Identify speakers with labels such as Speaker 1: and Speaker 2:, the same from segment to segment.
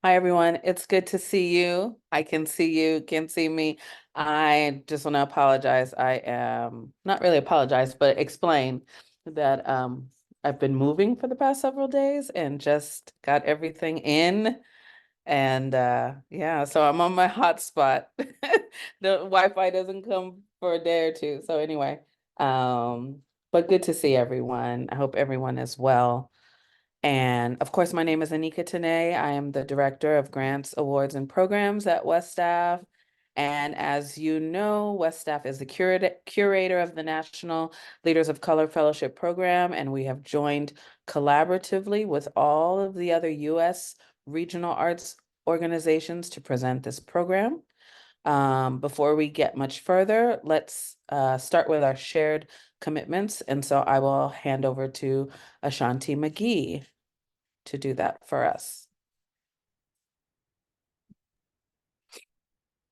Speaker 1: Hi, everyone. It's good to see you. I can see you, can see me. I just want to apologize. I am not really apologize, but explain that I've been moving for the past several days and just got everything in. And yeah, so I'm on my hotspot. The Wi-Fi doesn't come for a day or two. So anyway, um, but good to see everyone. I hope everyone is well. And of course, my name is Anika Tanay. I am the Director of Grants, Awards, and Programs at West Staff. And as you know, West Staff is the curator of the National Leaders of Color Fellowship Program, and we have joined collaboratively with all of the other U.S. regional arts organizations to present this program. Before we get much further, let's start with our shared commitments. And so I will hand over to Ashanti McGee to do that for us.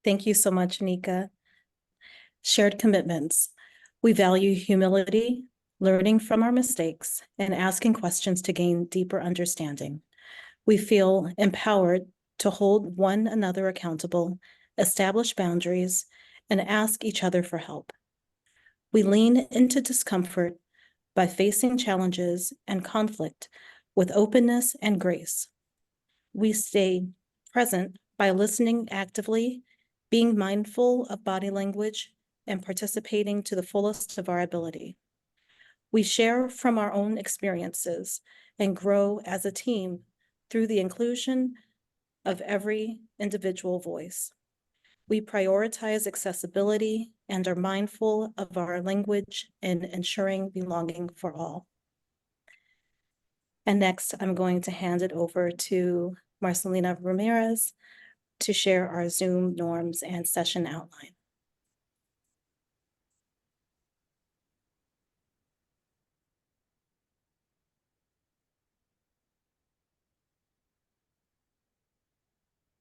Speaker 2: Thank you so much, Nika. Shared commitments. We value humility, learning from our mistakes, and asking questions to gain deeper understanding. We feel empowered to hold one another accountable, establish boundaries, and ask each other for help. We lean into discomfort by facing challenges and conflict with openness and grace. We stay present by listening actively, being mindful of body language, and participating to the fullest of our ability. We share from our own experiences and grow as a team through the inclusion of every individual voice. We prioritize accessibility and are mindful of our language in ensuring belonging for all. And next, I'm going to hand it over to Marcelina Ramirez to share our Zoom norms and session outline.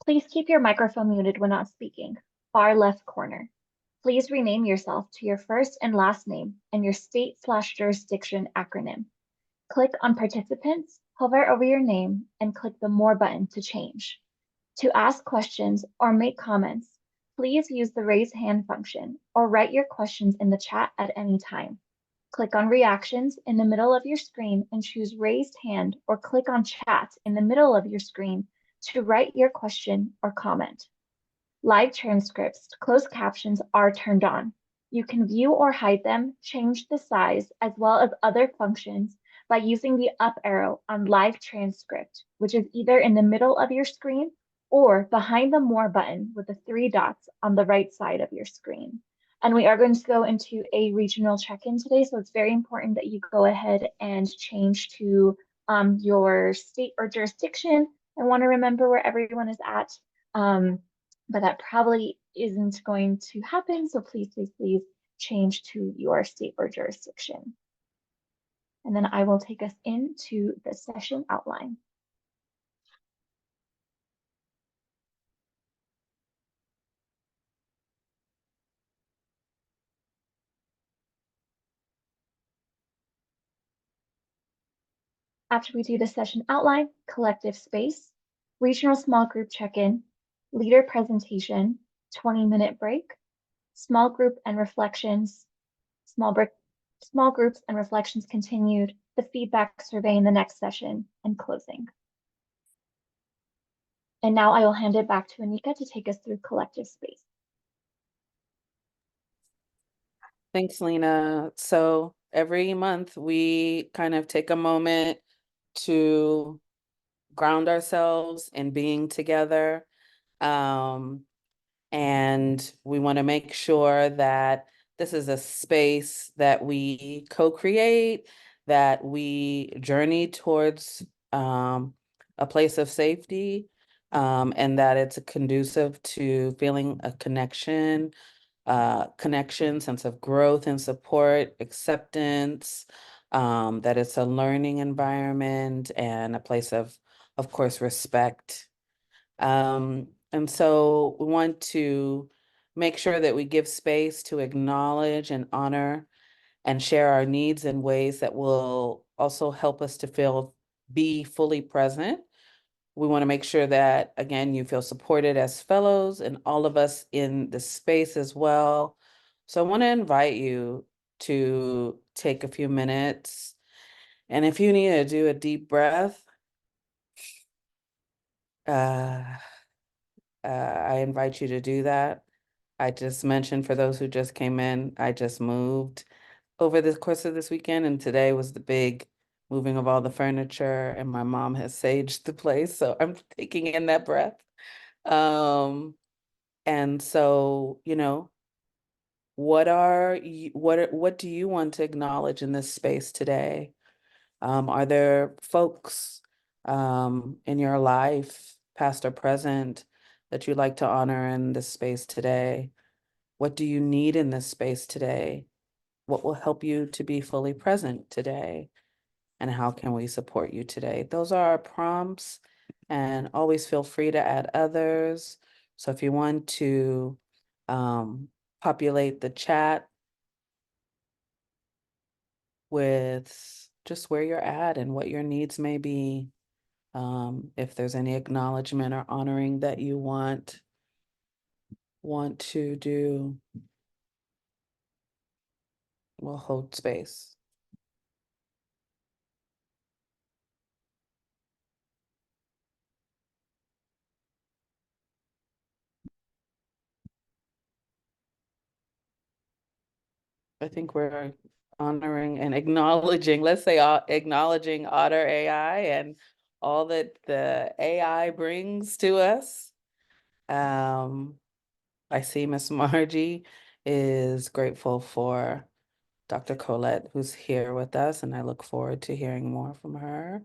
Speaker 3: Please keep your microphone muted when not speaking. Far left corner. Please rename yourself to your first and last name and your state/jurisdiction acronym. Click on Participants, hover over your name, and click the More button to change. To ask questions or make comments, please use the raise hand function or write your questions in the chat at any time. Click on Reactions in the middle of your screen and choose Raised Hand, or click on Chat in the middle of your screen to write your question or comment. Live transcripts, closed captions are turned on. You can view or hide them, change the size, as well as other functions by using the up arrow on live transcript, which is either in the middle of your screen or behind the More button with the 3 dots on the right side of your screen. And we are going to go into a regional check-in today, so it's very important that you go ahead and change to your state or jurisdiction and want to remember where everyone is at. But that probably isn't going to happen, so please, please, please change to your state or jurisdiction. And then I will take us into the session outline. After we do the session outline, collective space, regional small group check-in, leader presentation, 20-minute break, small group and reflections, small groups and reflections continued, the feedback survey in the next session, and closing. And now I will hand it back to Anika to take us through collective space.
Speaker 1: Thanks, Lena. So every month we kind of take a moment to ground ourselves in being together. And we want to make sure that this is a space that we co-create, that we journey towards a place of safety, and that it's conducive to feeling a connection, sense of growth and support, acceptance, that it's a learning environment and a place of course, respect. And so we want to make sure that we give space to acknowledge and honor and share our needs in ways that will also help us to be fully present We want to make sure that, again, you feel supported as fellows and all of us in the space as well. So I want to invite you to take a few minutes. And if you need to do a deep breath, uh, I invite you to do that. I just mentioned for those who just came in, I just moved over the course of this weekend, and today was the big moving of all the furniture, and my mom has saged the place, so I'm taking in that breath. And so, what do you want to acknowledge in this space today? Are there folks in your life, past or present, that you'd like to honor in this space today? What do you need in this space today? What will help you to be fully present today? And how can we support you today? Those are our prompts, and always feel free to add others. So if you want to um, populate the chat with just where you're at and what your needs may be, if there's any acknowledgement or honoring that you want to do, we'll hold space. I think we're honoring and acknowledging, let's say, acknowledging Otter AI and all that the AI brings to us. I see Miss Margie is grateful for Dr. Colette, who's here with us, and I look forward to hearing more from her.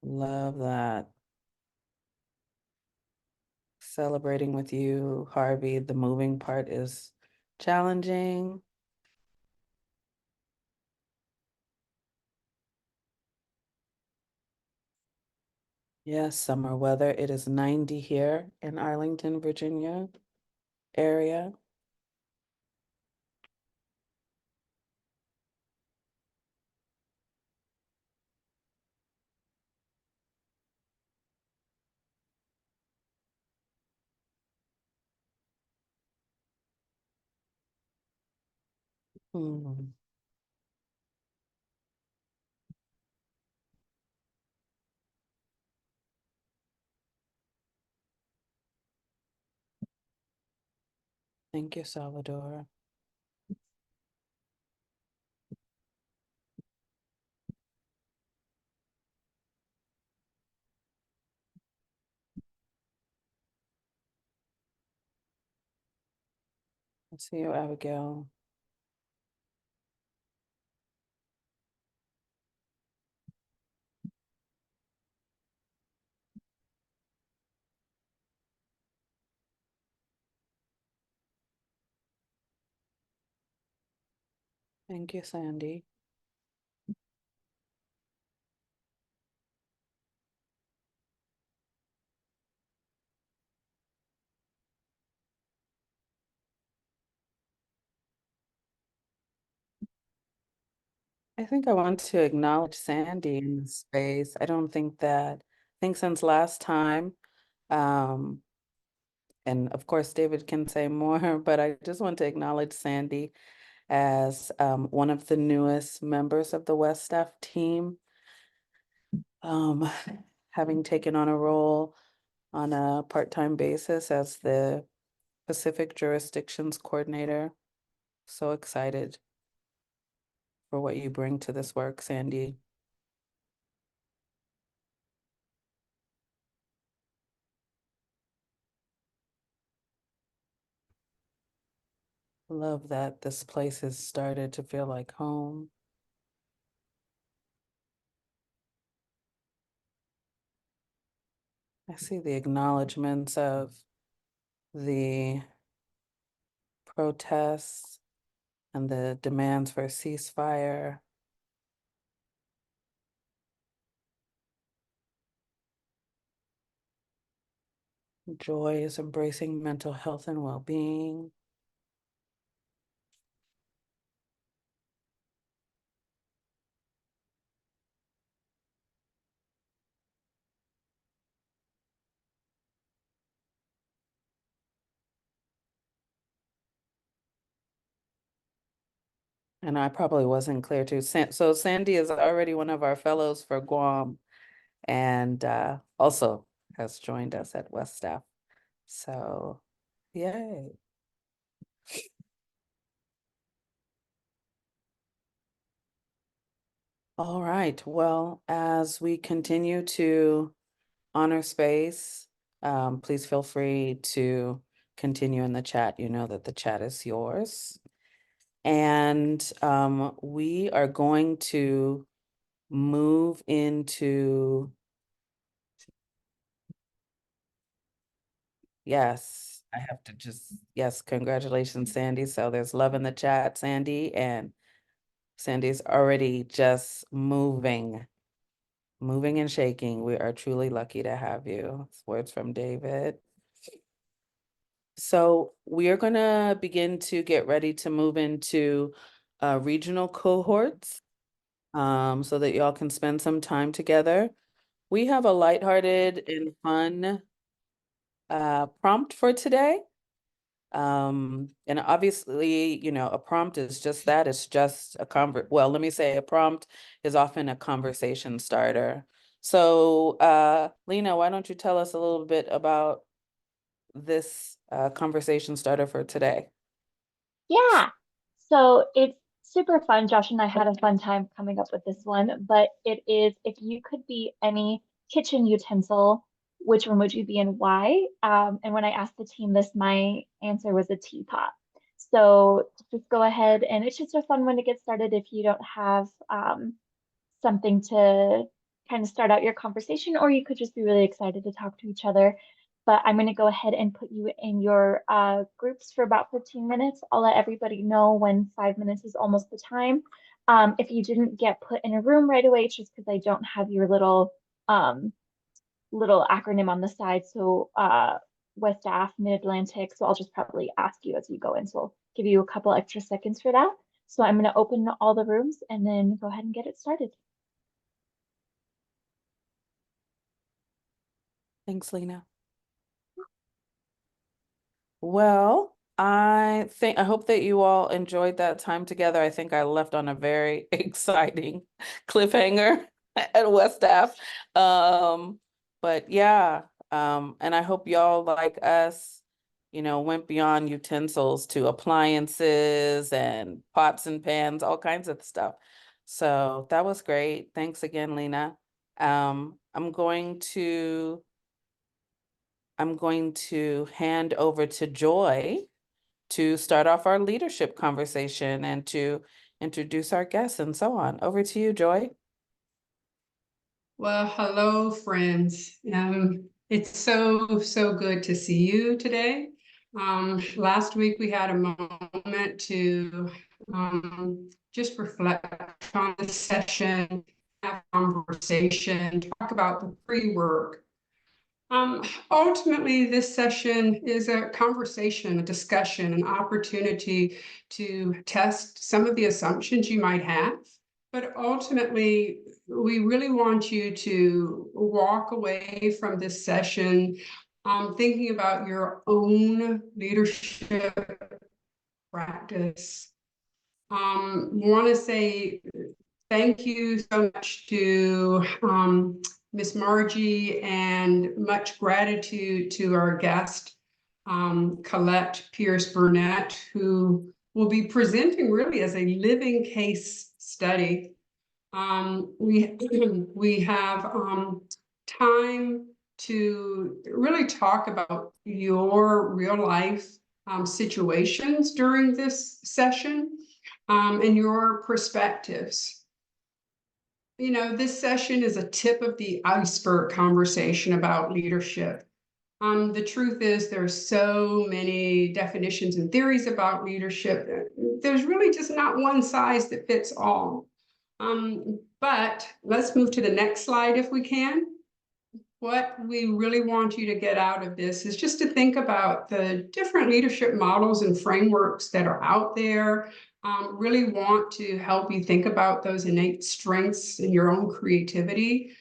Speaker 1: Love that. Celebrating with you, Harvey. The moving part is challenging. Yes, summer weather. It is 90 here in Arlington, Virginia area. Hmm. Thank you, Salvador. I see you, Abigail. Thank you, Sandy. I think I want to acknowledge Sandy in this space. I think since last time, um, and of course David can say more, but I just want to acknowledge Sandy as one of the newest members of the West Staff team, um, having taken on a role on a part-time basis as the Pacific Jurisdictions Coordinator. So excited for what you bring to this work, Sandy. Love that this place has started to feel like home. I see the acknowledgements of the protests and the demands for a ceasefire. Joy is embracing mental health and well-being. And I probably wasn't clear too. So Sandy is already one of our fellows for Guam and also has joined us at West Staff. So, yay. All right. Well, as we continue to honor space, please feel free to continue in the chat. You know that the chat is yours. And we are going to move into, yes, I have to just, yes, congratulations, Sandy. So there's love in the chat, Sandy, and Sandy's already just moving and shaking. We are truly lucky to have you. It's words from David. So we are going to begin to get ready to move into regional cohorts so that y'all can spend some time together. We have a lighthearted and fun prompt for today. And obviously, you know, a prompt is just that. It's just a well, let me say a prompt is often a conversation starter. So, Lena, why don't you tell us a little bit about this conversation starter for today?
Speaker 3: Yeah. So it's super fun. Josh and I had a fun time coming up with this one, but it is if you could be any kitchen utensil, which one would you be and why? And when I asked the team this, my answer was a teapot. So just go ahead and it's just a fun one to get started if you don't have something to kind of start out your conversation, or you could just be really excited to talk to each other. But I'm going to go ahead and put you in your groups for about 15 minutes. I'll let everybody know when 5 minutes is almost the time. If you didn't get put in a room right away, it's just because I don't have your little acronym on the side. So West Staff, Mid-Atlantic. So I'll just probably ask you as you go in. So I'll give you a couple extra seconds for that. So I'm going to open all the rooms and then go ahead and get it started.
Speaker 1: Thanks, Lena. Well, I hope that you all enjoyed that time together. I think I left on a very exciting cliffhanger at West Staff. But yeah, and I hope y'all like us, you know, went beyond utensils to appliances and pots and pans, all kinds of stuff. So that was great. Thanks again, Lena. I'm going to hand over to Joy to start off our leadership conversation and to introduce our guests and so on. Over to you, Joy.
Speaker 4: Well, hello, friends. It's so good to see you today. Last week we had a moment to just reflect on the session, have conversation, talk about the pre-work. Ultimately, this session is a conversation, a discussion, an opportunity to test some of the assumptions you might have. But ultimately, we really want you to walk away from this session thinking about your own leadership practice. Want to say thank you so much to Miss Margie, and much gratitude to our guest, Colette Pierce-Burnett, who will be presenting really as a living case study. We have time to really talk about your real life situations during this session and your perspectives. You know, this session is a tip of the iceberg conversation about leadership. The truth is there's so many definitions and theories about leadership. There's really just not one size that fits all. But let's move to the next slide if we can. what we really want you to get out of this is just to think about the different leadership models and frameworks that are out there. Really want to help you think about those innate strengths in your own creativity.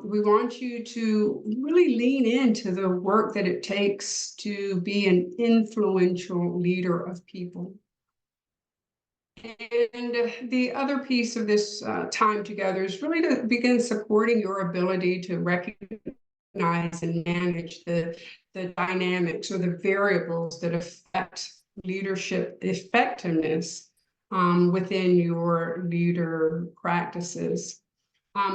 Speaker 4: We want you to really lean into the work that it takes to be an influential leader of people. And the other piece of this time together is really to begin supporting your ability to recognize and manage the dynamics or the variables that affect leadership effectiveness within your leader practices.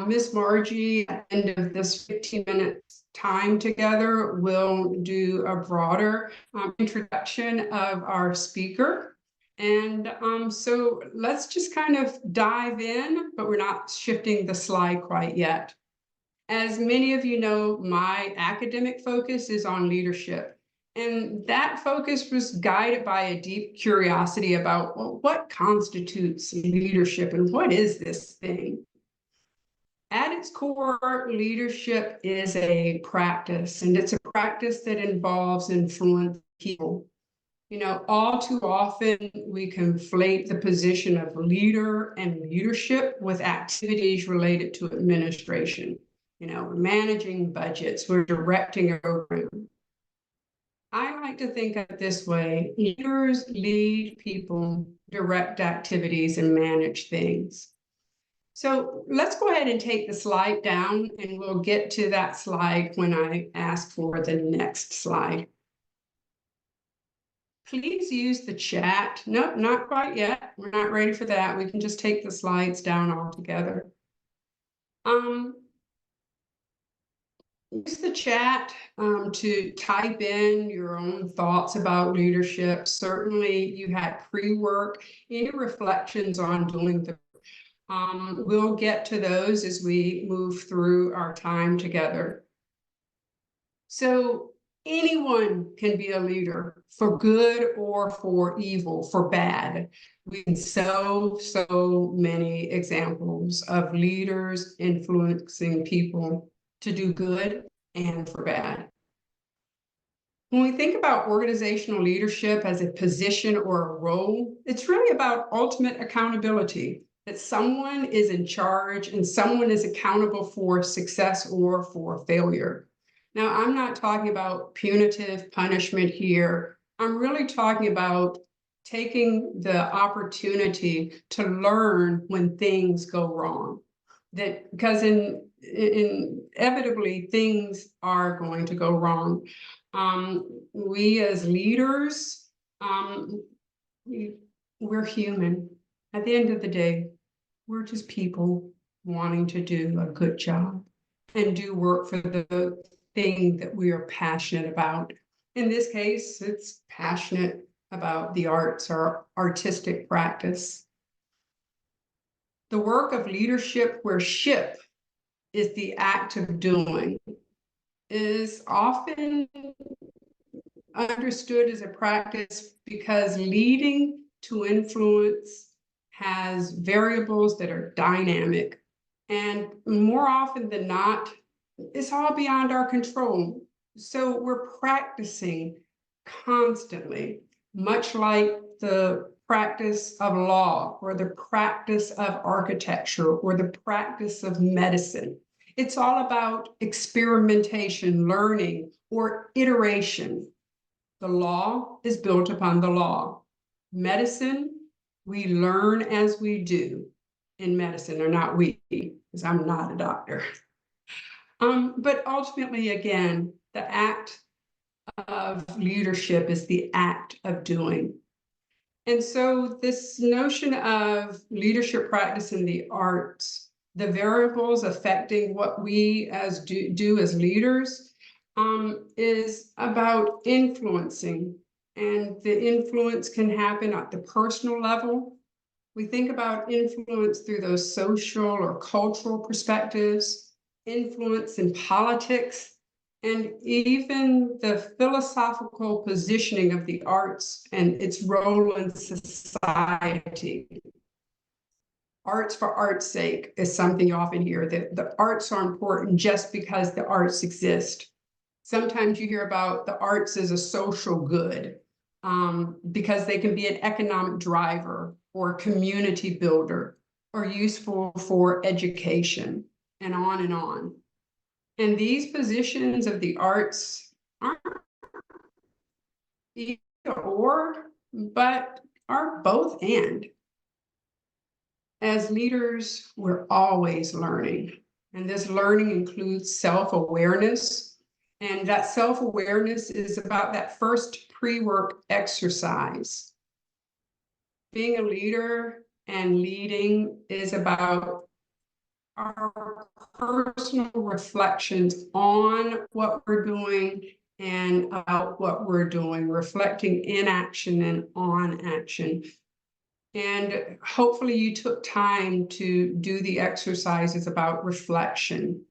Speaker 4: Miss Margie, at the end of this 15-minute time together, will do a broader introduction of our speaker. And so let's just kind of dive in, but we're not shifting the slide quite yet. As many of you know, my academic focus is on leadership. And that focus was guided by a deep curiosity about, well, what constitutes leadership and what is this thing? At its core, leadership is a practice, and it's a practice that involves influencing people. You know, all too often we conflate the position of leader and leadership with activities related to administration. You know, we're managing budgets, we're directing a program. I like to think of it this way: leaders lead people, direct activities, and manage things. So let's go ahead and take the slide down, and we'll get to that slide when I ask for the next slide. Please use the chat. Nope, not quite yet. We're not ready for that. We can just take the slides down altogether. Use the chat to type in your own thoughts about leadership. Certainly you had pre-work, any reflections on doing the we'll get to those as we move through our time together. So anyone can be a leader, for good or for evil, for bad. We have so many examples of leaders influencing people to do good and for bad. When we think about organizational leadership as a position or a role, it's really about ultimate accountability, that someone is in charge and someone is accountable for success or for failure. Now, I'm not talking about punitive punishment here. I'm really talking about taking the opportunity to learn when things go wrong. That because inevitably things are going to go wrong. We as leaders, we're human. At the end of the day, we're just people wanting to do a good job and do work for the thing that we are passionate about. In this case, it's passionate about the arts or artistic practice. The work of leadership, where ship is the act of doing, is often understood as a practice because leading to influence has variables that are dynamic, and more often than not, it's all beyond our control. So we're practicing constantly, much like the practice of law or the practice of architecture or the practice of medicine. It's all about experimentation, learning, or iteration. The law is built upon the law. Medicine, we learn as we do in medicine, or not we, because I'm not a doctor. But ultimately, again, the act of leadership is the act of doing. And so this notion of leadership practice in the arts, the variables affecting what we do as leaders, is about influencing. And the influence can happen at the personal level. We think about influence through those social or cultural perspectives, influence in politics, and even the philosophical positioning of the arts and its role in society. arts for art's sake is something you often hear, that the arts are important just because the arts exist. Sometimes you hear about the arts as a social good, because they can be an economic driver or a community builder or useful for education, and on and on. And these positions of the arts aren't either or, but are both and. As leaders, we're always learning, and this learning includes self-awareness. And that self-awareness is about that first pre-work exercise. Being a leader and leading is about our personal reflections on what we're doing and about what we're doing, reflecting in action and on action. And hopefully you took time to do the exercises about reflection.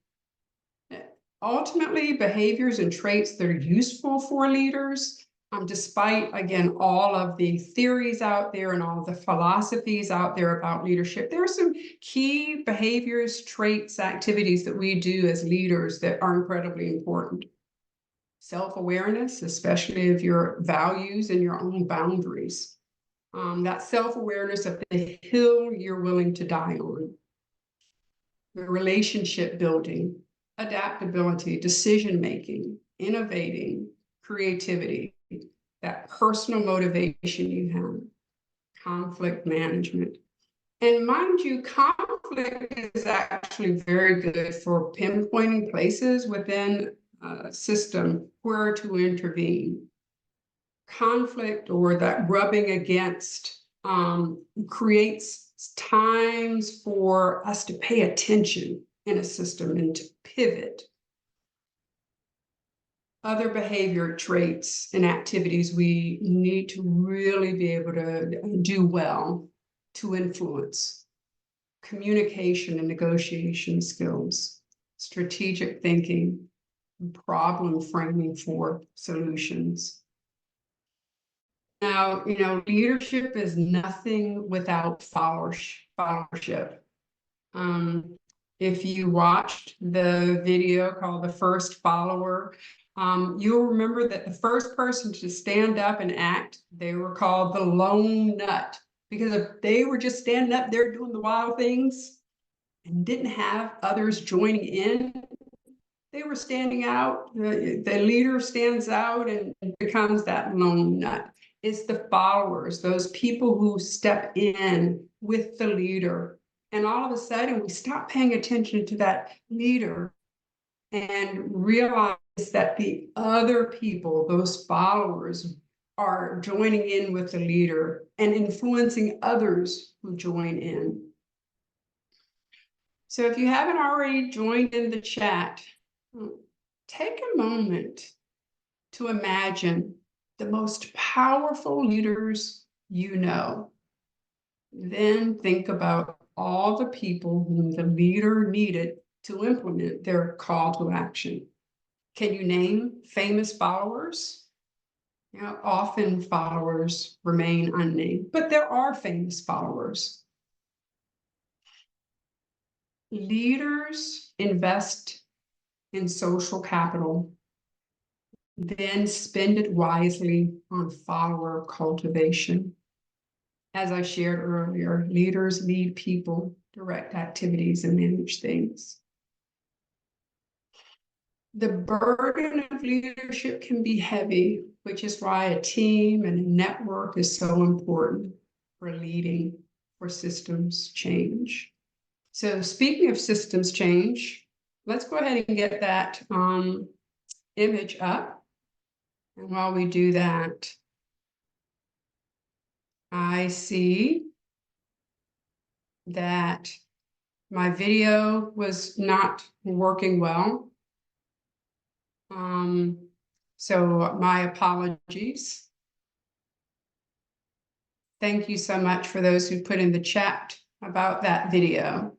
Speaker 4: Ultimately, behaviors and traits that are useful for leaders, despite, again, all of the theories out there and all of the philosophies out there about leadership, there are some key behaviors, traits, activities that we do as leaders that are incredibly important. Self-awareness, especially of your values and your own boundaries. That self-awareness of the hill you're willing to die on. The relationship building, adaptability, decision-making, innovating, creativity, that personal motivation you have, conflict management. And mind you, conflict is actually very good for pinpointing places within a system where to intervene. Conflict, or that rubbing against, creates times for us to pay attention in a system and to pivot. Other behavior traits and activities we need to really be able to do well to influence: communication and negotiation skills, strategic thinking, problem framing for solutions. Now, leadership is nothing without followership. If you watched the video called The First Follower, you'll remember that the first person to stand up and act, they were called the lone nut, because if they were just standing up there doing the wild things and didn't have others joining in, they were standing out. The leader stands out and becomes that lone nut. It's the followers, those people who step in with the leader. And all of a sudden, we stop paying attention to that leader and realize that the other people, those followers, are joining in with the leader and influencing others who join in. So if you haven't already joined in the chat, take a moment to imagine the most powerful leaders you know. Then think about all the people whom the leader needed to implement their call to action. Can you name famous followers? Often followers remain unnamed, but there are famous followers. Leaders invest in social capital, then spend it wisely on follower cultivation. As I shared earlier, leaders lead people, direct activities, and manage things. The burden of leadership can be heavy, which is why a team and a network is so important for leading, for systems change. So speaking of systems change, let's go ahead and get that image up. And while we do that, I see that my video was not working well. So my apologies. Thank you so much for those who put in the chat about that video.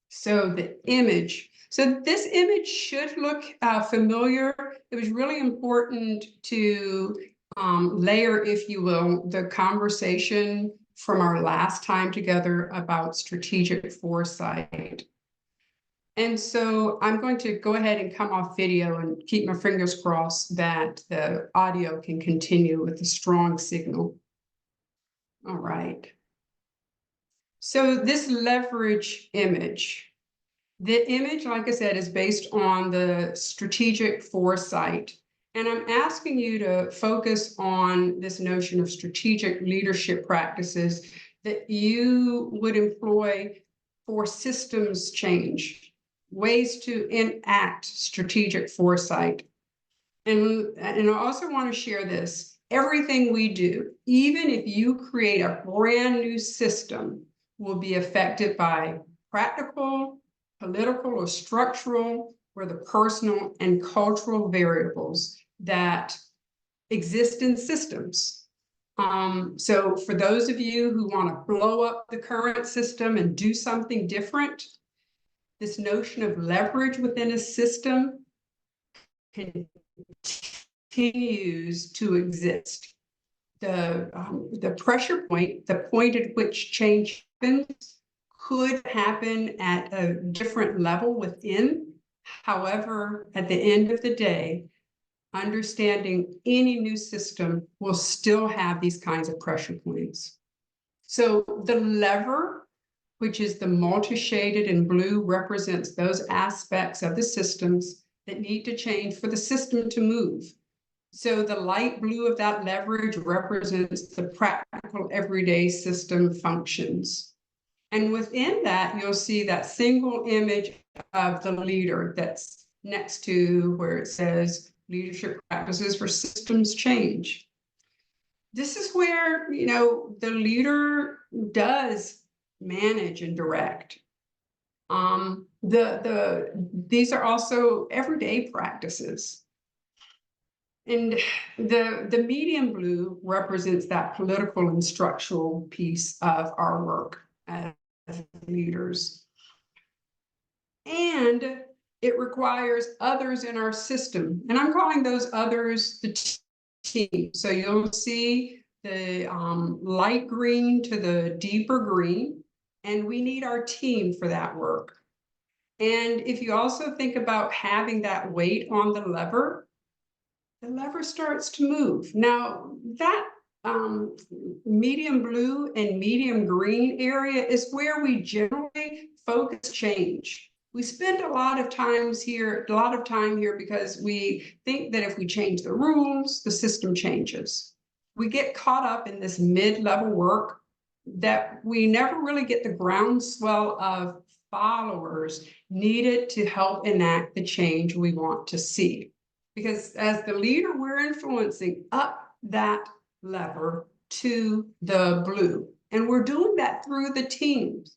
Speaker 4: So the image, so this image should look familiar. It was really important to layer, if you will, the conversation from our last time together about strategic foresight. And so I'm going to go ahead and come off video and keep my fingers crossed that the audio can continue with a strong signal. All right. So this leverage image, the image, like I said, is based on the strategic foresight. And I'm asking you to focus on this notion of strategic leadership practices that you would employ for systems change, ways to enact strategic foresight. And I also want to share this. Everything we do, even if you create a brand new system, will be affected by practical, political, or structural, or the personal and cultural variables that exist in systems. So for those of you who want to blow up the current system and do something different, this notion of leverage within a system continues to exist. The pressure point, the point at which change happens, could happen at a different level within. However, at the end of the day, understanding any new system will still have these kinds of pressure points. So the lever, which is the multi-shaded in blue, represents those aspects of the systems that need to change for the system to move. So the light blue of that leverage represents the practical everyday system functions. And within that, you'll see that single image of the leader that's next to where it says leadership practices for systems change. This is where, the leader does manage and direct. These are also everyday practices. And the medium blue represents that political and structural piece of our work as leaders. And it requires others in our system. And I'm calling those others the team. So you'll see the light green to the deeper green, and we need our team for that work. And if you also think about having that weight on the lever starts to move. Now, that medium blue and medium green area is where we generally focus change. We spend a lot of time here because we think that if we change the rules, the system changes. We get caught up in this mid-level work that we never really get the groundswell of followers needed to help enact the change we want to see. Because as the leader, we're influencing up that lever to the blue. And we're doing that through the teams.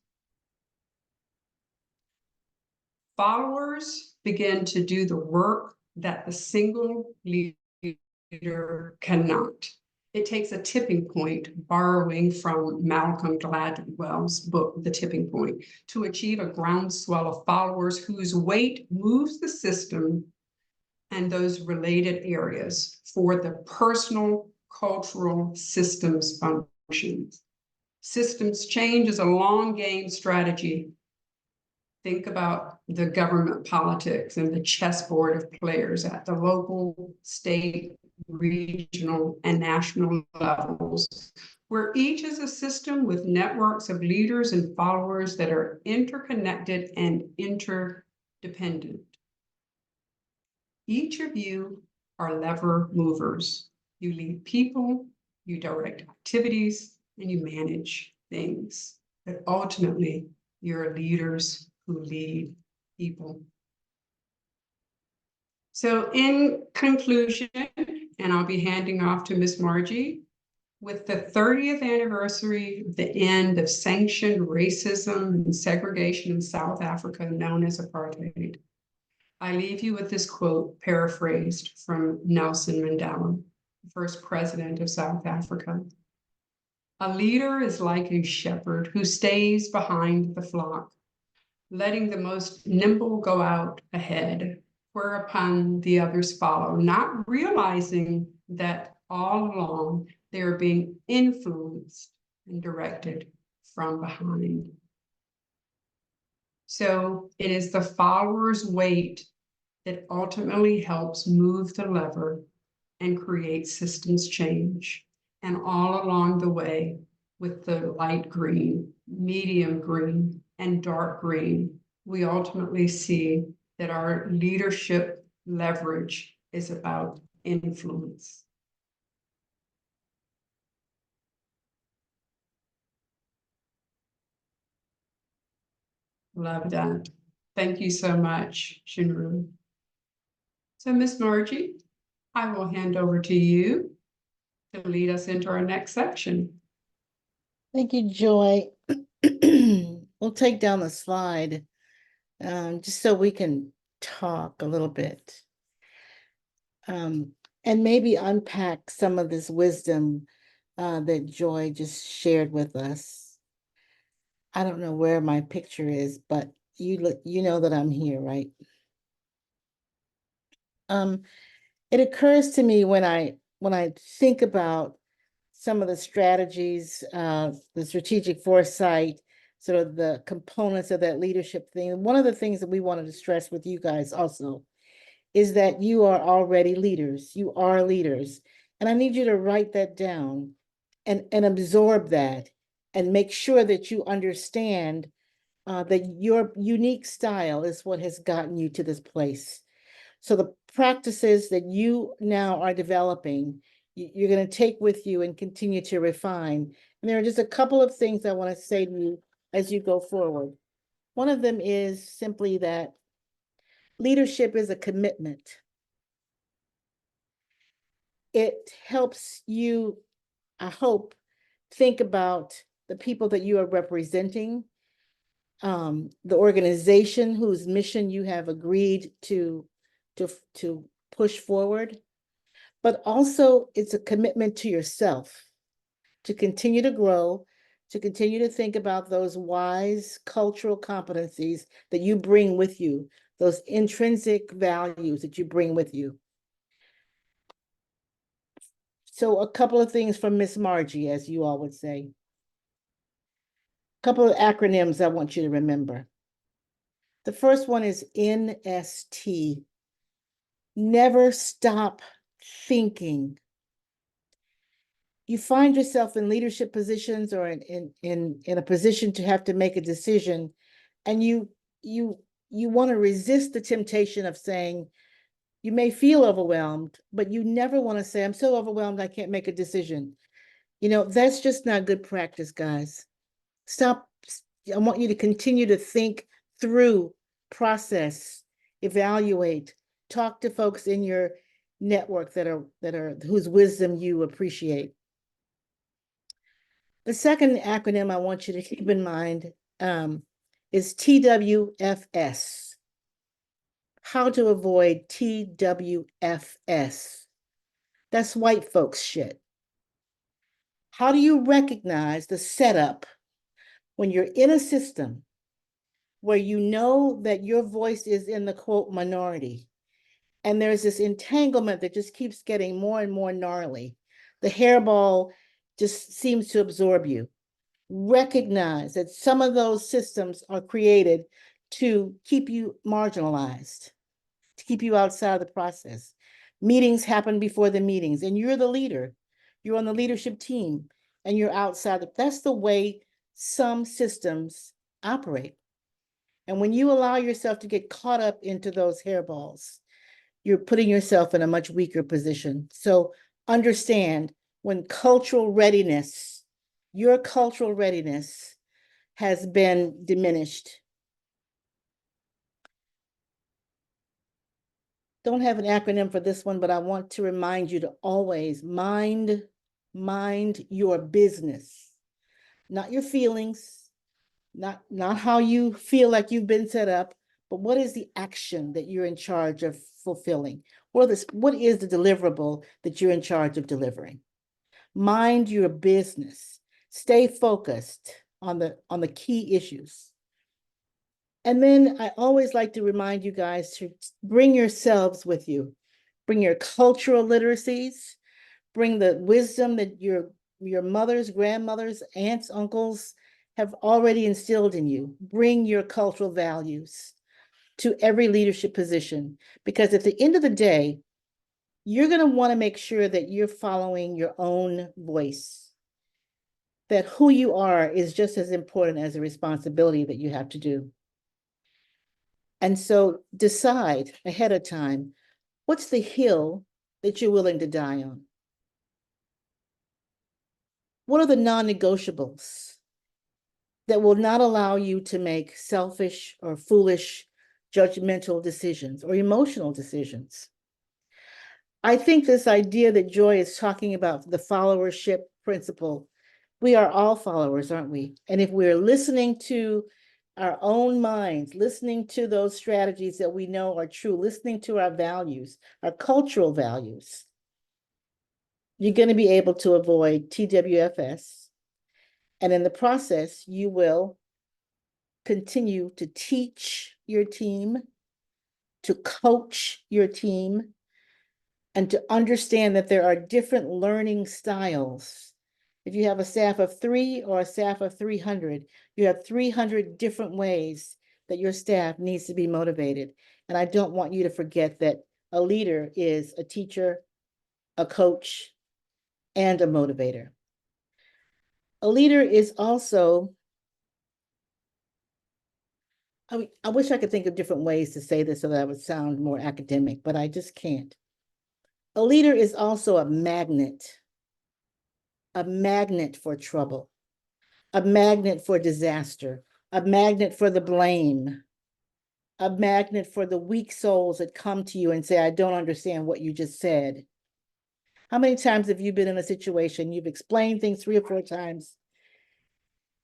Speaker 4: Followers begin to do the work that the single leader cannot. It takes a tipping point, borrowing from Malcolm Gladwell's book, The Tipping Point, to achieve a groundswell of followers whose weight moves the system and those related areas for the personal, cultural systems functions. Systems change is a long game strategy. Think about the government politics and the chessboard of players at the local, state, regional, and national levels, where each is a system with networks of leaders and followers that are interconnected and interdependent. Each of you are lever movers. You lead people, you direct activities, and you manage things. But ultimately, you're leaders who lead people. So in conclusion, and I'll be handing off to Ms. Margie, with the 30th anniversary of the end of sanctioned racism and segregation in South Africa known as apartheid, I leave you with this quote paraphrased from Nelson Mandela, the first president of South Africa. A leader is like a shepherd who stays behind the flock, letting the most nimble go out ahead, whereupon the others follow, not realizing that all along they are being influenced and directed from behind. So it is the follower's weight that ultimately helps move the lever and create systems change. And all along the way, with the light green, medium green, and dark green, we ultimately see that our leadership leverage is about influence. Love that. Thank you so much, Shinru. So, Miss Margie, I will hand over to you to lead us into our next section.
Speaker 5: Thank you, Joy. We'll take down the slide just so we can talk a little bit and maybe unpack some of this wisdom that Joy just shared with us. I don't know where my picture is, but you know that I'm here, right? It occurs to me when I think about some of the strategies, the strategic foresight, sort of the components of that leadership thing. One of the things that we wanted to stress with you guys also is that you are already leaders. You are leaders. And I need you to write that down and absorb that and make sure that you understand that your unique style is what has gotten you to this place. So the practices that you now are developing, you're going to take with you and continue to refine. And there are just a couple of things I want to say to you as you go forward. One of them is simply that leadership is a commitment. It helps you, I hope, think about the people that you are representing, the organization whose mission you have agreed to push forward. But also it's a commitment to yourself to continue to grow, to continue to think about those wise cultural competencies that you bring with you, those intrinsic values that you bring with you. So a couple of things from Miss Margie, as you all would say. A couple of acronyms I want you to remember. The first one is NST. Never stop thinking. You find yourself in leadership positions or in a position to have to make a decision, and you want to resist the temptation of saying, you may feel overwhelmed, but you never want to say, I'm so overwhelmed, I can't make a decision. You know, that's just not good practice, guys. Stop. I want you to continue to think through, process, evaluate, talk to folks in your network that are whose wisdom you appreciate. The second acronym I want you to keep in mind is TWFS. How to avoid TWFS. That's white folks shit. How do you recognize the setup when you're in a system where you know that your voice is in the quote minority, and there's this entanglement that just keeps getting more and more gnarly? The hairball just seems to absorb you. Recognize that some of those systems are created to keep you marginalized, to keep you outside of the process. Meetings happen before the meetings, and you're the leader. You're on the leadership team, and you're outside. That's the way some systems operate. And when you allow yourself to get caught up into those hairballs, you're putting yourself in a much weaker position. So understand, when cultural readiness, your cultural readiness has been diminished. Don't have an acronym for this one, but I want to remind you to always mind your business, not your feelings, not how you feel like you've been set up, but what is the action that you're in charge of fulfilling? What is the deliverable that you're in charge of delivering? Mind your business. Stay focused on the key issues. And then I always like to remind you guys to bring yourselves with you. Bring your cultural literacies, bring the wisdom that you're your mothers, grandmothers, aunts, uncles have already instilled in you. Bring your cultural values to every leadership position, because at the end of the day, you're going to want to make sure that you're following your own voice, that who you are is just as important as the responsibility that you have to do. And so decide ahead of time, what's the hill that you're willing to die on? What are the non-negotiables that will not allow you to make selfish or foolish judgmental decisions or emotional decisions? I think this idea that Joy is talking about, the followership principle, we are all followers, aren't we? And if we're listening to our own minds, listening to those strategies that we know are true, listening to our values, our cultural values, you're going to be able to avoid TWFS. And in the process, you will continue to teach your team, to coach your team, and to understand that there are different learning styles. If you have a staff of 3 or a staff of 300, you have 300 different ways that your staff needs to be motivated. And I don't want you to forget that a leader is a teacher, a coach, and a motivator. A leader is also, I wish I could think of different ways to say this so that I would sound more academic, but I just can't. A leader is also a magnet for trouble, a magnet for disaster, a magnet for the blame, a magnet for the weak souls that come to you and say, I don't understand what you just said. How many times have you been in a situation, you've explained things 3 or 4 times,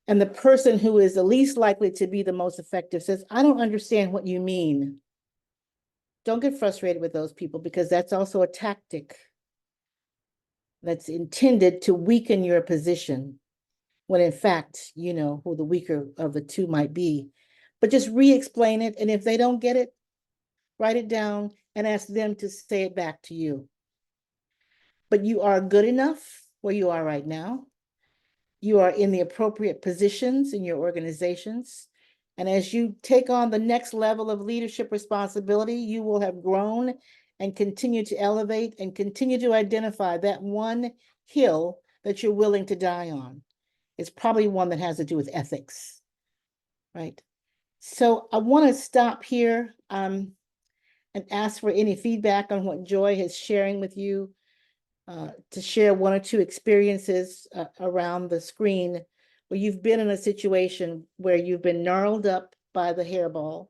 Speaker 5: and the person who is the least likely to be the most effective says, I don't understand what you mean. Don't get frustrated with those people, because that's also a tactic that's intended to weaken your position, when in fact, you know who the weaker of the two might be. But just re-explain it, and if they don't get it, write it down and ask them to say it back to you. But you are good enough where you are right now. You are in the appropriate positions in your organizations. And as you take on the next level of leadership responsibility, you will have grown and continue to elevate and continue to identify that one hill that you're willing to die on. It's probably one that has to do with ethics, right? So I want to stop here and ask for any feedback on what Joy is sharing with you, to share 1 or 2 experiences around the screen where you've been in a situation where you've been gnarled up by the hairball,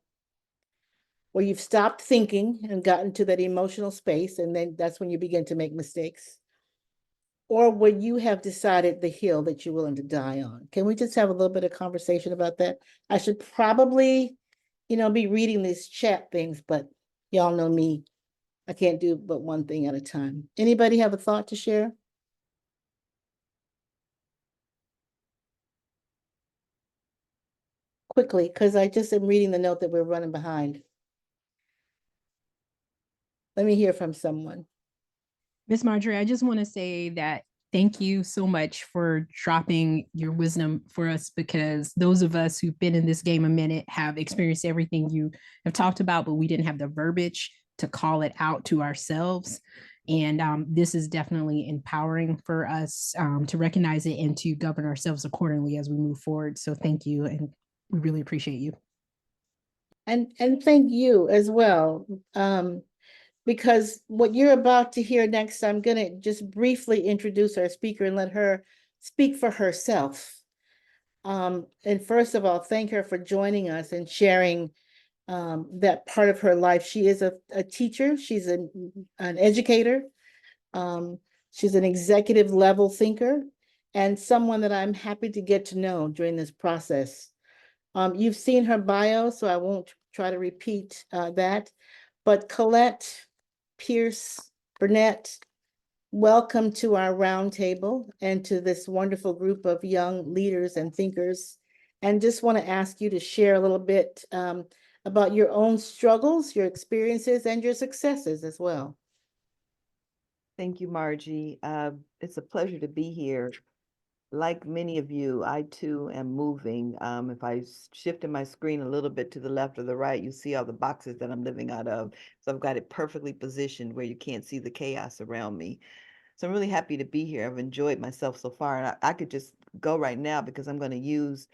Speaker 5: where you've stopped thinking and gotten to that emotional space, and then that's when you begin to make mistakes, or when you have decided the hill that you're willing to die on. Can we just have a little bit of conversation about that? I should probably, be reading these chat things, but y'all know me. I can't do but one thing at a time. Anybody have a thought to share? Quickly, because I just am reading the note that we're running behind. Let me hear from someone.
Speaker 6: Miss Marjorie, I just want to say that thank you so much for dropping your wisdom for us, because those of us who've been in this game a minute have experienced everything you have talked about, but we didn't have the verbiage to call it out to ourselves. And this is definitely empowering for us to recognize it and to govern ourselves accordingly as we move forward. So thank you, and we really appreciate you.
Speaker 5: And thank you as well. Because what you're about to hear next, I'm going to just briefly introduce our speaker and let her speak for herself. And first of all, thank her for joining us and sharing that part of her life. She is a teacher. She's an educator. She's an executive level thinker, and someone that I'm happy to get to know during this process. You've seen her bio, so I won't try to repeat that. But Colette Pierce Burnett, welcome to our roundtable and to this wonderful group of young leaders and thinkers. And just want to ask you to share a little bit about your own struggles, your experiences, and your successes as well.
Speaker 7: Thank you, Margie. It's a pleasure to be here. like many of you, I too am moving. If I shifted my screen a little bit to the left or the right, you see all the boxes that I'm living out of. So I've got it perfectly positioned where you can't see the chaos around me. So I'm really happy to be here. I've enjoyed myself so far, and I could just go right now because I'm going to use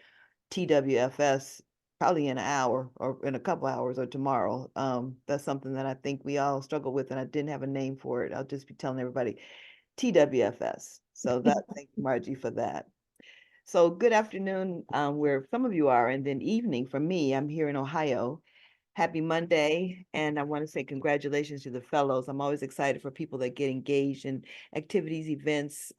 Speaker 7: TWFS probably in an hour or in a couple hours or tomorrow. That's something that I think we all struggle with, and I didn't have a name for it. I'll just be telling everybody TWFS. So that, thank you, Margie, for that. So good afternoon, where some of you are, and then evening for me. I'm here in Ohio. Happy Monday, and I want to say congratulations to the fellows. I'm always excited for people that get engaged in activities, events,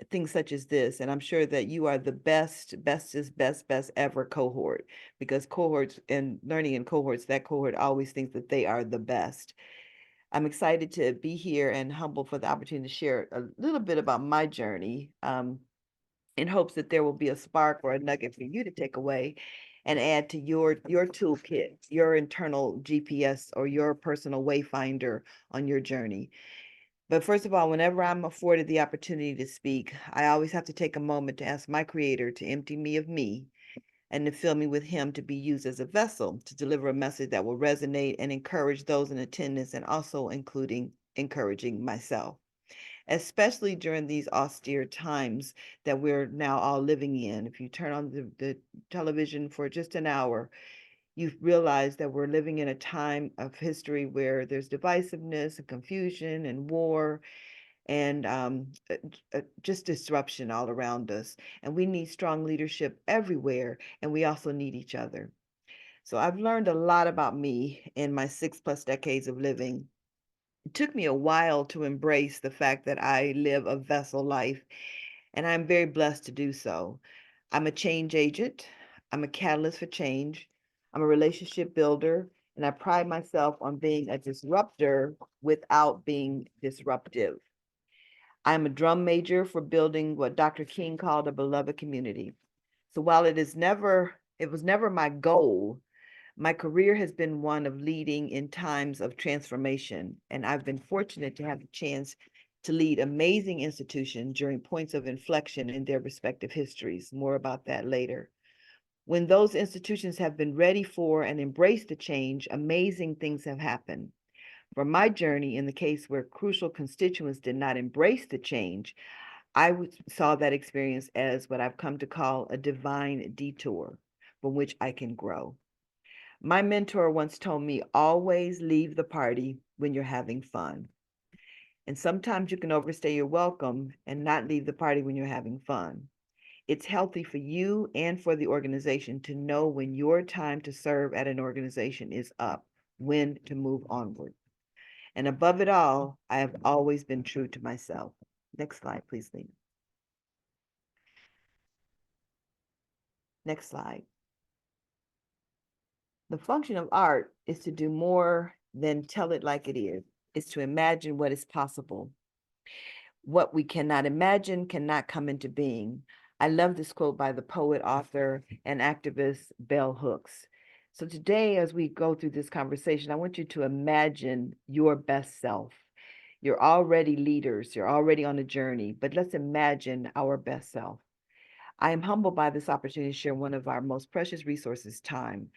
Speaker 7: things such as this. And I'm sure that you are the bestest, best ever cohort, because cohorts and learning in cohorts, that cohort always thinks that they are the best. I'm excited to be here and humbled for the opportunity to share a little bit about my journey. In hopes that there will be a spark or a nugget for you to take away and add to your toolkit, your internal GPS or your personal wayfinder on your journey. But first of all, whenever I'm afforded the opportunity to speak, I always have to take a moment to ask my creator to empty me of me and to fill me with him to be used as a vessel to deliver a message that will resonate and encourage those in attendance, and also including encouraging myself, especially during these austere times that we're now all living in. If you turn on the television for just an hour, you realize that we're living in a time of history where there's divisiveness and confusion and war and just disruption all around us. And we need strong leadership everywhere, and we also need each other. So I've learned a lot about me in my 6+ decades of living. It took me a while to embrace the fact that I live a vessel life, and I'm very blessed to do so. I'm a change agent. I'm a catalyst for change. I'm a relationship builder, and I pride myself on being a disruptor without being disruptive. I'm a drum major for building what Dr. King called a beloved community. So while it was never my goal, my career has been one of leading in times of transformation, and I've been fortunate to have the chance to lead amazing institutions during points of inflection in their respective histories. More about that later. When those institutions have been ready for and embraced the change, amazing things have happened. For my journey, in the case where crucial constituents did not embrace the change, I saw that experience as what I've come to call a divine detour from which I can grow. My mentor once told me, always leave the party when you're having fun. And sometimes you can overstay your welcome and not leave the party when you're having fun. It's healthy for you and for the organization to know when your time to serve at an organization is up, when to move onward. And above it all, I have always been true to myself. Next slide, please, Lena. Next slide. The function of art is to do more than tell it like it is to imagine what is possible. What we cannot imagine cannot come into being. I love this quote by the poet, author, and activist Bell Hooks. So today, as we go through this conversation, I want you to imagine your best self. You're already leaders, you're already on a journey, but let's imagine our best self. I am humbled by this opportunity to share one of our most precious resources, time.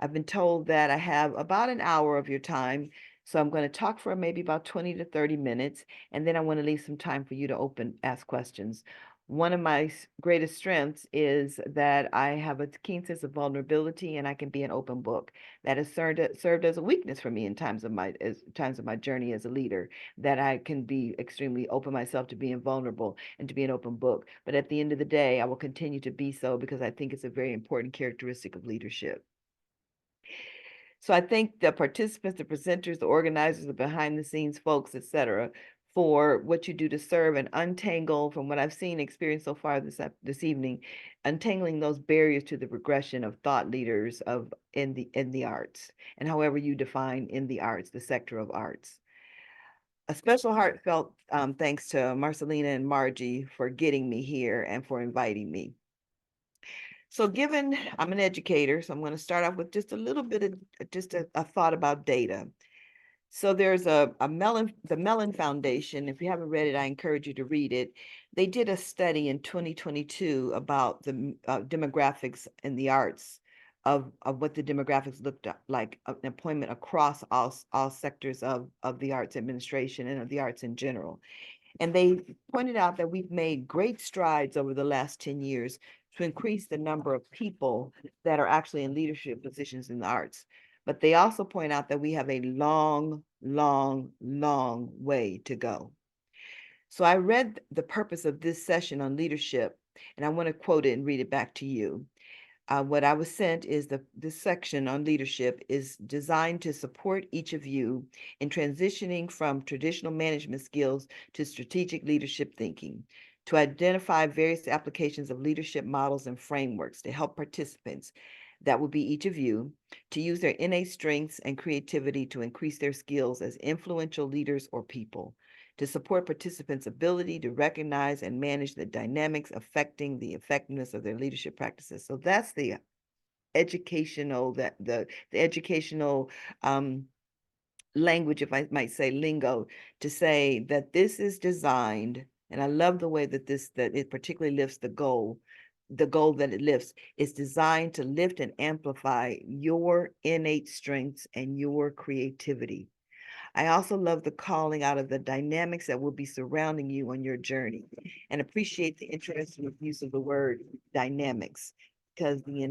Speaker 7: I've been told that I have about an hour of your time, so I'm going to talk for maybe about 20 to 30 minutes, and then I want to leave some time for you to ask questions. One of my greatest strengths is that I have a keen sense of vulnerability, and I can be an open book. That has served as a weakness for me in times of my journey as a leader, that I can be extremely open myself to being vulnerable and to be an open book. But at the end of the day, I will continue to be so because I think it's a very important characteristic of leadership. So I thank the participants, the presenters, the organizers, the behind the scenes folks, etc., for what you do to serve and untangle, from what I've seen, experienced so far this evening, untangling those barriers to the progression of thought leaders in the arts, and however you define in the arts, the sector of arts. A special heartfelt thanks to Marcelina and Margie for getting me here and for inviting me. So I'm an educator, so I'm going to start off with just a little bit of just a thought about data. So there's the Mellon Foundation. If you haven't read it, I encourage you to read it. They did a study in 2022 about the demographics in the arts of what the demographics looked like of employment across all sectors of the arts administration and of the arts in general. And they pointed out that we've made great strides over the last 10 years to increase the number of people that are actually in leadership positions in the arts. But they also point out that we have a long, long, long way to go. So I read the purpose of this session on leadership, and I want to quote it and read it back to you. What I was sent is this section on leadership is designed to support each of you in transitioning from traditional management skills to strategic leadership thinking, to identify various applications of leadership models and frameworks to help participants, that will be each of you, to use their innate strengths and creativity to increase their skills as influential leaders or people, to support participants' ability to recognize and manage the dynamics affecting the effectiveness of their leadership practices. So that's the educational, the educational language, if I might say, lingo, to say that this is designed, and I love the way that it particularly lifts the goal that it lifts is designed to lift and amplify your innate strengths and your creativity. I also love the calling out of the dynamics that will be surrounding you on your journey, and appreciate the interesting use of the word dynamics, because the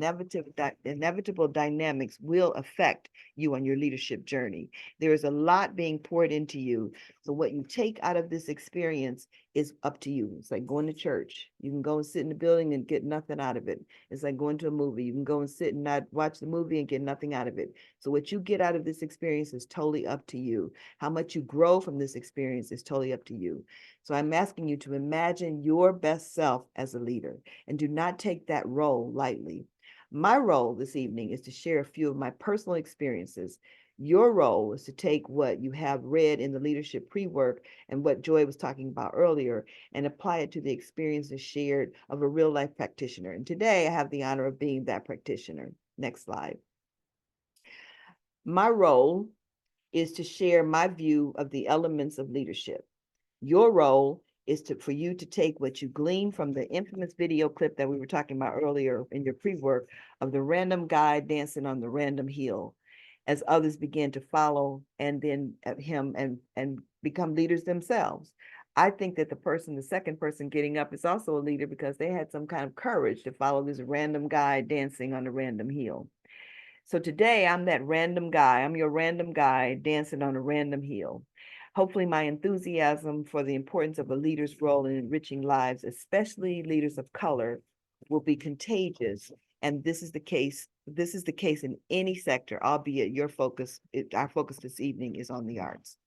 Speaker 7: inevitable dynamics will affect you on your leadership journey. There is a lot being poured into you. So what you take out of this experience is up to you. It's like going to church. You can go and sit in the building and get nothing out of it. It's like going to a movie. You can go and sit and not watch the movie and get nothing out of it. So what you get out of this experience is totally up to you. How much you grow from this experience is totally up to you. So I'm asking you to imagine your best self as a leader, and do not take that role lightly. My role this evening is to share a few of my personal experiences. Your role is to take what you have read in the leadership pre-work and what Joy was talking about earlier and apply it to the experiences shared of a real life practitioner. And today I have the honor of being that practitioner. Next slide. My role is to share my view of the elements of leadership. Your role is for you to take what you glean from the infamous video clip that we were talking about earlier in your pre-work of the random guy dancing on the random hill, as others begin to follow and then him and become leaders themselves. I think that the second person getting up is also a leader because they had some kind of courage to follow this random guy dancing on a random hill. So today I'm that random guy. I'm your random guy dancing on a random hill. Hopefully my enthusiasm for the importance of a leader's role in enriching lives, especially leaders of color, will be contagious. And this is the case in any sector, albeit our focus this evening is on the arts.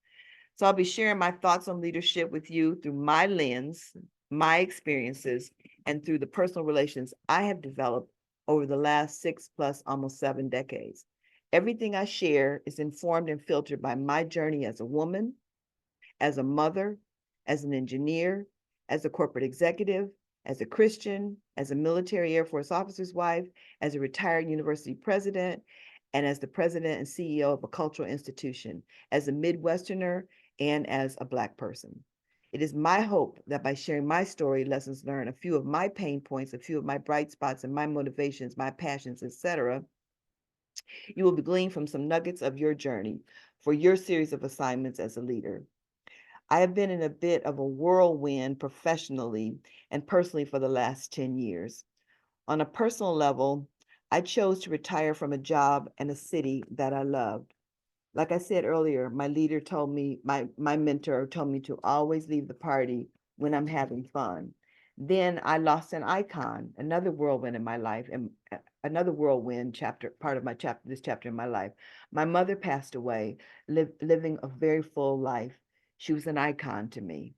Speaker 7: So I'll be sharing my thoughts on leadership with you through my lens, my experiences, and through the personal relations I have developed over the last 6+ almost 7 decades. Everything I share is informed and filtered by my journey as a woman, as a mother, as an engineer, as a corporate executive, as a Christian, as a military Air Force officer's wife, as a retired university president, and as the president and CEO of a cultural institution, as a Midwesterner, and as a Black person. It is my hope that by sharing my story, lessons learned, a few of my pain points, a few of my bright spots and my motivations, my passions, etc., you will be gleaned from some nuggets of your journey for your series of assignments as a leader. I have been in a bit of a whirlwind professionally and personally for the last 10 years. On a personal level, I chose to retire from a job and a city that I loved. Like I said earlier, my leader told me, my mentor told me to always leave the party when I'm having fun. Then I lost an icon, another whirlwind in my life, and another whirlwind this chapter in my life. My mother passed away, living a very full life. She was an icon to me.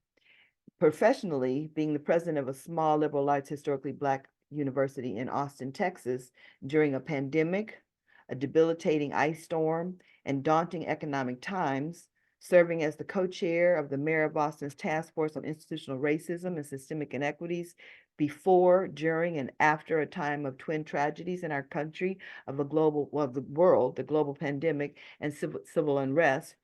Speaker 7: Professionally, being the president of a small liberal arts historically Black university in Austin, Texas, during a pandemic, a debilitating ice storm, and daunting economic times, serving as the co-chair of the Mayor of Austin's Task Force on Institutional Racism and Systemic Inequities before, during, and after a time of twin tragedies in our country, the global pandemic and civil unrest,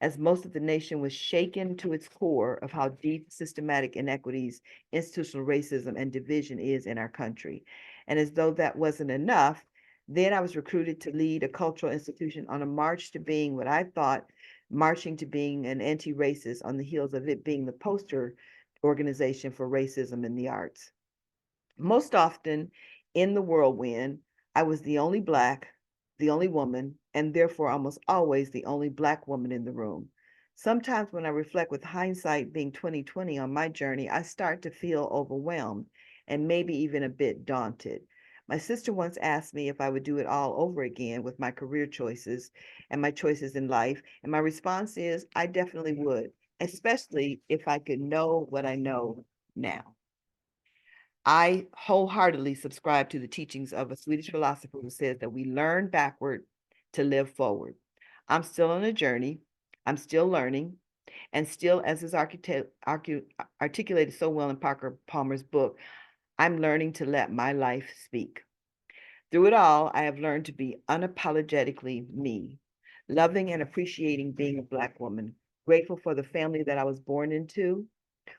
Speaker 7: as most of the nation was shaken to its core of how deep systematic inequities, institutional racism, and division is in our country. And as though that wasn't enough, then I was recruited to lead a cultural institution on a march to being what I thought marching to being an anti-racist on the heels of it being the poster organization for racism in the arts. Most often in the whirlwind, I was the only Black, the only woman, and therefore almost always the only Black woman in the room. Sometimes when I reflect with hindsight being 2020 on my journey, I start to feel overwhelmed and maybe even a bit daunted. My sister once asked me if I would do it all over again with my career choices and my choices in life. And my response is, I definitely would, especially if I could know what I know now. I wholeheartedly subscribe to the teachings of a Swedish philosopher who says that we learn backward to live forward. I'm still on a journey. I'm still learning. And still, as is articulated so well in Parker Palmer's book, I'm learning to let my life speak. Through it all, I have learned to be unapologetically me, loving and appreciating being a Black woman, grateful for the family that I was born into,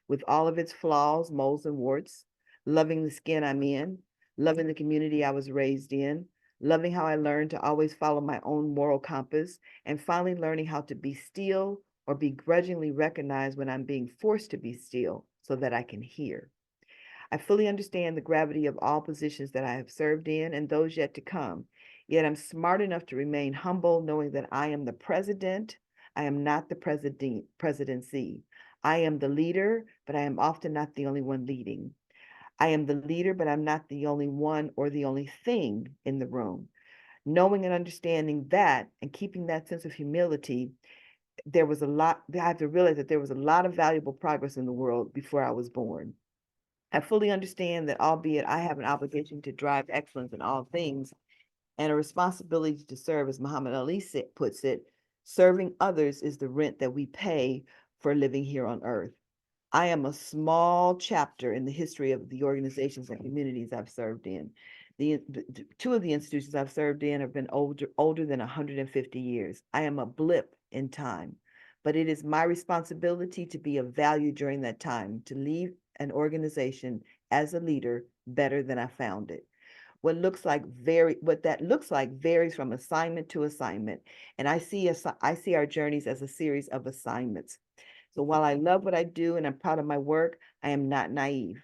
Speaker 7: with all of its flaws, moles, and warts, loving the skin I'm in, loving the community I was raised in, loving how I learned to always follow my own moral compass, and finally learning how to be still or begrudgingly recognize when I'm being forced to be still so that I can hear. I fully understand the gravity of all positions that I have served in and those yet to come. Yet I'm smart enough to remain humble, knowing that I am the president. I am not the presidency. I am the leader, but I am often not the only one leading. I am the leader, but I'm not the only one or the only thing in the room. Knowing and understanding that and keeping that sense of humility, I have to realize that there was a lot of valuable progress in the world before I was born. I fully understand that, albeit I have an obligation to drive excellence in all things and a responsibility to serve, as Muhammad Ali puts it, serving others is the rent that we pay for living here on earth. I am a small chapter in the history of the organizations and communities I've served in. Two of the institutions I've served in have been older than 150 years. I am a blip in time, but it is my responsibility to be of value during that time, to leave an organization as a leader better than I found it. What that looks like varies from assignment to assignment, and I see our journeys as a series of assignments. So while I love what I do and I'm proud of my work, I am not naive,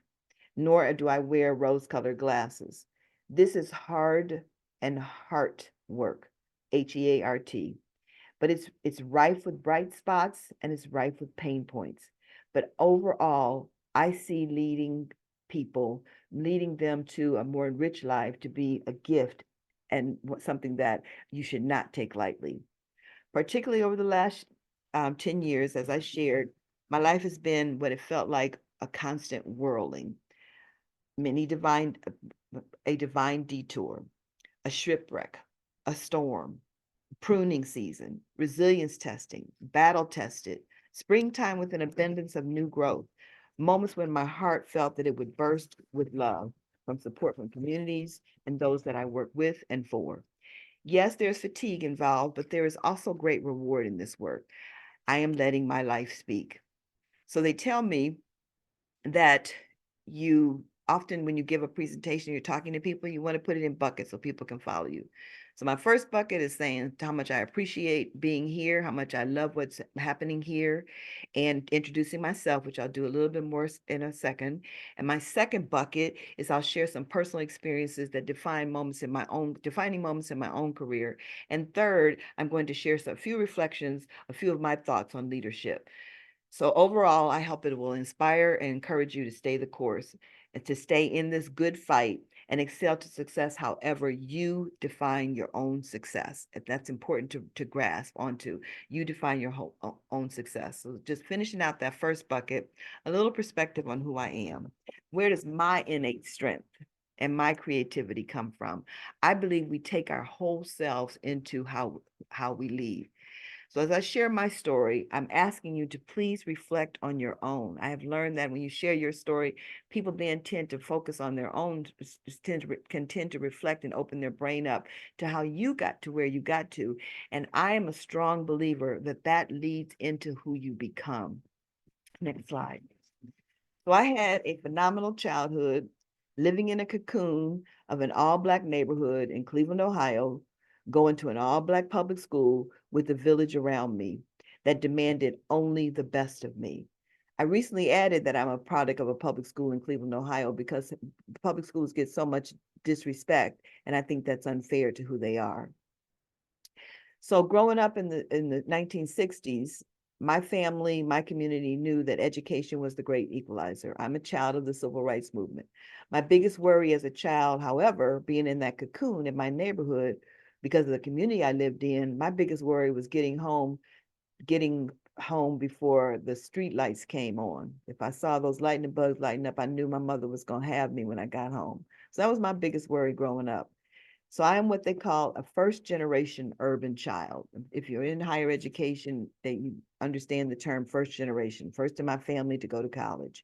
Speaker 7: nor do I wear rose-colored glasses. This is hard and heart work, HEART, but it's rife with bright spots and it's rife with pain points. But overall, I see leading people, leading them to a more enriched life, to be a gift and something that you should not take lightly. Particularly over the last 10 years, as I shared, my life has been what it felt like a constant whirling, a divine detour, a shipwreck, a storm, pruning season, resilience testing, battle tested, springtime with an abundance of new growth, moments when my heart felt that it would burst with love from support from communities and those that I work with and for. Yes, there's fatigue involved, but there is also great reward in this work. I am letting my life speak. So they tell me that you often, when you give a presentation, you're talking to people, you want to put it in buckets so people can follow you. So my first bucket is saying how much I appreciate being here, how much I love what's happening here, and introducing myself, which I'll do a little bit more in a second. And my second bucket is I'll share some personal experiences that defining moments in my own career. And third, I'm going to share a few reflections, a few of my thoughts on leadership. So overall, I hope it will inspire and encourage you to stay the course and to stay in this good fight and excel to success however you define your own success. If that's important to grasp onto, you define your own success. So just finishing out that first bucket, a little perspective on who I am. Where does my innate strength and my creativity come from? I believe we take our whole selves into how we lead. So as I share my story, I'm asking you to please reflect on your own. I have learned that when you share your story, people then tend to focus on their own, can tend to reflect and open their brain up to how you got to where you got to. And I am a strong believer that that leads into who you become. Next slide. So I had a phenomenal childhood, living in a cocoon of an all-Black neighborhood in Cleveland, Ohio, going to an all-Black public school with a village around me that demanded only the best of me. I recently added that I'm a product of a public school in Cleveland, Ohio, because public schools get so much disrespect, and I think that's unfair to who they are. So growing up in the 1960s, my family, my community knew that education was the great equalizer. I'm a child of the civil rights movement. My biggest worry as a child, however, being in that cocoon in my neighborhood, because of the community I lived in, my biggest worry was getting home before the street lights came on. If I saw those lightning bugs lighting up, I knew my mother was going to have me when I got home. So that was my biggest worry growing up. So I am what they call a first generation urban child. If you're in higher education, that you understand the term first generation, first in my family to go to college.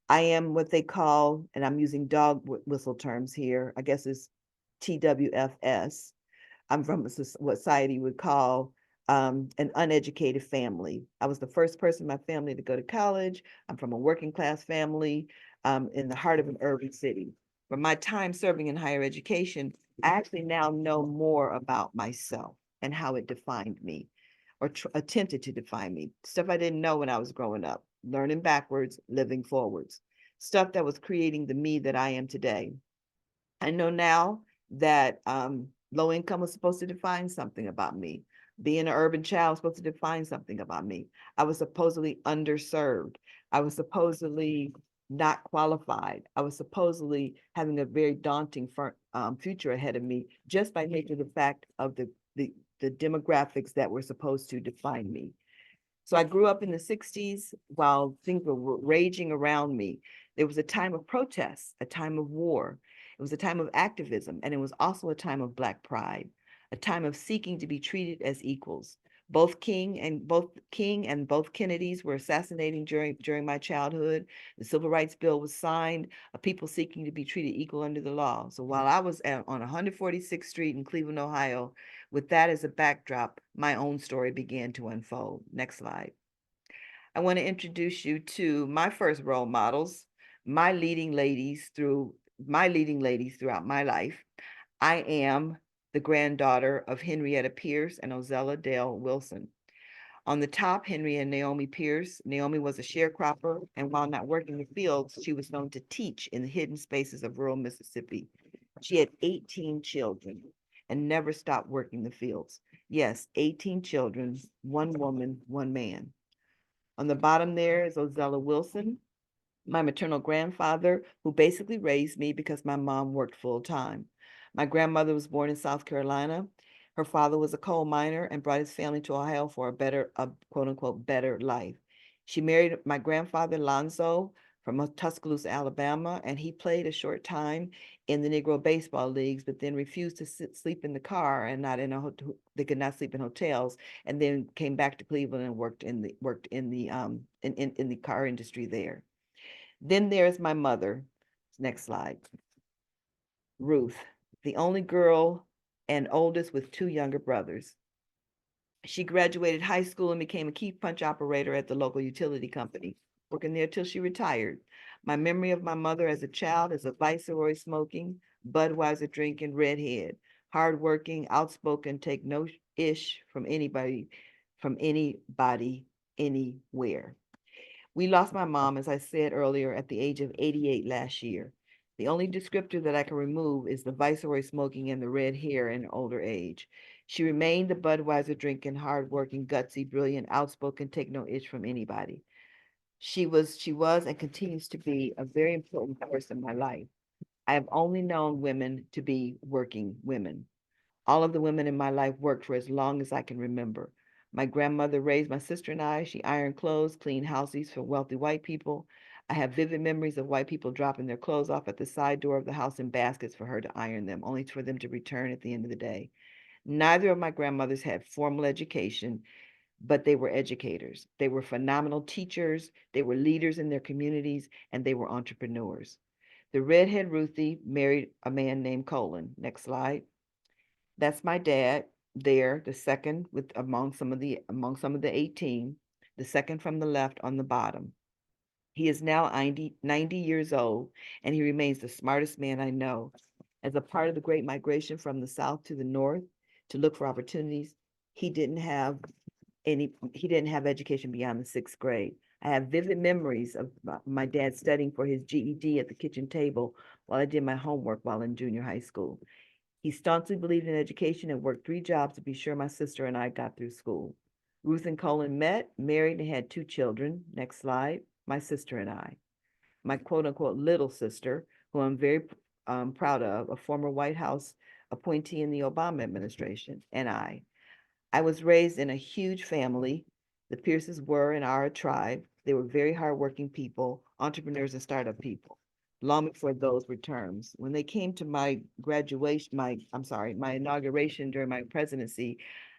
Speaker 7: I am what they call, and I'm using dog whistle terms here, I guess it's TWFS. I'm from what society would call an uneducated family. I was the first person in my family to go to college. I'm from a working class family in the heart of an urban city. From my time serving in higher education, I actually now know more about myself and how it defined me or attempted to define me. Stuff I didn't know when I was growing up, learning backwards, living forwards, stuff that was creating the me that I am today. I know now that low income was supposed to define something about me. Being an urban child was supposed to define something about me. I was supposedly underserved. I was supposedly not qualified. I was supposedly having a very daunting future ahead of me just by nature of the fact of the demographics that were supposed to define me. So I grew up in the 60s while things were raging around me. There was a time of protest, a time of war. It was a time of activism, and it was also a time of Black pride, a time of seeking to be treated as equals. Both King and both Kennedys were assassinating during my childhood. The Civil Rights Bill was signed, a people seeking to be treated equal under the law. So while I was on 146th Street in Cleveland, Ohio, with that as a backdrop, my own story began to unfold. Next slide. I want to introduce you to my first role models, my leading ladies throughout my life. I am the granddaughter of Henrietta Pierce and Ozella Dale Wilson. On the top, Henry and Naomi Pierce. Naomi was a sharecropper, and while not working the fields, she was known to teach in the hidden spaces of rural Mississippi. She had 18 children and never stopped working the fields. Yes, 18 children, one woman, one man. On the bottom there is Ozella Wilson, my maternal grandfather, who basically raised me because my mom worked full time. My grandmother was born in South Carolina. Her father was a coal miner and brought his family to Ohio for a quote unquote better life. She married my grandfather Lonzo from Tuscaloosa, Alabama, and he played a short time in the Negro baseball leagues, but then refused to sleep in the car and not in a hotel. They could not sleep in hotels, and then came back to Cleveland and worked in the car industry there. Then there's my mother. Next slide. Ruth, the only girl and oldest with two younger brothers. She graduated high school and became a key punch operator at the local utility company, working there till she retired. My memory of my mother as a child is a Viceroy smoking, Budweiser drinking redhead, hardworking, outspoken, take no ish from anybody, anywhere. We lost my mom, as I said earlier, at the age of 88 last year. The only descriptor that I can remove is the Viceroy smoking and the red hair in older age. She remained the Budweiser drinking, hardworking, gutsy, brilliant, outspoken, take no itch from anybody. She was and continues to be a very important force in my life. I have only known women to be working women. All of the women in my life worked for as long as I can remember. My grandmother raised my sister and I. She ironed clothes, cleaned houses for wealthy white people. I have vivid memories of white people dropping their clothes off at the side door of the house in baskets for her to iron them, only for them to return at the end of the day. Neither of my grandmothers had formal education, but they were educators. They were phenomenal teachers, they were leaders in their communities, and they were entrepreneurs. The redhead Ruthie married a man named Colin. Next slide. That's my dad there, the second with among some of the 18, the second from the left on the bottom. He is now 90 years old, and he remains the smartest man I know. As a part of the Great Migration from the South to the North to look for opportunities, he didn't have education beyond the 6th grade. I have vivid memories of my dad studying for his GED at the kitchen table while I did my homework while in junior high school. He staunchly believed in education and worked 3 jobs to be sure my sister and I got through school. Ruth and Colin met, married, and had 2 children. Next slide. My sister and I. My quote unquote little sister, who I'm very proud of, a former White House appointee in the Obama administration, and I. I was raised in a huge family. The Pierces were and are a tribe. They were very hardworking people, entrepreneurs and startup people. Long before those were terms. When they came to my graduation, my inauguration during my presidency,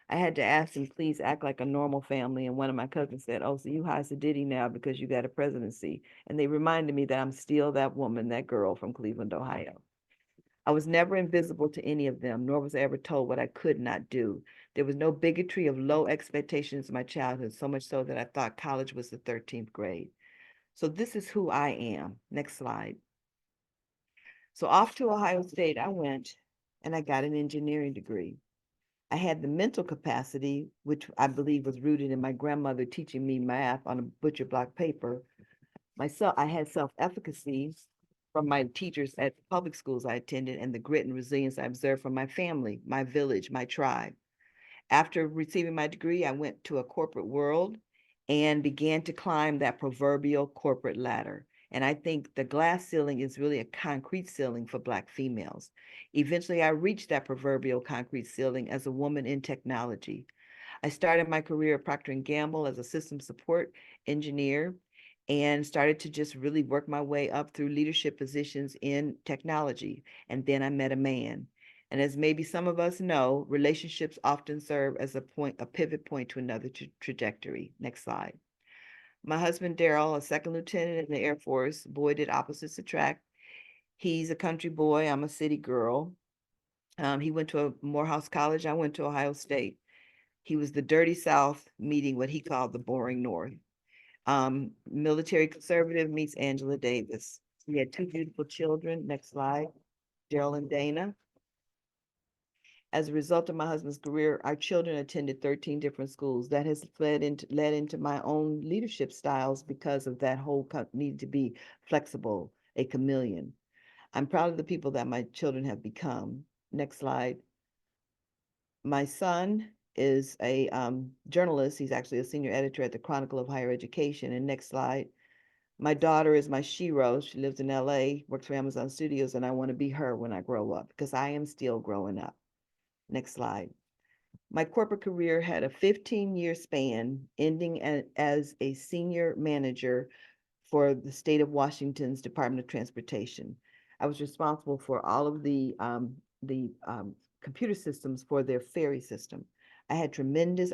Speaker 7: I had to ask them, please act like a normal family. And one of my cousins said, oh, so you high sedity now because you got a presidency. And they reminded me that I'm still that woman, that girl from Cleveland, Ohio. I was never invisible to any of them, nor was I ever told what I could not do. There was no bigotry of low expectations in my childhood, so much so that I thought college was the 13th grade. So this is who I am. Next slide. So off to Ohio State I went, and I got an engineering degree. I had the mental capacity, which I believe was rooted in my grandmother teaching me math on a butcher block paper. I had self-efficacy from my teachers at the public schools I attended and the grit and resilience I observed from my family, my village, my tribe. After receiving my degree, I went to a corporate world and began to climb that proverbial corporate ladder. And I think the glass ceiling is really a concrete ceiling for Black females. Eventually, I reached that proverbial concrete ceiling as a woman in technology. I started my career at Procter & Gamble as a system support engineer and started to just really work my way up through leadership positions in technology. And then I met a man. And as maybe some of us know, relationships often serve as a pivot point to another trajectory. Next slide. My husband, Daryl, a second lieutenant in the Air Force, boy did opposites attract. He's a country boy, I'm a city girl. He went to a Morehouse College, I went to Ohio State. He was the dirty South meeting what he called the boring North. Military conservative meets Angela Davis. We had 2 beautiful children. Next slide. Daryl and Dana. As a result of my husband's career, our children attended 13 different schools. That has led into my own leadership styles because of that whole need to be flexible, a chameleon. I'm proud of the people that my children have become. Next slide. My son is a journalist. He's actually a senior editor at the Chronicle of Higher Education. And next slide. My daughter is my shero. She lives in LA, works for Amazon Studios, and I want to be her when I grow up because I am still growing up. Next slide. My corporate career had a 15-year span, ending as a senior manager for the state of Washington's Department of Transportation. I was responsible for all of the computer systems for their ferry system. I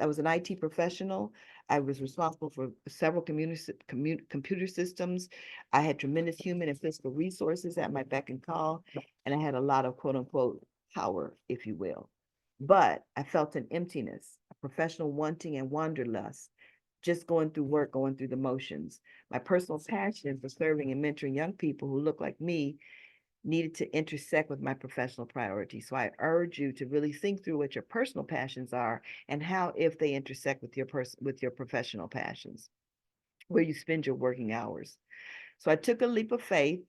Speaker 7: was an IT professional. I was responsible for several computer systems. I had tremendous human and physical resources at my beck and call, and I had a lot of quote unquote power, if you will. But I felt an emptiness, a professional wanting and wanderlust, just going through work, going through the motions. My personal passion for serving and mentoring young people who look like me needed to intersect with my professional priorities. So I urge you to really think through what your personal passions are and how, if they intersect with your professional passions, where you spend your working hours. So I took a leap of faith,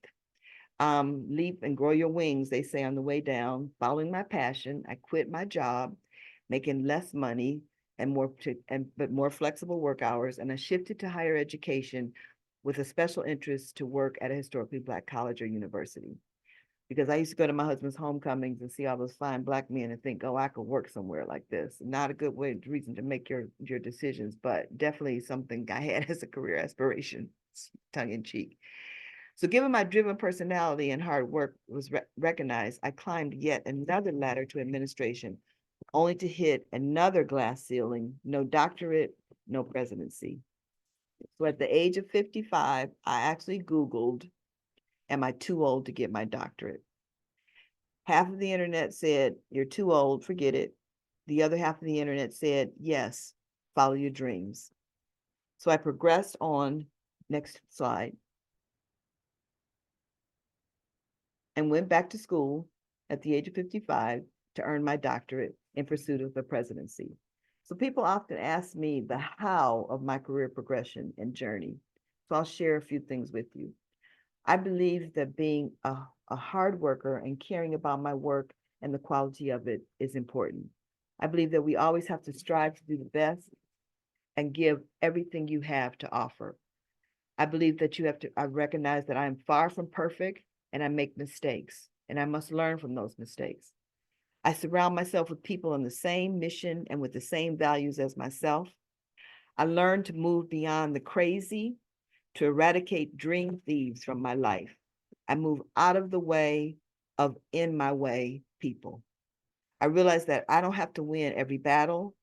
Speaker 7: leap and grow your wings, they say on the way down. Following my passion, I quit my job, making less money but more flexible work hours, and I shifted to higher education with a special interest to work at a historically Black college or university. Because I used to go to my husband's homecomings and see all those fine Black men and think, oh, I could work somewhere like this. Not a good reason to make your decisions, but definitely something I had as a career aspiration, tongue in cheek. So given my driven personality and hard work was recognized, I climbed yet another ladder to administration, only to hit another glass ceiling, no doctorate, no presidency. So at the age of 55, I actually Googled, am I too old to get my doctorate? Half of the internet said, you're too old, forget it. The other half of the internet said, yes, follow your dreams. So I progressed on, next slide, and went back to school at the age of 55 to earn my doctorate in pursuit of the presidency. So people often ask me the how of my career progression and journey. So I'll share a few things with you. I believe that being a hard worker and caring about my work and the quality of it is important. I believe that we always have to strive to do the best and give everything you have to offer. I believe that I recognize that I am far from perfect and I make mistakes and I must learn from those mistakes. I surround myself with people on the same mission and with the same values as myself. I learned to move beyond the crazy, to eradicate dream thieves from my life. I move out of the way of in my way people. I realize that I don't have to win every battle.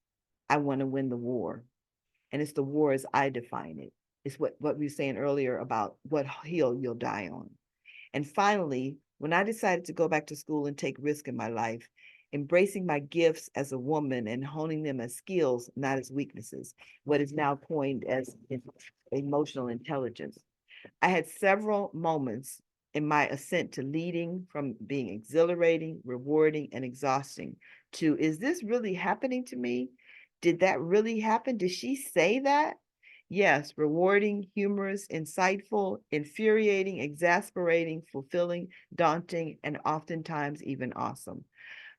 Speaker 7: I want to win the war. And it's the war as I define it. It's what we were saying earlier about what hill you'll die on. And finally, when I decided to go back to school and take risk in my life, embracing my gifts as a woman and honing them as skills, not as weaknesses, what is now coined as emotional intelligence. I had several moments in my ascent to leading from being exhilarating, rewarding, and exhausting to, is this really happening to me? Did that really happen? Did she say that? Yes, rewarding, humorous, insightful, infuriating, exasperating, fulfilling, daunting, and oftentimes even awesome.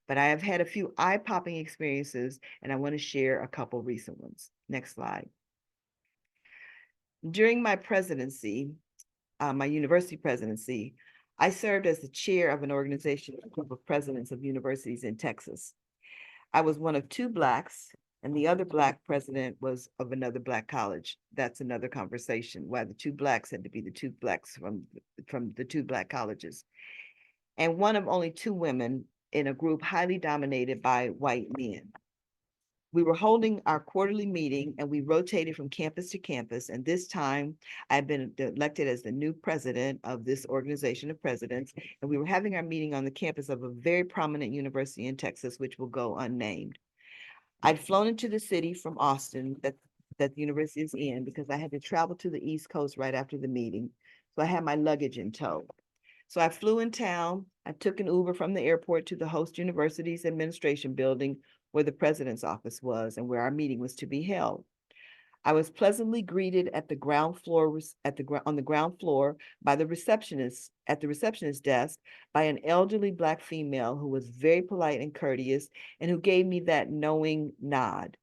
Speaker 7: But I have had a few eye-popping experiences, and I want to share a couple recent ones. Next slide. During my presidency, my university presidency, I served as the chair of an organization, a group of presidents of universities in Texas. I was one of two Blacks, and the other Black president was of another Black college. That's another conversation, why the two Blacks had to be the two Blacks from the two Black colleges. And one of only two women in a group highly dominated by white men. We were holding our quarterly meeting and we rotated from campus to campus. And this time I've been elected as the new president of this organization of presidents. And we were having our meeting on the campus of a very prominent university in Texas, which will go unnamed. I'd flown into the city from Austin that the university is in because I had to travel to the East Coast right after the meeting. So I had my luggage in tow. So I flew in town. I took an Uber from the airport to the host university's administration building where the president's office was and where our meeting was to be held. I was pleasantly greeted at the ground floor, on the ground floor by the receptionist at the receptionist desk by an elderly Black female who was very polite and courteous and who gave me that knowing nod.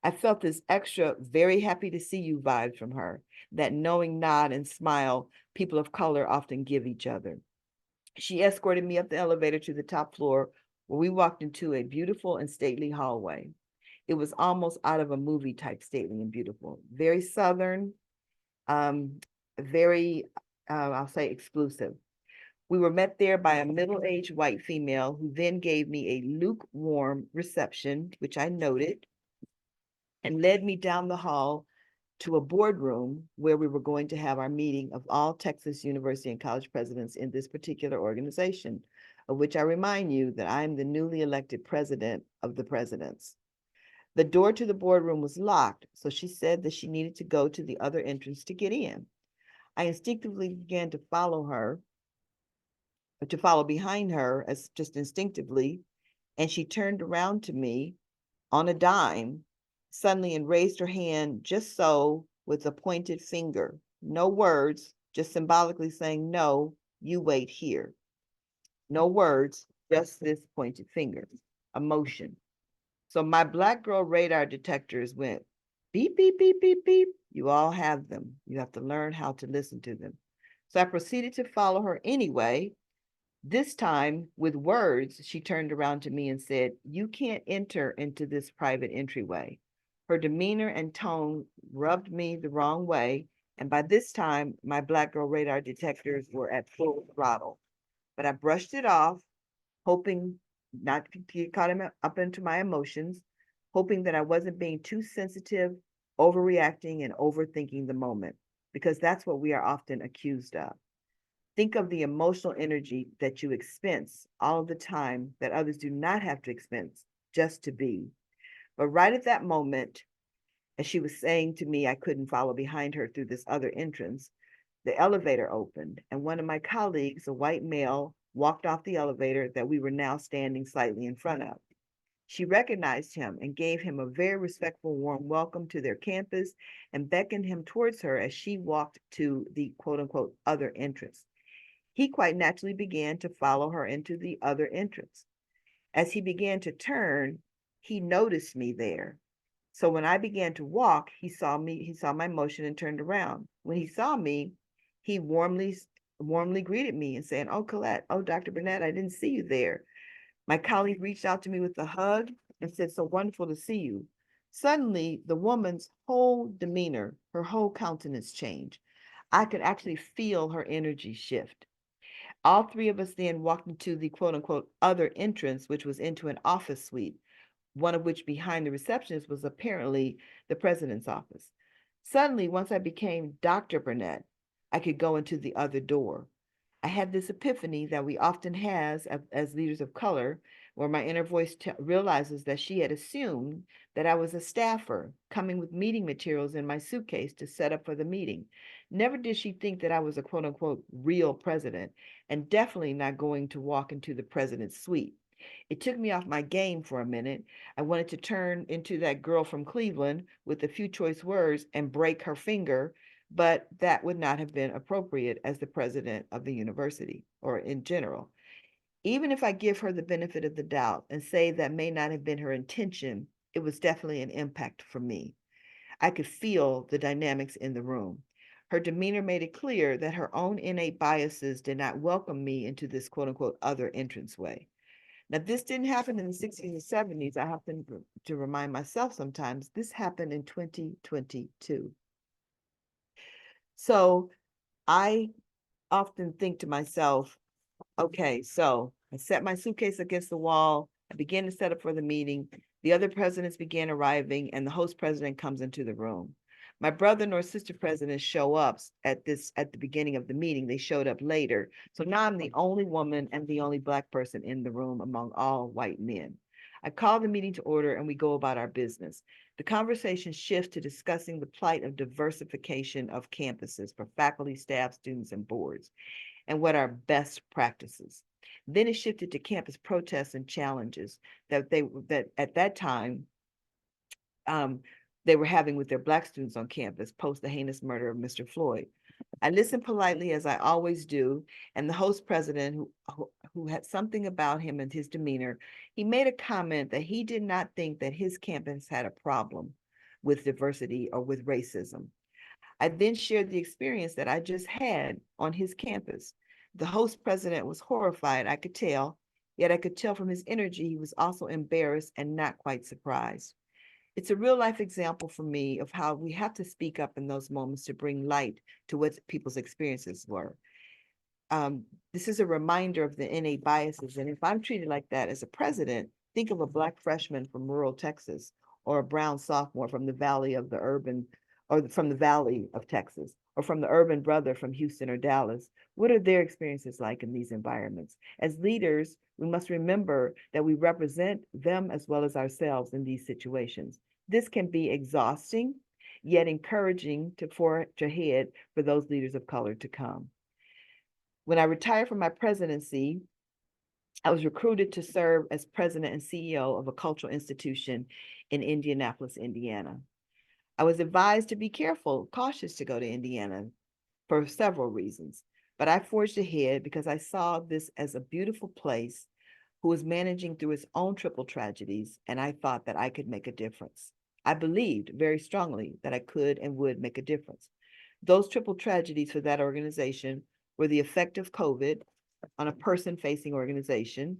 Speaker 7: I felt this extra very happy to see you vibe from her, that knowing nod and smile people of color often give each other. She escorted me up the elevator to the top floor where we walked into a beautiful and stately hallway. It was almost out of a movie type, stately and beautiful, very Southern, very, I'll say exclusive. We were met there by a middle-aged white female who then gave me a lukewarm reception, which I noted, and led me down the hall to a boardroom where we were going to have our meeting of all Texas University and college presidents in this particular organization, of which I remind you that I am the newly elected president of the presidents. The door to the boardroom was locked, so she said that she needed to go to the other entrance to get in. I instinctively began to follow behind her as just instinctively, and she turned around to me on a dime suddenly and raised her hand just so with a pointed finger. No words, just symbolically saying, no, you wait here. No words, just this pointed finger, a motion. So my Black girl radar detectors went beep, beep, beep, beep, beep. You all have them. You have to learn how to listen to them. So I proceeded to follow her anyway. This time with words, she turned around to me and said, you can't enter into this private entryway. Her demeanor and tone rubbed me the wrong way. And by this time, my Black girl radar detectors were at full throttle. But I brushed it off, hoping not to get caught up into my emotions, hoping that I wasn't being too sensitive, overreacting, and overthinking the moment, because that's what we are often accused of. Think of the emotional energy that you expense all of the time that others do not have to expense just to be. But right at that moment, as she was saying to me, I couldn't follow behind her through this other entrance, the elevator opened, and one of my colleagues, a white male, walked off the elevator that we were now standing slightly in front of. She recognized him and gave him a very respectful, warm welcome to their campus and beckoned him towards her as she walked to the quote unquote other entrance. He quite naturally began to follow her into the other entrance. As he began to turn, he noticed me there. So when I began to walk, he saw my motion and turned around. When he saw me, he warmly greeted me and saying, "Oh, Colette, oh, Dr. Burnett, I didn't see you there." My colleague reached out to me with a hug and said, "So wonderful to see you." Suddenly, the woman's whole demeanor, her whole countenance changed. I could actually feel her energy shift. All three of us then walked into the quote unquote other entrance, which was into an office suite, one of which behind the receptionist was apparently the president's office. Suddenly, once I became Dr. Burnett, I could go into the other door. I had this epiphany that we often has as leaders of color, where my inner voice realizes that she had assumed that I was a staffer coming with meeting materials in my suitcase to set up for the meeting. Never did she think that I was a quote unquote real president, and definitely not going to walk into the president's suite. It took me off my game for a minute. I wanted to turn into that girl from Cleveland with a few choice words and break her finger, but that would not have been appropriate as the president of the university or in general. Even if I give her the benefit of the doubt and say that may not have been her intention, it was definitely an impact for me. I could feel the dynamics in the room. Her demeanor made it clear that her own innate biases did not welcome me into this quote unquote other entranceway. Now, this didn't happen in the 60s and 70s. I have to remind myself sometimes this happened in 2022. So I often think to myself, okay, so I set my suitcase against the wall. I began to set up for the meeting. The other presidents began arriving, and the host president comes into the room. My brother nor sister presidents show up at the beginning of the meeting. They showed up later. So now I'm the only woman and the only Black person in the room among all white men. I call the meeting to order and we go about our business. The conversation shifts to discussing the plight of diversification of campuses for faculty, staff, students, and boards, and what are best practices. Then it shifted to campus protests and challenges that at that time they were having with their Black students on campus post the heinous murder of Mr. Floyd. I listened politely, as I always do, and the host president, who had something about him and his demeanor, he made a comment that he did not think that his campus had a problem with diversity or with racism. I then shared the experience that I just had on his campus. The host president was horrified, I could tell, yet I could tell from his energy he was also embarrassed and not quite surprised. It's a real life example for me of how we have to speak up in those moments to bring light to what people's experiences were. This is a reminder of the innate biases. And if I'm treated like that as a president, think of a Black freshman from rural Texas or a brown sophomore from the valley of the urban, or from the valley of Texas, or from the urban brother from Houston or Dallas. What are their experiences like in these environments? As leaders, we must remember that we represent them as well as ourselves in these situations. This can be exhausting, yet encouraging to forge ahead for those leaders of color to come. When I retired from my presidency, I was recruited to serve as president and CEO of a cultural institution in Indianapolis, Indiana. I was advised to be cautious to go to Indiana for several reasons, but I forged ahead because I saw this as a beautiful place who was managing through its own triple tragedies, and I thought that I could make a difference. I believed very strongly that I could and would make a difference. Those triple tragedies for that organization were the effect of COVID on a person-facing organization,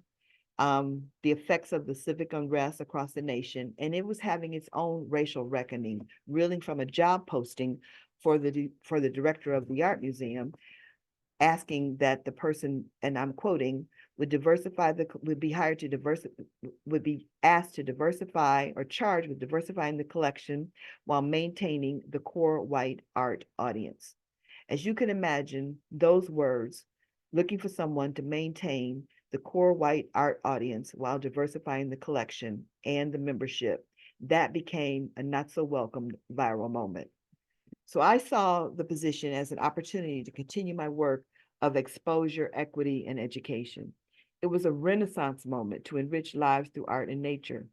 Speaker 7: the effects of the civic unrest across the nation, and it was having its own racial reckoning, reeling from a job posting for the director of the art museum, asking that the person, and I'm quoting, would be hired to would be asked to diversify or charged with diversifying the collection while maintaining the core white art audience. As you can imagine, those words, looking for someone to maintain the core white art audience while diversifying the collection and the membership, that became a not so welcome viral moment. So I saw the position as an opportunity to continue my work of exposure, equity, and education. It was a renaissance moment to enrich lives through art and nature.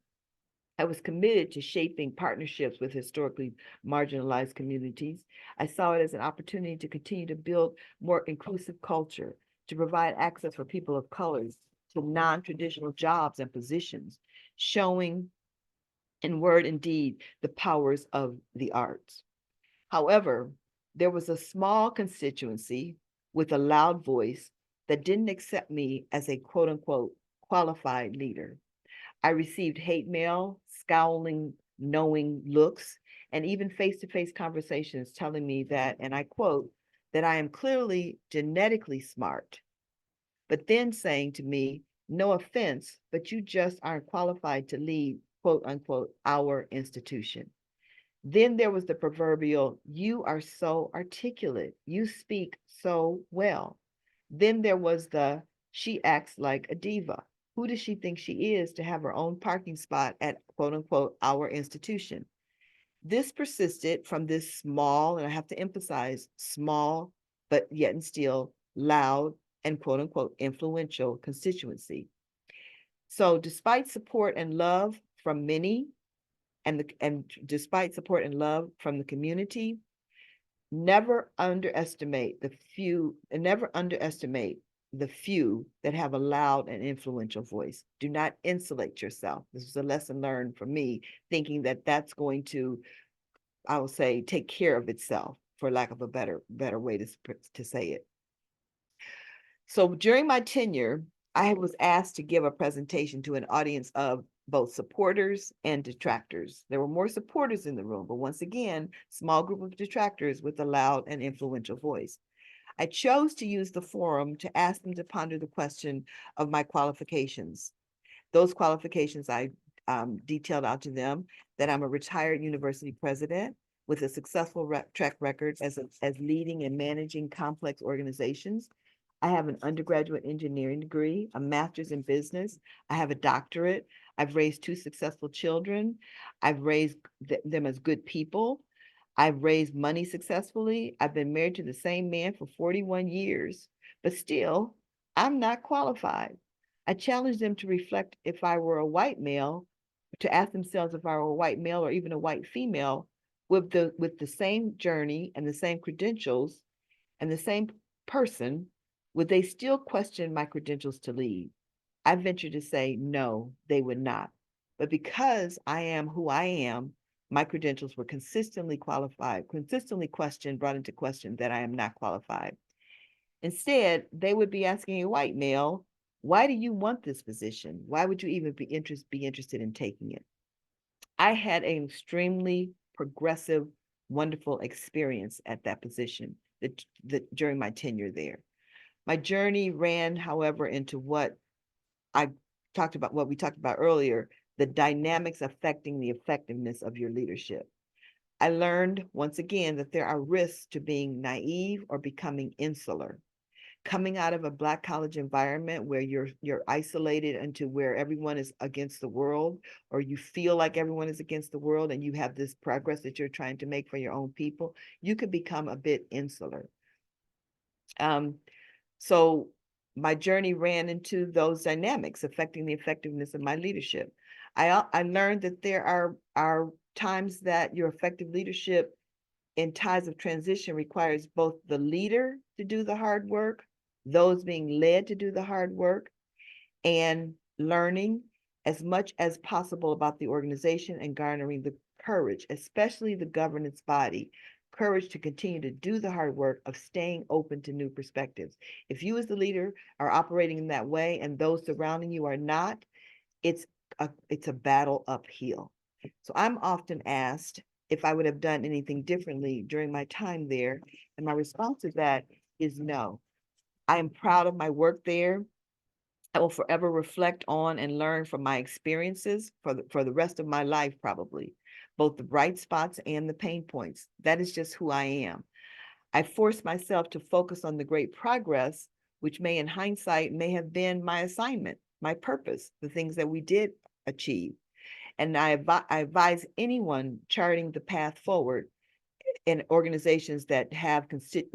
Speaker 7: I was committed to shaping partnerships with historically marginalized communities. I saw it as an opportunity to continue to build more inclusive culture, to provide access for people of color to non-traditional jobs and positions, showing in word and deed the powers of the arts. However, there was a small constituency with a loud voice that didn't accept me as a quote unquote qualified leader. I received hate mail, scowling, knowing looks, and even face-to-face conversations telling me that, and I quote, that I am clearly genetically smart, but then saying to me, no offense, but you just aren't qualified to lead, quote unquote, our institution. Then there was the proverbial, you are so articulate, you speak so well. Then there was the, she acts like a diva. Who does she think she is to have her own parking spot at quote unquote our institution? This persisted from this small, and I have to emphasize small, but yet and still loud and quote unquote influential constituency. So despite support and love from many, and despite support and love from the community, never underestimate the few that have a loud and influential voice. Do not insulate yourself. This is a lesson learned from me, thinking that that's going to, I will say, take care of itself, for lack of a better way to say it. So during my tenure, I was asked to give a presentation to an audience of both supporters and detractors. There were more supporters in the room, but once again, small group of detractors with a loud and influential voice. I chose to use the forum to ask them to ponder the question of my qualifications. Those qualifications I detailed out to them, that I'm a retired university president with a successful track record as leading and managing complex organizations. I have an undergraduate engineering degree, a master's in business. I have a doctorate. I've raised 2 successful children. I've raised them as good people. I've raised money successfully. I've been married to the same man for 41 years, but still, I'm not qualified. I challenge them to reflect if I were a white male, to ask themselves if I were a white male or even a white female with the same journey and the same credentials and the same person, would they still question my credentials to lead? I venture to say no, they would not. But because I am who I am, my credentials were consistently questioned, brought into question that I am not qualified. Instead, they would be asking a white male, why do you want this position? Why would you even be interested in taking it? I had an extremely progressive, wonderful experience at that position during my tenure there. My journey ran, however, into what we talked about earlier, the dynamics affecting the effectiveness of your leadership. I learned once again that there are risks to being naive or becoming insular. Coming out of a Black college environment where you're isolated into where everyone is against the world, or you feel like everyone is against the world and you have this progress that you're trying to make for your own people, you could become a bit insular. So my journey ran into those dynamics affecting the effectiveness of my leadership. I learned that there are times that your effective leadership in times of transition requires both the leader to do the hard work, those being led to do the hard work, and learning as much as possible about the organization and garnering the courage, especially the governance body, courage to continue to do the hard work of staying open to new perspectives. If you as the leader are operating in that way and those surrounding you are not, it's a battle uphill. So I'm often asked if I would have done anything differently during my time there, and my response to that is no. I am proud of my work there. I will forever reflect on and learn from my experiences for the rest of my life, probably, both the bright spots and the pain points. That is just who I am. I force myself to focus on the great progress, which may in hindsight may have been my assignment, my purpose, the things that we did achieve. And I advise anyone charting the path forward in organizations that have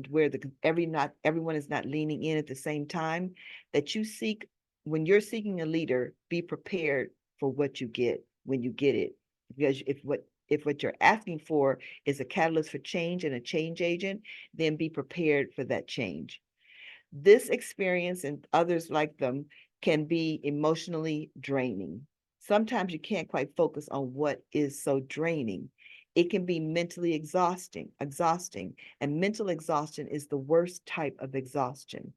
Speaker 7: where not everyone is not leaning in at the same time, that when you're seeking a leader, be prepared for what you get when you get it. Because if what you're asking for is a catalyst for change and a change agent, then be prepared for that change. This experience and others like them can be emotionally draining. Sometimes you can't quite focus on what is so draining. It can be mentally exhausting, and mental exhaustion is the worst type of exhaustion.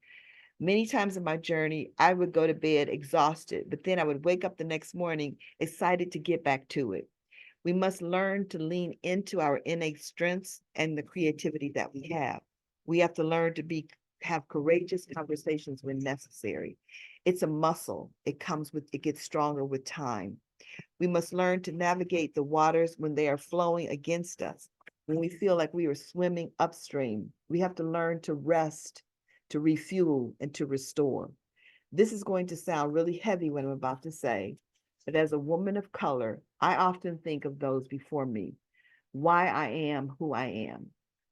Speaker 7: Many times in my journey, I would go to bed exhausted, but then I would wake up the next morning excited to get back to it. We must learn to lean into our innate strengths and the creativity that we have. We have to learn to have courageous conversations when necessary. It's a muscle. It gets stronger with time. We must learn to navigate the waters when they are flowing against us. When we feel like we are swimming upstream, we have to learn to rest, to refuel, and to restore. This is going to sound really heavy what I'm about to say, but as a woman of color, I often think of those before me, why I am who I am.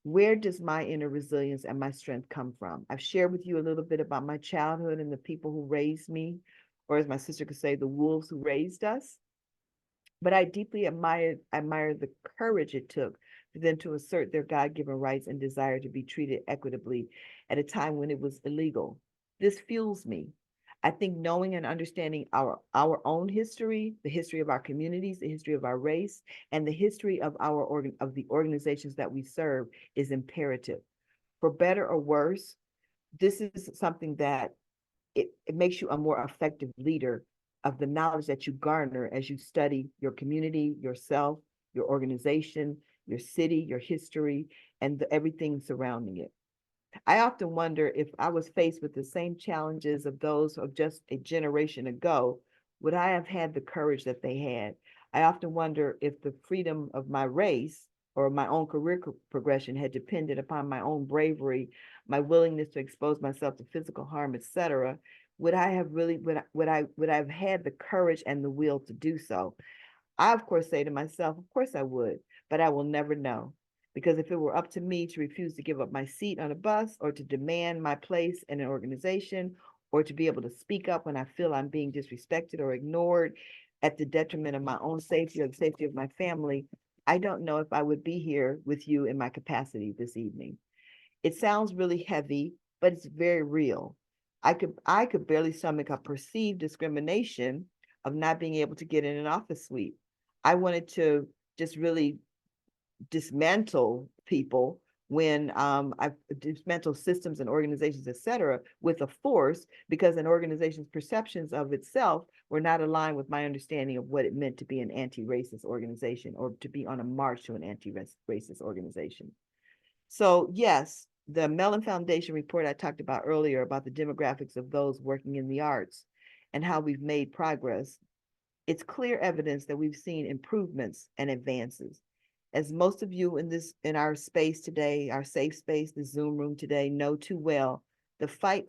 Speaker 7: Where does my inner resilience and my strength come from? I've shared with you a little bit about my childhood and the people who raised me, or as my sister could say, the wolves who raised us. But I deeply admire the courage it took for them to assert their God-given rights and desire to be treated equitably at a time when it was illegal. This fuels me. I think knowing and understanding our own history, the history of our communities, the history of our race, and the history of the organizations that we serve is imperative. For better or worse, this is something that it makes you a more effective leader of the knowledge that you garner as you study your community, yourself, your organization, your city, your history, and everything surrounding it. I often wonder if I was faced with the same challenges of those of just a generation ago, would I have had the courage that they had? I often wonder if the freedom of my race or my own career progression had depended upon my own bravery, my willingness to expose myself to physical harm, etc., would I have had the courage and the will to do so? I, of course, say to myself, of course I would, but I will never know. Because if it were up to me to refuse to give up my seat on a bus or to demand my place in an organization or to be able to speak up when I feel I'm being disrespected or ignored at the detriment of my own safety or the safety of my family, I don't know if I would be here with you in my capacity this evening. It sounds really heavy, but it's very real. I could barely stomach a perceived discrimination of not being able to get in an office suite. I wanted to just really dismantle people when I dismantle systems and organizations, et cetera, with a force because an organization's perceptions of itself were not aligned with my understanding of what it meant to be an anti-racist organization or to be on a march to an anti-racist organization. So yes, the Mellon Foundation report I talked about earlier about the demographics of those working in the arts and how we've made progress, it's clear evidence that we've seen improvements and advances. As most of you in our space today, our safe space, the Zoom room today, know too well, the fight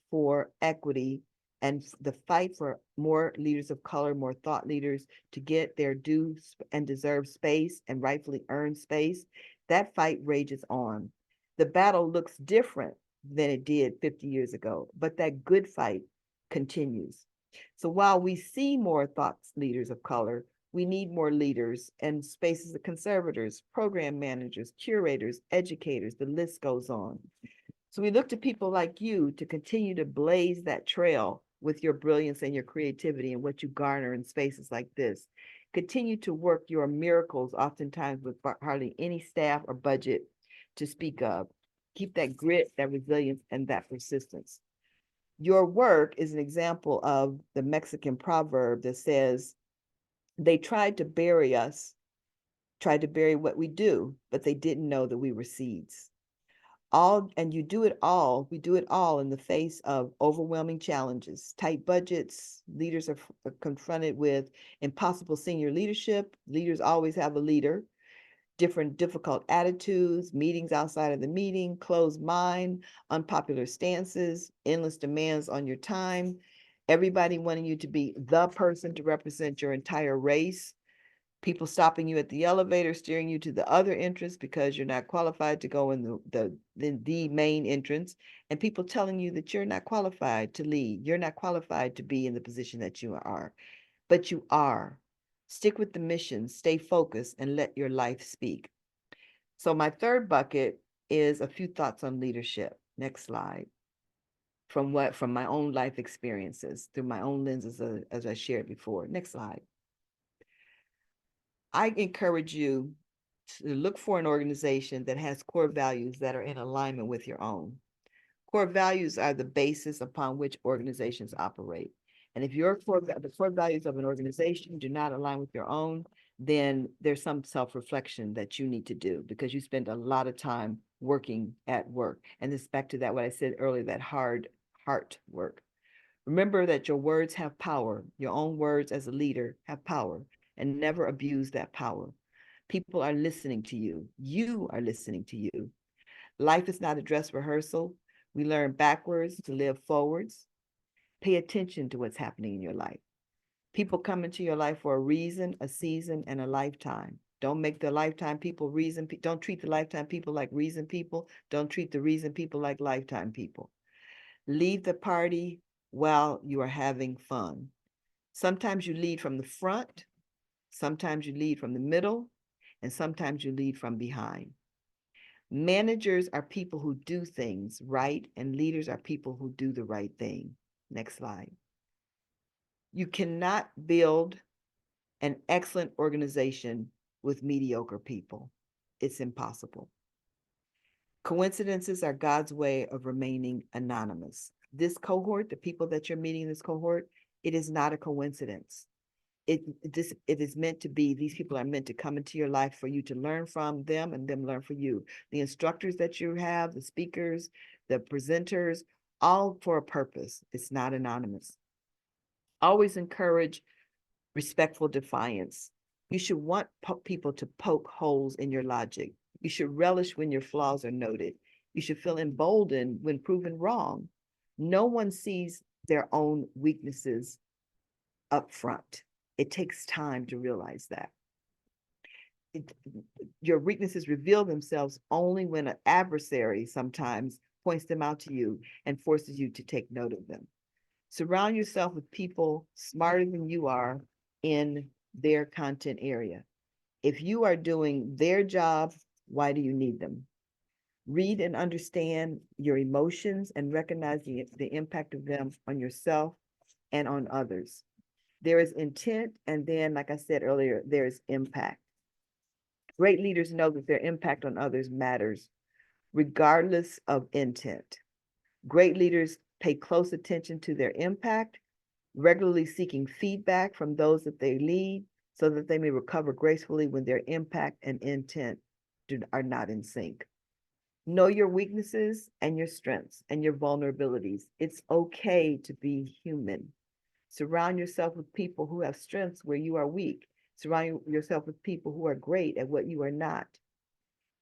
Speaker 7: for equity and the fight for more leaders of color, more thought leaders to get their due and deserved space and rightfully earned space, that fight rages on. The battle looks different than it did 50 years ago, but that good fight continues. So while we see more thought leaders of color, we need more leaders and spaces of conservators, program managers, curators, educators, the list goes on. So we look to people like you to continue to blaze that trail with your brilliance and your creativity and what you garner in spaces like this. Continue to work your miracles, oftentimes with hardly any staff or budget to speak of. Keep that grit, that resilience, and that persistence. Your work is an example of the Mexican proverb that says, they tried to bury us, tried to bury what we do, but they didn't know that we were seeds. And you do it all, we do it all in the face of overwhelming challenges, tight budgets. Leaders are confronted with impossible senior leadership. Leaders always have a leader. Different difficult attitudes, meetings outside of the meeting, closed mind, unpopular stances, endless demands on your time, everybody wanting you to be the person to represent your entire race, people stopping you at the elevator, steering you to the other entrance because you're not qualified to go in the main entrance, and people telling you that you're not qualified to lead, you're not qualified to be in the position that you are, but you are. Stick with the mission, stay focused, and let your life speak. So my third bucket is a few thoughts on leadership. Next slide. From my own life experiences, through my own lenses, as I shared before. Next slide. I encourage you to look for an organization that has core values that are in alignment with your own. Core values are the basis upon which organizations operate. And if the core values of an organization do not align with your own, then there's some self-reflection that you need to do, because you spend a lot of time working at work. And this back to that, what I said earlier, that hard heart work. Remember that your words have power. Your own words as a leader have power, and never abuse that power. People are listening to you. You are listening to you. Life is not a dress rehearsal. We learn backwards to live forwards. Pay attention to what's happening in your life. People come into your life for a reason, a season, and a lifetime. Don't make the lifetime people reason. Don't treat the lifetime people like reason people. Don't treat the reason people like lifetime people. Leave the party while you are having fun. Sometimes you lead from the front, sometimes you lead from the middle, and sometimes you lead from behind. Managers are people who do things right, and leaders are people who do the right thing. Next slide. You cannot build an excellent organization with mediocre people. It's impossible. Coincidences are God's way of remaining anonymous. This cohort, the people that you're meeting in this cohort, it is not a coincidence. It is meant to be, these people are meant to come into your life for you to learn from them and them learn from you. The instructors that you have, the speakers, the presenters, all for a purpose. It's not anonymous. Always encourage respectful defiance. You should want people to poke holes in your logic. You should relish when your flaws are noted. You should feel emboldened when proven wrong. No one sees their own weaknesses up front. It takes time to realize that. Your weaknesses reveal themselves only when an adversary sometimes points them out to you and forces you to take note of them. Surround yourself with people smarter than you are in their content area. If you are doing their job, why do you need them? Read and understand your emotions and recognize the impact of them on yourself and on others. There is intent, and then, like I said earlier, there is impact. Great leaders know that their impact on others matters, regardless of intent. Great leaders pay close attention to their impact, regularly seeking feedback from those that they lead so that they may recover gracefully when their impact and intent are not in sync. Know your weaknesses and your strengths and your vulnerabilities. It's okay to be human. Surround yourself with people who have strengths where you are weak. Surround yourself with people who are great at what you are not.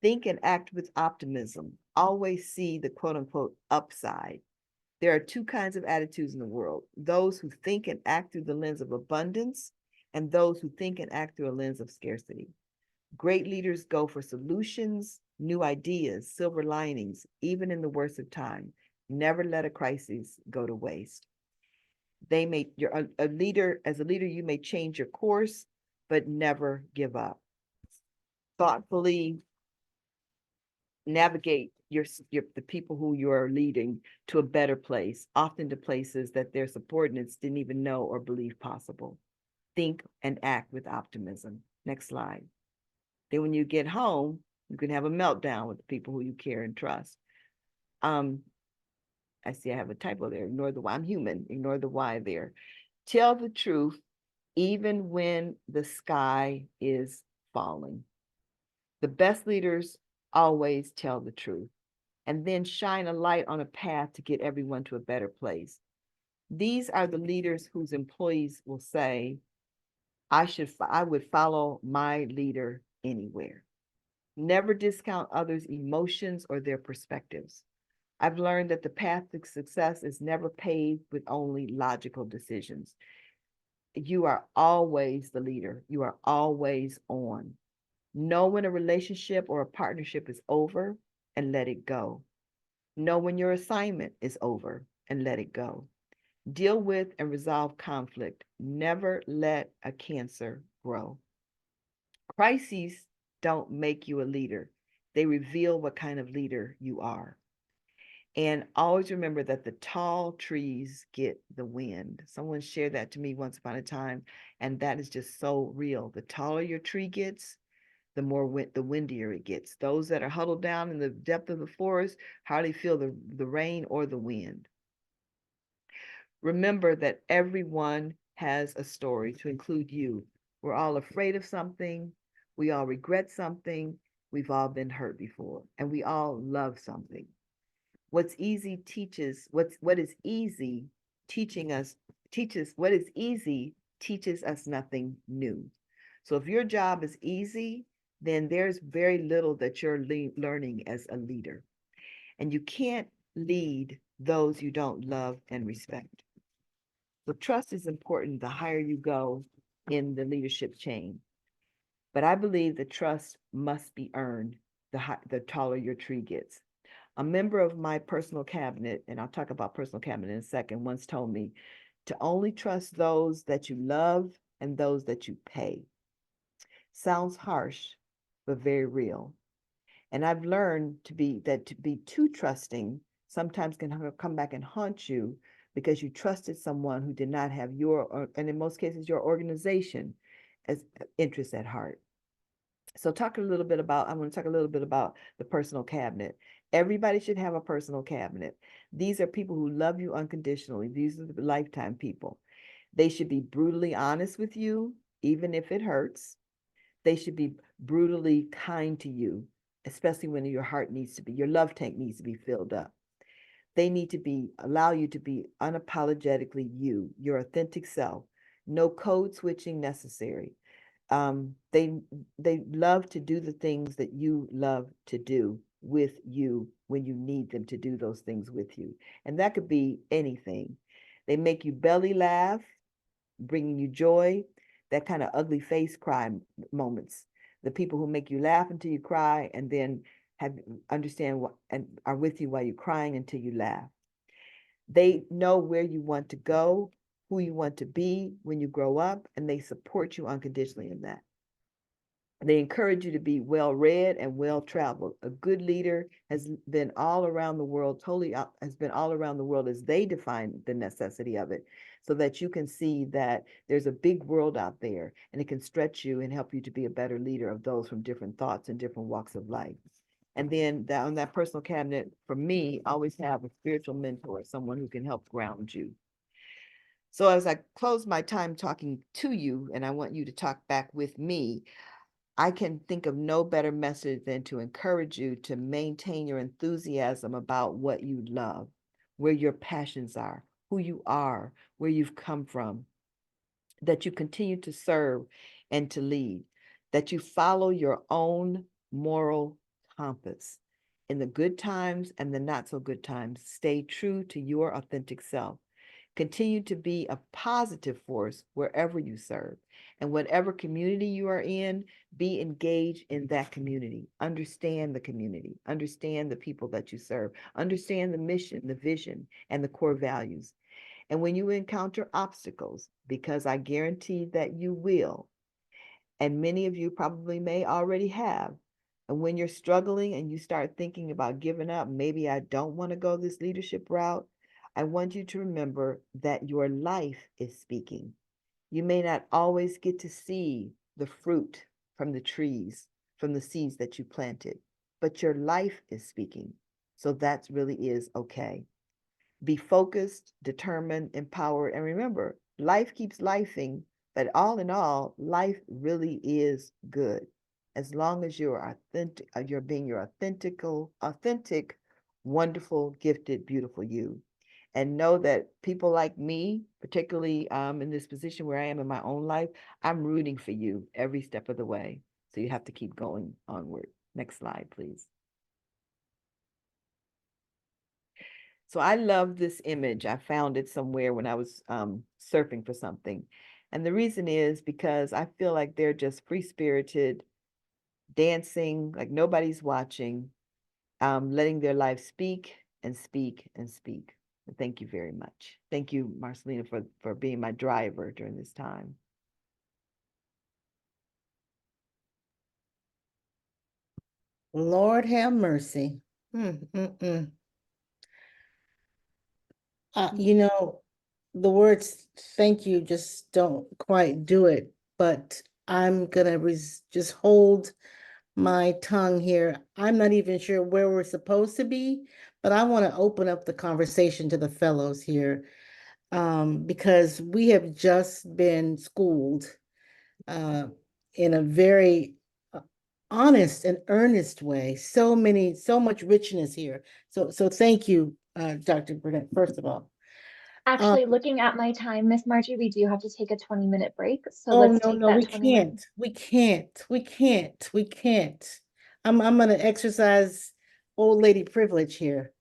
Speaker 7: Think and act with optimism. Always see the quote unquote upside. There are two kinds of attitudes in the world: those who think and act through the lens of abundance, and those who think and act through a lens of scarcity. Great leaders go for solutions, new ideas, silver linings, even in the worst of time. Never let a crisis go to waste. You're a leader, as a leader, you may change your course, but never give up. Thoughtfully navigate the people who you're leading to a better place, often to places that their subordinates didn't even know or believe possible. Think and act with optimism. Next slide. Then when you get home, you can have a meltdown with the people who you care and trust. I see I have a typo there. Ignore the Y. I'm human. Ignore the Y there. Tell the truth even when the sky is falling. The best leaders always tell the truth. and then shine a light on a path to get everyone to a better place. These are the leaders whose employees will say, I would follow my leader anywhere. Never discount others' emotions or their perspectives. I've learned that the path to success is never paved with only logical decisions. You are always the leader. You are always on. Know when a relationship or a partnership is over and let it go. Know when your assignment is over and let it go. Deal with and resolve conflict. Never let a cancer grow. Crises don't make you a leader. They reveal what kind of leader you are. And always remember that the tall trees get the wind. Someone shared that to me once upon a time, and that is just so real. The taller your tree gets, the more the windier it gets. Those that are huddled down in the depth of the forest hardly feel the rain or the wind. Remember that everyone has a story, to include you. We're all afraid of something. We all regret something. We've all been hurt before, and we all love something. What is easy teaches us nothing new. So if your job is easy, then there's very little that you're learning as a leader. And you can't lead those you don't love and respect. So trust is important the higher you go in the leadership chain. But I believe that trust must be earned the taller your tree gets. A member of my personal cabinet, and I'll talk about personal cabinet in a second, once told me to only trust those that you love and those that you pay. Sounds harsh, but very real. And I've learned to be too trusting sometimes can come back and haunt you because you trusted someone who did not have and in most cases, your organization as interests at heart. So I want to talk a little bit about the personal cabinet. Everybody should have a personal cabinet. These are people who love you unconditionally. These are the lifetime people. They should be brutally honest with you, even if it hurts. They should be brutally kind to you, especially when your love tank needs to be filled up. They need to allow you to be unapologetically you, your authentic self. No code switching necessary. They love to do the things that you love to do with you when you need them to do those things with you. And that could be anything. They make you belly laugh, bringing you joy, that kind of ugly face cry moments. The people who make you laugh until you cry and then understand what and are with you while you're crying until you laugh. They know where you want to go, who you want to be when you grow up, and they support you unconditionally in that. They encourage you to be well-read and well-traveled. A good leader has been all around the world, as they define the necessity of it, so that you can see that there's a big world out there, and it can stretch you and help you to be a better leader of those from different thoughts and different walks of life. And then on that personal cabinet, for me, always have a spiritual mentor, someone who can help ground you. So as I close my time talking to you, and I want you to talk back with me, I can think of no better message than to encourage you to maintain your enthusiasm about what you love, where your passions are, who you are, where you've come from, that you continue to serve and to lead, that you follow your own moral compass. In the good times and the not so good times, stay true to your authentic self. Continue to be a positive force wherever you serve. And whatever community you are in, be engaged in that community. Understand the community. Understand the people that you serve. Understand the mission, the vision, and the core values. And when you encounter obstacles, because I guarantee that you will, and many of you probably may already have, and when you're struggling and you start thinking about giving up, maybe I don't want to go this leadership route, I want you to remember that your life is speaking. You may not always get to see the fruit from the trees, from the seeds that you planted, but your life is speaking. So that really is okay. Be focused, determined, empowered, and remember, life keeps lifing, but all in all, life really is good. As long as you're authentic, you're being your authentic wonderful, gifted, beautiful you. And know that people like me, particularly in this position where I am in my own life, I'm rooting for you every step of the way. So you have to keep going onward. Next slide, please. So I love this image. I found it somewhere when I was surfing for something. And the reason is because I feel like they're just free-spirited, dancing, like nobody's watching, letting their life speak and speak and speak. And thank you very much. Thank you, Marcelina, for being my driver during this time.
Speaker 5: Lord have mercy. Mm, mm, mm. You know, the words thank you just don't quite do it, but I'm gonna just hold my tongue here. I'm not even sure where we're supposed to be, but I want to open up the conversation to the fellows here, because we have just been schooled uh, in a very honest and earnest way. So much richness here. So thank you, Dr. Burnett, first of all.
Speaker 3: Actually, looking at my time, Miss Margie, we do have to take a 20-minute break. So
Speaker 5: Oh,
Speaker 3: let's
Speaker 5: no,
Speaker 3: take
Speaker 5: no,
Speaker 3: that
Speaker 5: we
Speaker 3: 20 minutes.
Speaker 5: can't. I'm gonna exercise old lady privilege here.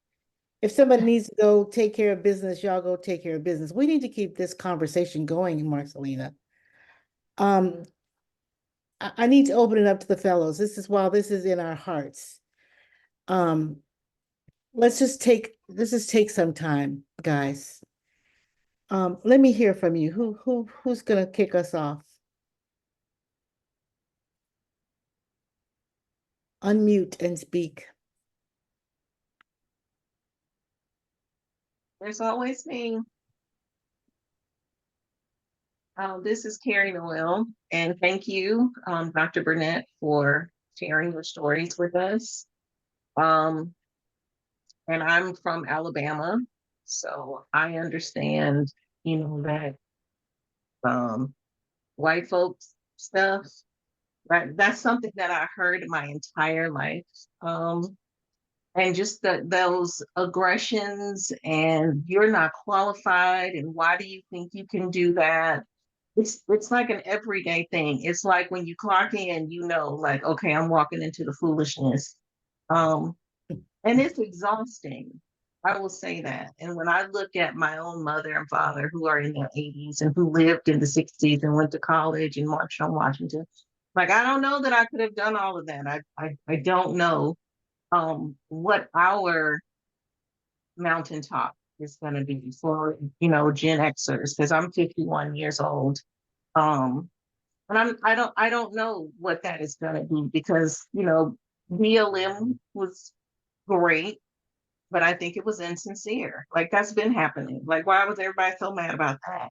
Speaker 5: If somebody needs to go take care of business, y'all go take care of business. We need to keep this conversation going, Marcelina. Um, I need to open it up to the fellows. While this is in our hearts. Um, let's just take some time, guys. Let me hear from you. Who's gonna kick us off? Unmute and speak.
Speaker 8: There's always me. This is Carrie Noel, and thank you, Dr. Burnett, for sharing your stories with us. And I'm from Alabama, so I understand, that white folks stuff, right? That's something that I heard my entire life. And just those aggressions, and you're not qualified, and why do you think you can do that? It's like an everyday thing. It's like when you clock in, like, okay, I'm walking into the foolishness. And it's exhausting. I will say that. And when I look at my own mother and father who are in their 80s and who lived in the 60s and went to college and marched on Washington, like, I don't know that I could have done all of that. I don't know what our mountaintop is going to be for, Gen Xers, because I'm 51 years old. Um, and I don't know what that is going to be, because, BLM was great, but I think it was insincere. Like, that's been happening. Like, why was everybody so mad about that?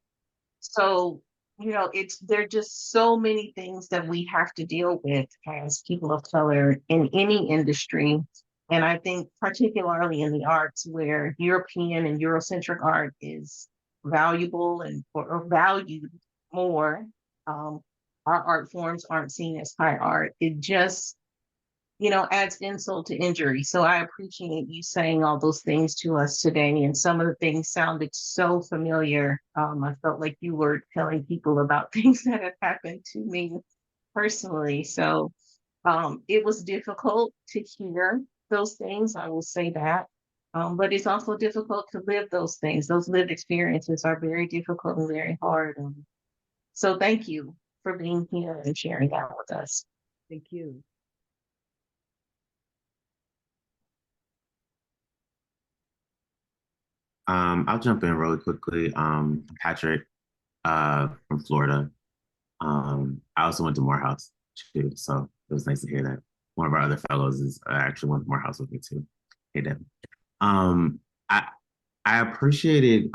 Speaker 8: So, there are just so many things that we have to deal with as people of color in any industry. And I think particularly in the arts, where European and Eurocentric art is valuable and or valued more, our art forms aren't seen as high art. It just adds insult to injury. So I appreciate you saying all those things to us today. And some of the things sounded so familiar. I felt like you were telling people about things that have happened to me personally. So it was difficult to hear those things. I will say that. But it's also difficult to live those things. Those lived experiences are very difficult and very hard. So thank you for being here and sharing that with us.
Speaker 7: Thank you.
Speaker 9: I'll jump in really quickly. Patrick, from Florida. I also went to Morehouse too, so it was nice to hear that. One of our other fellows is actually went to Morehouse with me too. Hey, Deb. Um, I I appreciated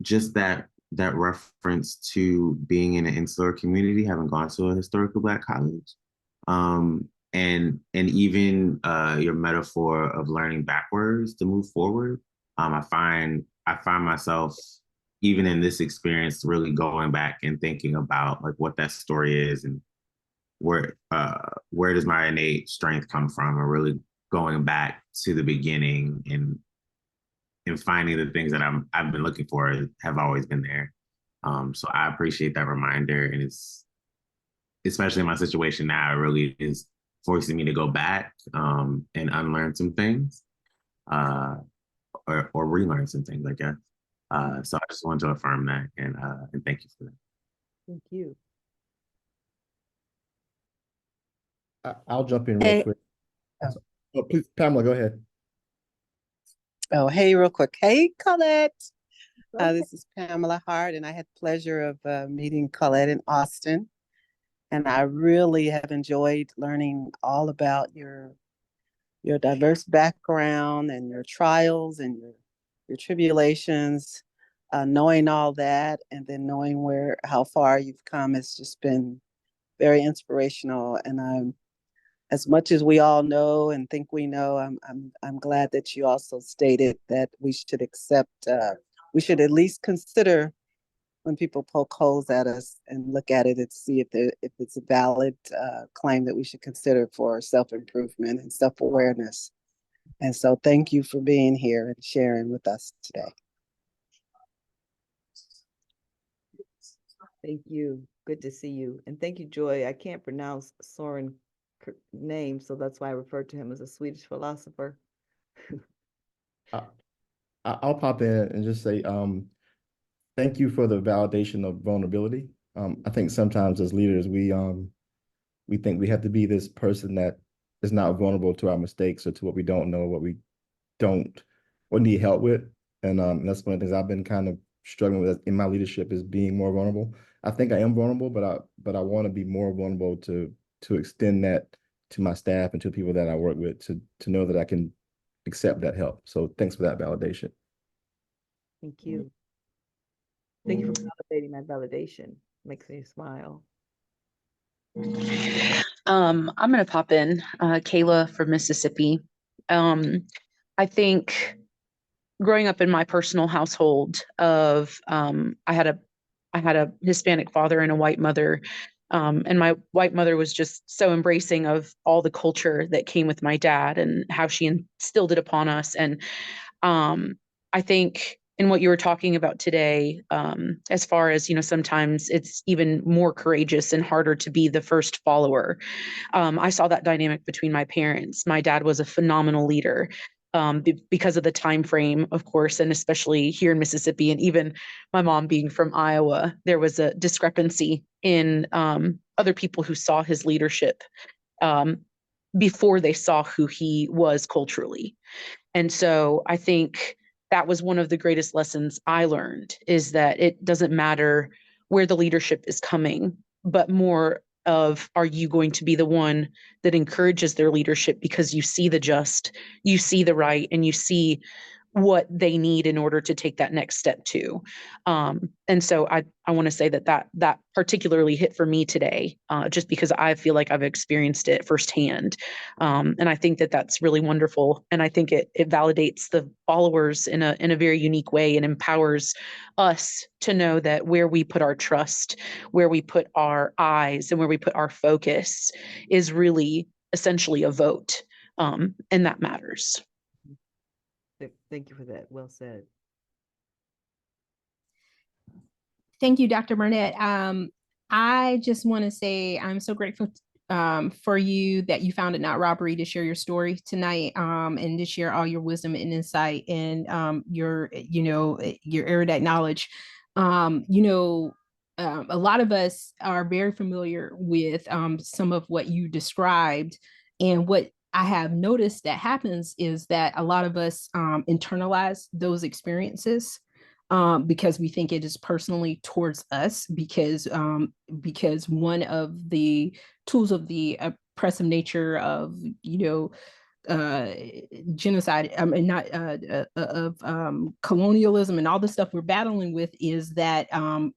Speaker 9: just that reference to being in an insular community, having gone to a historical Black college, and even your metaphor of learning backwards to move forward. I find myself even in this experience really going back and thinking about like what that story is and where does my innate strength come from, and really going back to the beginning and finding the things that I've been looking for have always been there. So I appreciate that reminder, and it's especially in my situation now, it really is forcing me to go back and unlearn some things, or relearn some things, I guess. So I just want to affirm that and thank you for that.
Speaker 7: Thank you.
Speaker 10: I'll jump in real
Speaker 11: Hey,
Speaker 10: quick. Oh, please, Pamela, go ahead.
Speaker 11: oh, hey, real quick. Hey, Colette. This is Pamela Hart, and I had the pleasure of meeting Colette in Austin. And I really have enjoyed learning all about your diverse background and your trials and your tribulations. Knowing all that and then knowing how far you've come has just been very inspirational. And I'm as much as we all know and think we know, I'm glad that you also stated that we should we should at least consider when people poke holes at us and look at it and see if it's a valid claim that we should consider for self-improvement and self-awareness. And so thank you for being here and sharing with us today.
Speaker 7: Thank you. Good to see you. And thank you, Joy. I can't pronounce Soren name, so that's why I refer to him as a Swedish philosopher.
Speaker 10: I'll pop in and just say, thank you for the validation of vulnerability. I think sometimes as leaders, we think we have to be this person that is not vulnerable to our mistakes or to what we don't know, what we don't, what need help with. And that's one of the things I've been kind of struggling with in my leadership is being more vulnerable. I think I am vulnerable, but I want to be more vulnerable to extend that to my staff and to people that I work with to know that I can accept that help. So thanks for that validation.
Speaker 7: Thank you. Thank you for validating my validation. Makes me smile.
Speaker 12: I'm gonna pop in, Kayla from Mississippi. I think growing up in my personal household I had a Hispanic father and a white mother. And my white mother was just so embracing of all the culture that came with my dad and how she instilled it upon us. And I think in what you were talking about today, as far as, sometimes it's even more courageous and harder to be the first follower. I saw that dynamic between my parents. My dad was a phenomenal leader. Because of the time frame, of course, and especially here in Mississippi, and even my mom being from Iowa, there was a discrepancy in other people who saw his leadership before they saw who he was culturally. And so I think that was one of the greatest lessons I learned, is that it doesn't matter where the leadership is coming, but more of, are you going to be the one that encourages their leadership because you see the just, you see the right, and you see what they need in order to take that next step too. And so I want to say that particularly hit for me today, just because I feel like I've experienced it firsthand. And I think that that's really wonderful. And I think it validates the followers in a very unique way, and empowers us to know that where we put our trust, where we put our eyes, and where we put our focus is really essentially a vote. And that matters.
Speaker 7: Thank you for that. Well said.
Speaker 6: Thank you, Dr. Burnett. I just want to say I'm so grateful for you that you found it not robbery to share your story tonight, and to share all your wisdom and insight and your erudite knowledge. A lot of us are very familiar with some of what you described, and what I have noticed that happens is that a lot of us internalize those experiences because we think it is personally towards us, because one of the tools of the oppressive nature of genocide and not of colonialism and all the stuff we're battling with is that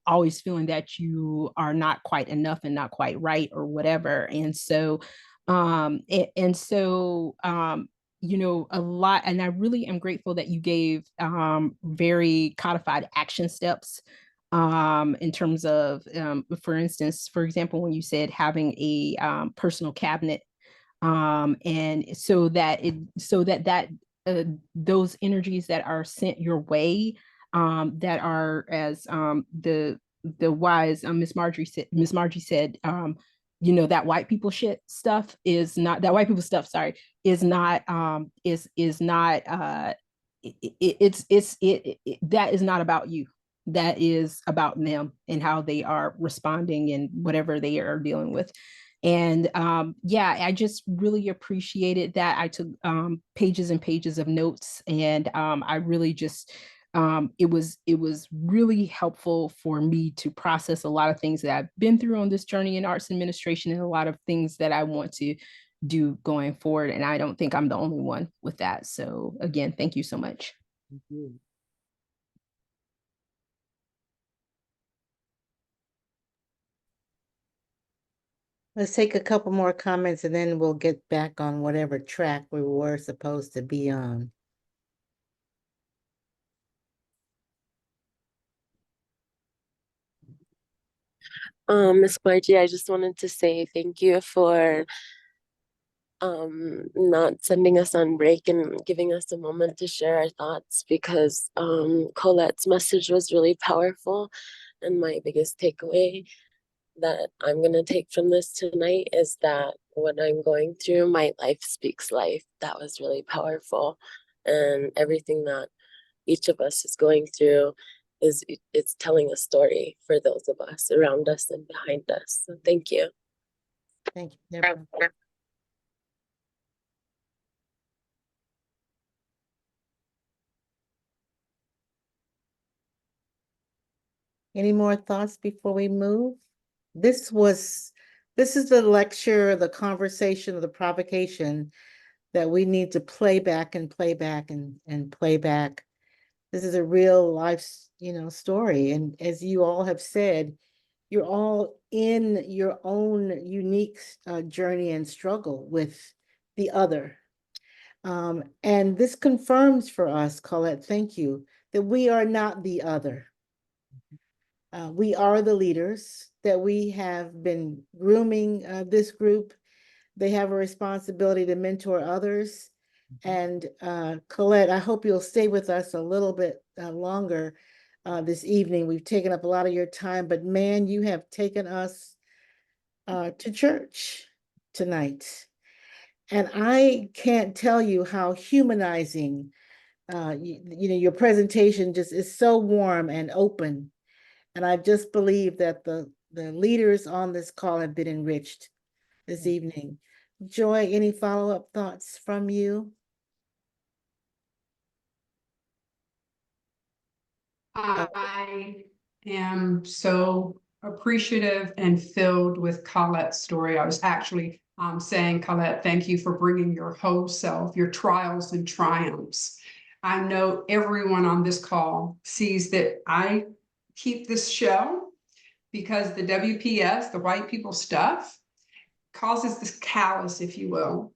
Speaker 6: always feeling that you are not quite enough and not quite right or whatever. And so a lot, and I really am grateful that you gave very codified action steps in terms of, for example, when you said having a personal cabinet And so that those energies that are sent your way, that are, as the wise Miss Margie said, that white people shit stuff is not, that white people stuff, sorry, is not is not that is not about you. That is about them and how they are responding and whatever they are dealing with. And yeah, I just really appreciated that. I took pages and pages of notes, and I really just it was really helpful for me to process a lot of things that I've been through on this journey in arts administration, and a lot of things that I want to do going forward. And I don't think I'm the only one with that. So again, thank you so much.
Speaker 7: Thank you.
Speaker 5: Let's take a couple more comments and then we'll get back on whatever track we were supposed to be on.
Speaker 13: Miss Margie, I just wanted to say thank you for not sending us on break and giving us a moment to share our thoughts, because Colette's message was really powerful. And my biggest takeaway that I'm going to take from this tonight is that what I'm going through, my life speaks life. That was really powerful. And everything that each of us is going through it's telling a story for those of us around us and behind us. So thank you.
Speaker 5: Thank you, Deborah. Any more thoughts before we move? This is the lecture, the conversation, the provocation that we need to play back and play back and play back. This is a real life, story. And as you all have said, you're all in your own unique journey and struggle with the other. And this confirms for us, Colette, thank you, that we are not the other. We are the leaders, that we have been grooming this group. They have a responsibility to mentor others. And Colette, I hope you'll stay with us a little bit longer this evening. We've taken up a lot of your time, but man, you have taken us to church tonight. And I can't tell you how humanizing, your presentation just is so warm and open. And I just believe that the leaders on this call have been enriched this evening. Joy, any follow-up thoughts from you?
Speaker 4: I am so appreciative and filled with Colette's story. I was actually saying, Colette, thank you for bringing your whole self, your trials and triumphs. I know everyone on this call sees that I keep this show because the WPS, the white people stuff, causes this callus, if you will.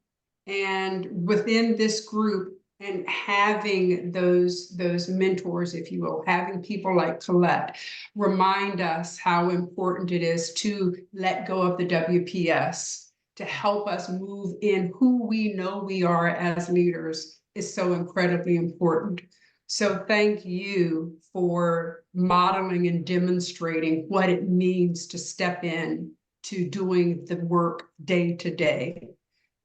Speaker 4: And within this group, and having those mentors, if you will, having people like Colette remind us how important it is to let go of the WPS, to help us move in who we know we are as leaders, is so incredibly important. So thank you for modeling and demonstrating what it means to step in to doing the work day to day,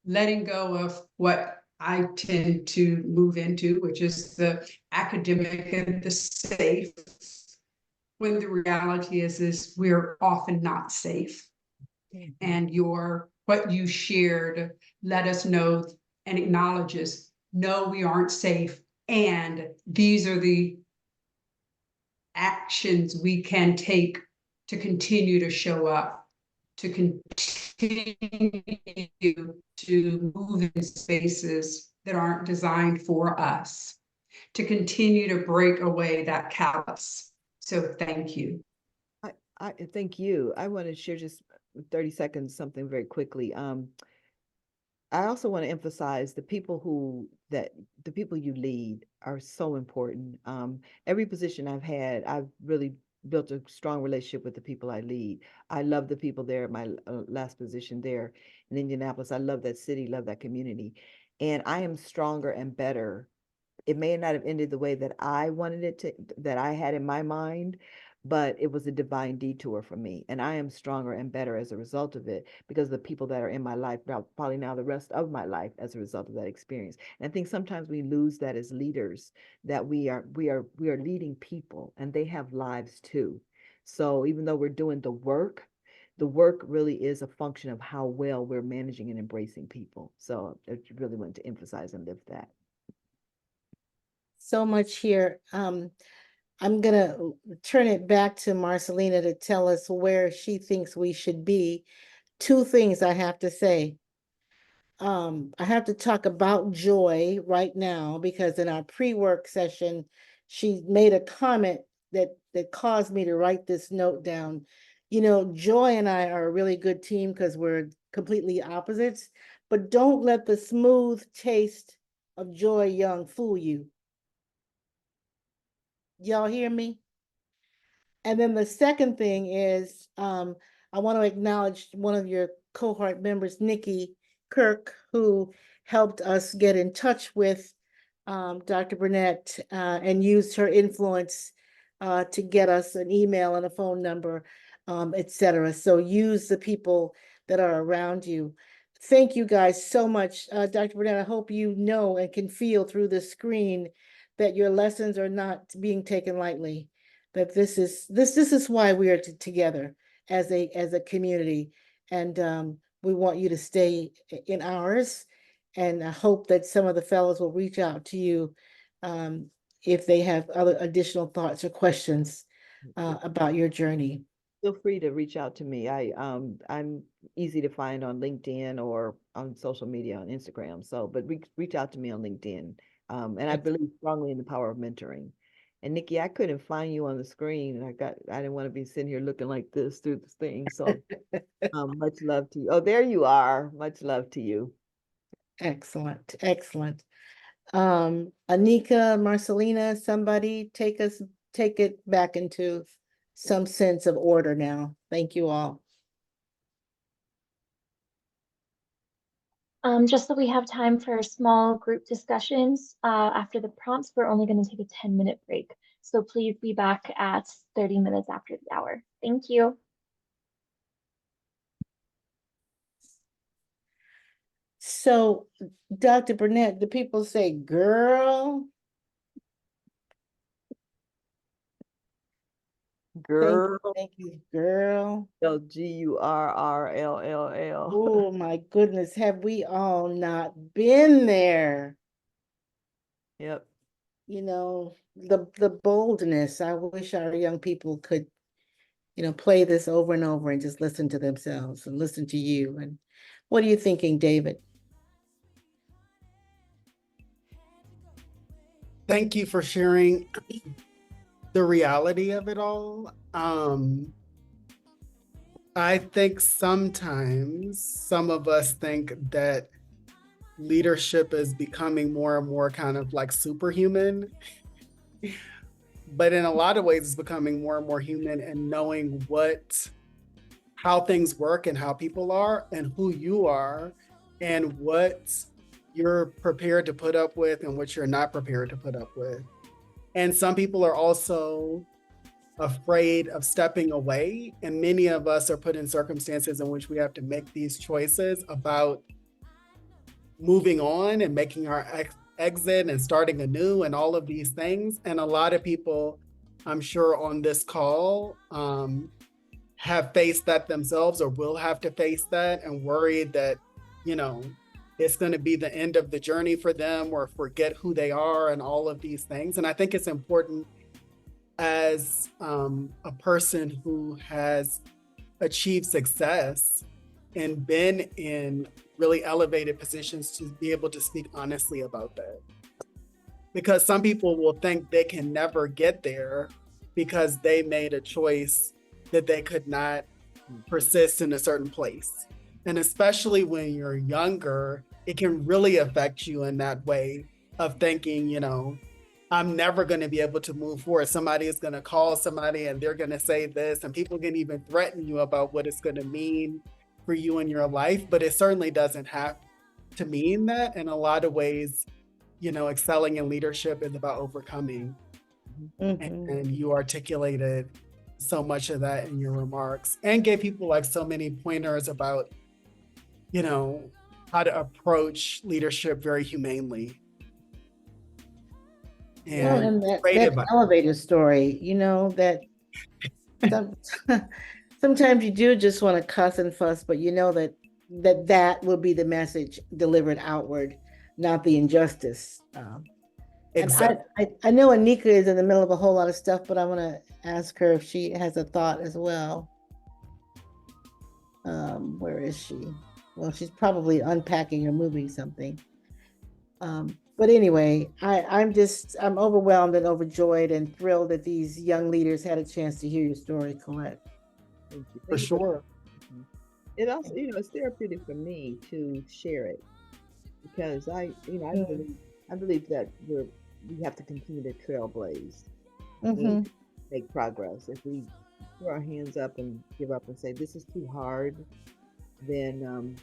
Speaker 4: letting go of what I tend to move into, which is the academic and the safe, when the reality is we're often not safe. And what you shared let us know and acknowledges, no, we aren't safe. And these are the actions we can take to continue to show up, to continue to move in spaces that aren't designed for us, to continue to break away that callus. So thank you.
Speaker 7: I thank you. I want to share just 30 seconds, something very quickly. I also want to emphasize the people you lead are so important. Every position I've had, I've really built a strong relationship with the people I lead. I love the people there at my last position there in Indianapolis. I love that city, love that community. And I am stronger and better. It may not have ended the way that I wanted it to, that I had in my mind, but it was a divine detour for me. And I am stronger and better as a result of it because the people that are in my life, probably now the rest of my life as a result of that experience. And I think sometimes we lose that as leaders, that we are leading people and they have lives too. So even though we're doing the work really is a function of how well we're managing and embracing people. So I really want to emphasize and lift that.
Speaker 5: So much here. I'm gonna turn it back to Marcelina to tell us where she thinks we should be. Two things I have to say. I have to talk about Joy right now because in our pre-work session, she made a comment that caused me to write this note down. You know, Joy and I are a really good team because we're completely opposites, but don't let the smooth taste of Joy Young fool you. Y'all hear me? And then the second thing is, I want to acknowledge one of your cohort members, Nikki Kirk, who helped us get in touch with Dr. Burnett and used her influence to get us an email and a phone number, etc. So use the people that are around you. Thank you guys so much. Dr. Burnett, I hope you know and can feel through the screen that your lessons are not being taken lightly, that this is why we are together as a community. And we want you to stay in ours. And I hope that some of the fellows will reach out to you if they have other additional thoughts or questions about your journey.
Speaker 7: Feel free to reach out to me. I'm easy to find on LinkedIn or on social media on Instagram. So, but reach out to me on LinkedIn. And I believe strongly in the power of mentoring. And Nikki, I couldn't find you on the screen, and I didn't want to be sitting here looking like this through this thing. So, much love to you. Oh, there you are. Much love to you.
Speaker 5: Excellent, excellent. Anika, Marcelina, somebody take it back into some sense of order now. Thank you all.
Speaker 3: Just so we have time for small group discussions after the prompts, we're only going to take a 10-minute break. So please be back at 30 minutes after the hour. Thank you.
Speaker 5: So, Dr. Burnett, do people say girl?
Speaker 7: Girl.
Speaker 5: Thank you, girl.
Speaker 7: Gurrll.
Speaker 5: Oh my goodness, have we all not been there?
Speaker 7: Yep.
Speaker 5: You know, the boldness. I wish our young people could, play this over and over and just listen to themselves and listen to you. And what are you thinking, David?
Speaker 14: Thank you for sharing the reality of it all. I think sometimes some of us think that leadership is becoming more and more kind of like superhuman. But in a lot of ways, it's becoming more and more human and knowing how things work and how people are and who you are and what you're prepared to put up with and what you're not prepared to put up with. And some people are also afraid of stepping away. And many of us are put in circumstances in which we have to make these choices about moving on and making our exit and starting anew and all of these things. And a lot of people, I'm sure on this call, have faced that themselves or will have to face that and worried that, it's going to be the end of the journey for them or forget who they are and all of these things. And I think it's important as a person who has achieved success and been in really elevated positions to be able to speak honestly about that. Because some people will think they can never get there because they made a choice that they could not persist in a certain place. And especially when you're younger, it can really affect you in that way of thinking, I'm never going to be able to move forward. Somebody is going to call somebody and they're going to say this, and people can even threaten you about what it's going to mean for you in your life. But it certainly doesn't have to mean that. In a lot of ways, excelling in leadership is about overcoming. And you articulated so much of that in your remarks and gave people like so many pointers about, how to approach leadership very humanely.
Speaker 5: Well,
Speaker 14: And
Speaker 5: and that,
Speaker 14: great
Speaker 5: that
Speaker 14: advice.
Speaker 5: elevator story, that some, sometimes you do just want to cuss and fuss, but that will be the message delivered outward, not the injustice. And
Speaker 14: Exactly.
Speaker 5: I know Anika is in the middle of a whole lot of stuff, but I want to ask her if she has a thought as well. Where is she? Well, she's probably unpacking or moving something. But anyway, I'm overwhelmed and overjoyed and thrilled that these young leaders had a chance to hear your story, Colette.
Speaker 7: Thank you.
Speaker 14: For sure.
Speaker 7: It also, it's therapeutic for me to share it because I believe that we have to continue to trailblaze and make progress. If we throw our hands up and give up and say this is too hard, then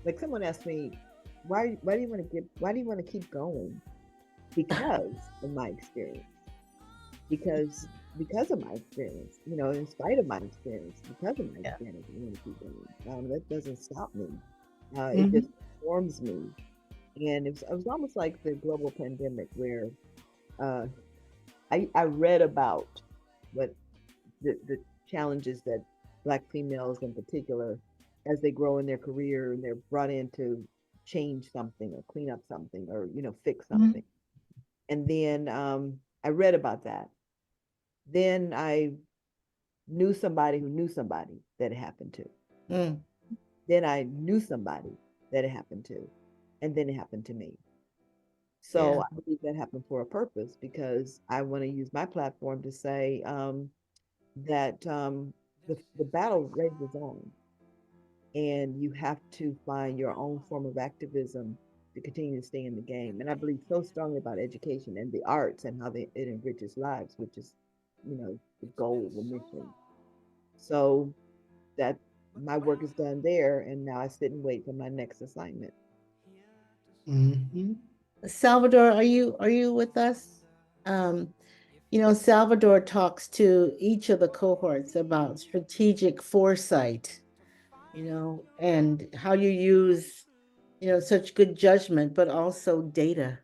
Speaker 7: like someone asked me, why do you want to keep going? Because of my experience. Because of my experience, in spite of my experience, because of my experience, I want to keep going. That doesn't stop me. It just informs me. And it was almost like the global pandemic where I read about what the challenges that Black females in particular, as they grow in their career and they're brought in to change something or clean up something or, fix something. And then I read about that. Then I knew somebody who knew somebody that it happened to. Then I knew somebody that it happened to. And then it happened to me. So I believe that happened for a purpose because I want to use my platform to say that the battle rages on. And you have to find your own form of activism to continue to stay in the game. And I believe so strongly about education and the arts and how it enriches lives, which is, the goal, the mission. So that my work is done there, and now I sit and wait for my next assignment.
Speaker 5: Salvador, are you with us? Salvador talks to each of the cohorts about strategic foresight, and how you use, such good judgment, but also data,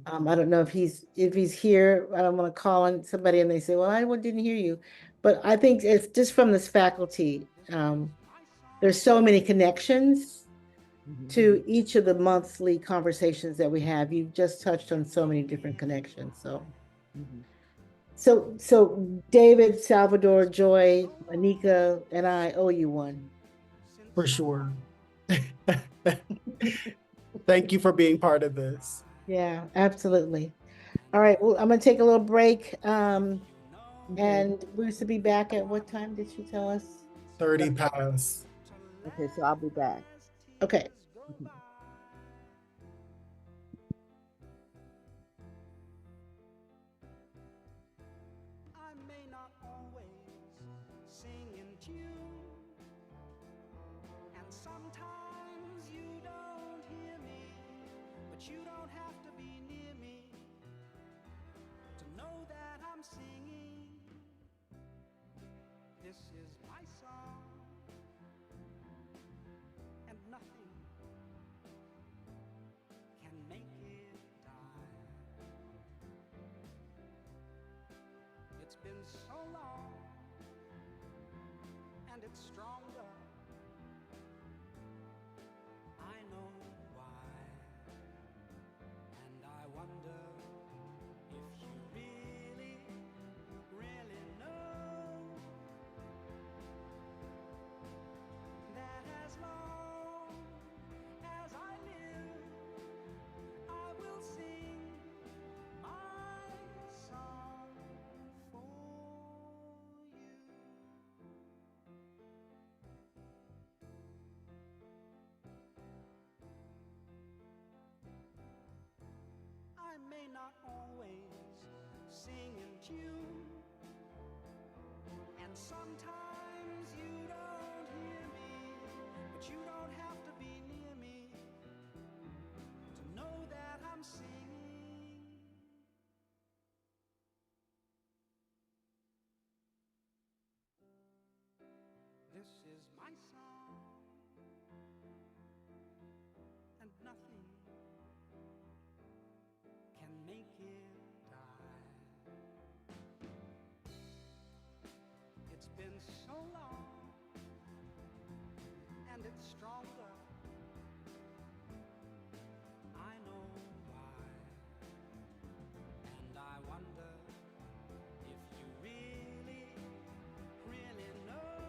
Speaker 5: I don't know if he's here. I don't want to call on somebody and they say, well, I didn't hear you. But I think it's just from this faculty, there's so many connections to each of the monthly conversations that we have. You've just touched on so many different connections. So David, Salvador, Joy, Anika, and I owe you one.
Speaker 14: For sure. Thank you for being part of this.
Speaker 5: Yeah, absolutely. All right, well, I'm gonna take a little break. And we're to be back at what time did she tell us?
Speaker 14: 30 past.
Speaker 7: Okay, so I'll be back.
Speaker 5: Okay.
Speaker 15: Sometimes you don't hear me, but you don't have to be near me to know that I'm singing. This is my song, and nothing can make it die. It's been so long, and it's stronger. I know why, and I wonder if you really, really know that as long as I live, I will sing my song for you. tune. And sometimes you don't hear me, but you don't have to be near me to know that I'm singing. This is my song, and nothing can make it die. It's been so long, and it's stronger. I know why, and I wonder if you really, really know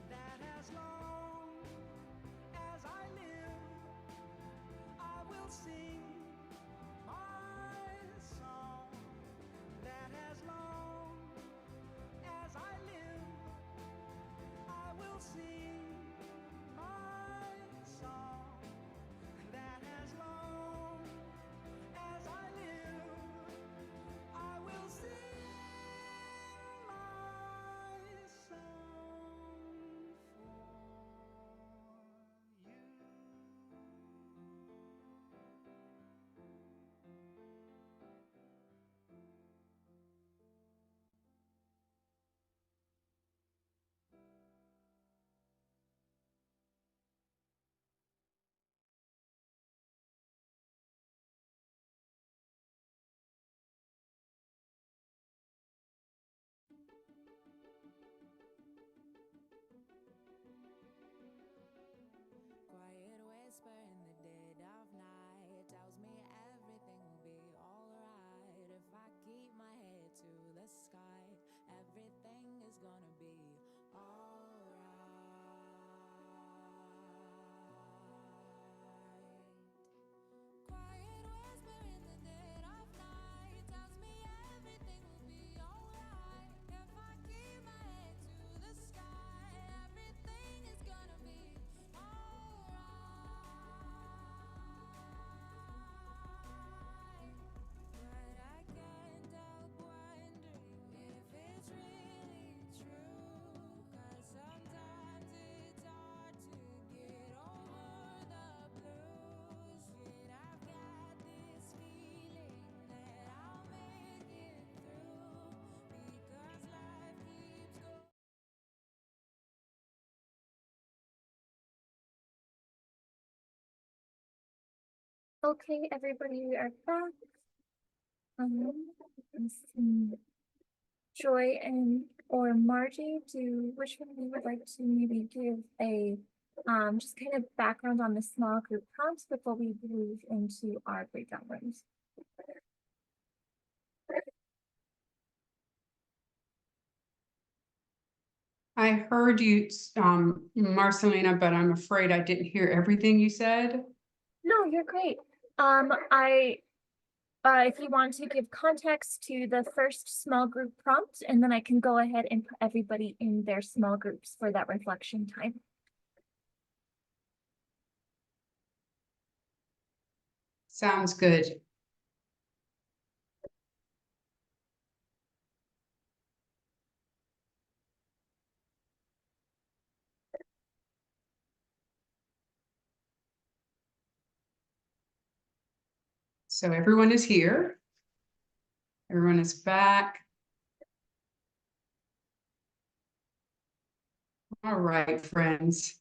Speaker 15: that as long as I live, I will sing my song. That as long as I live, I will sing my song. That as long as I live, I will sing my song for you.
Speaker 16: Quiet whisper in the dead of night tells me everything will be alright. If I keep my head to the sky, everything is gonna be alright. Quiet whisper in the dead of night tells me everything will be alright. If I keep my head to the sky, everything is gonna be but I can't help wondering if it's really true. 'Cause sometimes it's hard to get over the blues. Yet I've got this feeling that I'll make it through. Because life keeps going.
Speaker 3: Okay, everybody, we are back. Let's see. Joy and or Margie, which one of you would like to maybe give a just kind of background on the small group prompts before we move into our breakout rooms?
Speaker 4: I heard you, Marcelina, but I'm afraid I didn't hear everything you said.
Speaker 3: No, you're great. If you want to give context to the first small group prompt, and then I can go ahead and put everybody in their small groups for that reflection time.
Speaker 4: Sounds good. So everyone is here. Everyone is back. All right, friends.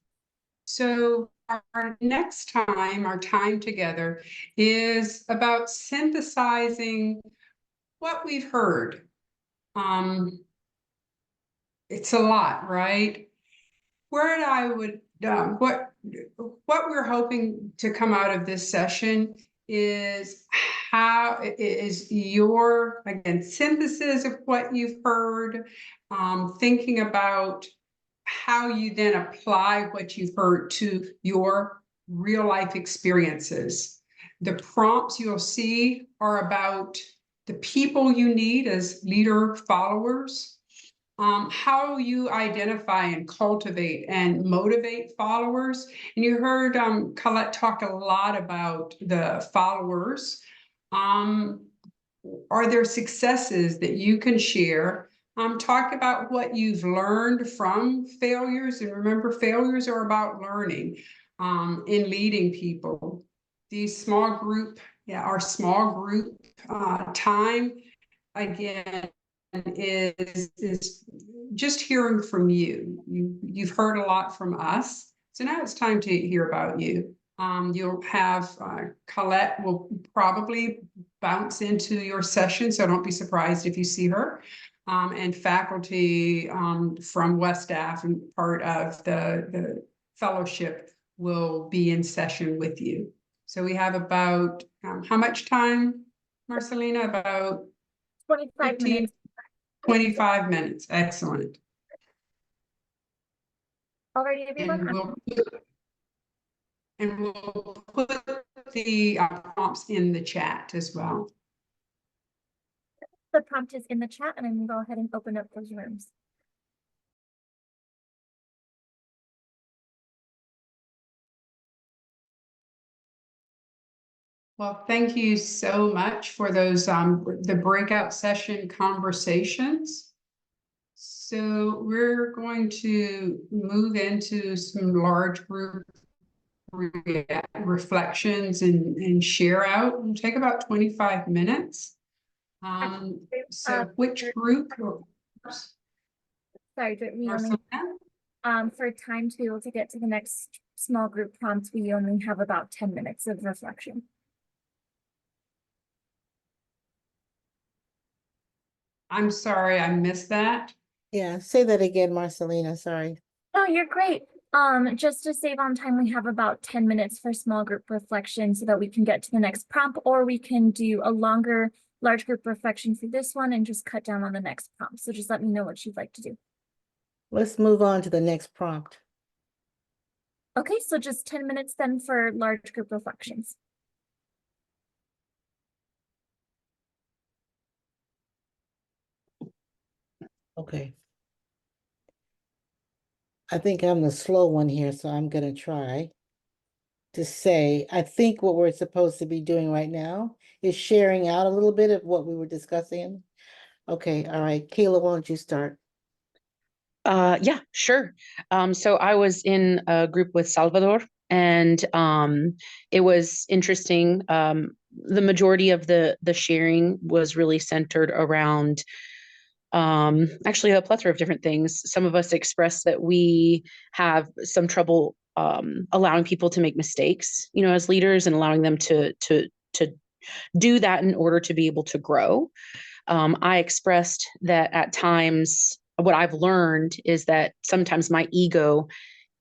Speaker 4: So our next time, our time together is about synthesizing what we've heard. It's a lot, right? Where I would, what we're hoping to come out of this session is how is your, again, synthesis of what you've heard, thinking about how you then apply what you've heard to your real life experiences. The prompts you'll see are about the people you need as leader followers. How you identify and cultivate and motivate followers. And you heard Colette talk a lot about the followers. Are there successes that you can share? Talk about what you've learned from failures. And remember, failures are about learning in leading people. These small group, our small group time, again, is just hearing from you. You've heard a lot from us. So now it's time to hear about you. You'll have Colette will probably bounce into your session, so don't be surprised if you see her. And faculty from West Staff and part of the fellowship will be in session with you. So we have about, how much time, Marcelina? About
Speaker 3: 25
Speaker 4: 15,
Speaker 3: minutes.
Speaker 4: 25 minutes, excellent.
Speaker 3: Already, everyone?
Speaker 4: And we'll put the prompts in the chat as well.
Speaker 3: The prompt is in the chat, and I'm gonna go ahead and open up those rooms.
Speaker 4: Well, thank you so much for those the breakout session conversations. So we're going to move into some large group reflections and share out. It'll take about 25 minutes. So which group?
Speaker 3: Sorry, we only, for time to be able to get to the next small group prompt, we only have about 10 minutes of reflection.
Speaker 4: I'm sorry, I missed that.
Speaker 5: Yeah, say that again, Marcelina, sorry.
Speaker 3: Oh, you're great. Just to save on time, we have about 10 minutes for small group reflection so that we can get to the next prompt, or we can do a longer large group reflection for this one and just cut down on the next prompt. So just let me know what you'd like to do.
Speaker 5: Let's move on to the next prompt.
Speaker 3: Okay, so just 10 minutes then for large group reflections.
Speaker 5: Okay. I think I'm the slow one here, so I'm gonna try to say, I think what we're supposed to be doing right now is sharing out a little bit of what we were discussing. Okay, all right, Kayla, why don't you start?
Speaker 12: Yeah, sure. So I was in a group with Salvador, and it was interesting. The majority of the sharing was really centered around actually a plethora of different things. Some of us expressed that we have some trouble allowing people to make mistakes, you know, as leaders, and allowing them to do that in order to be able to grow. I expressed that at times, what I've learned is that sometimes my ego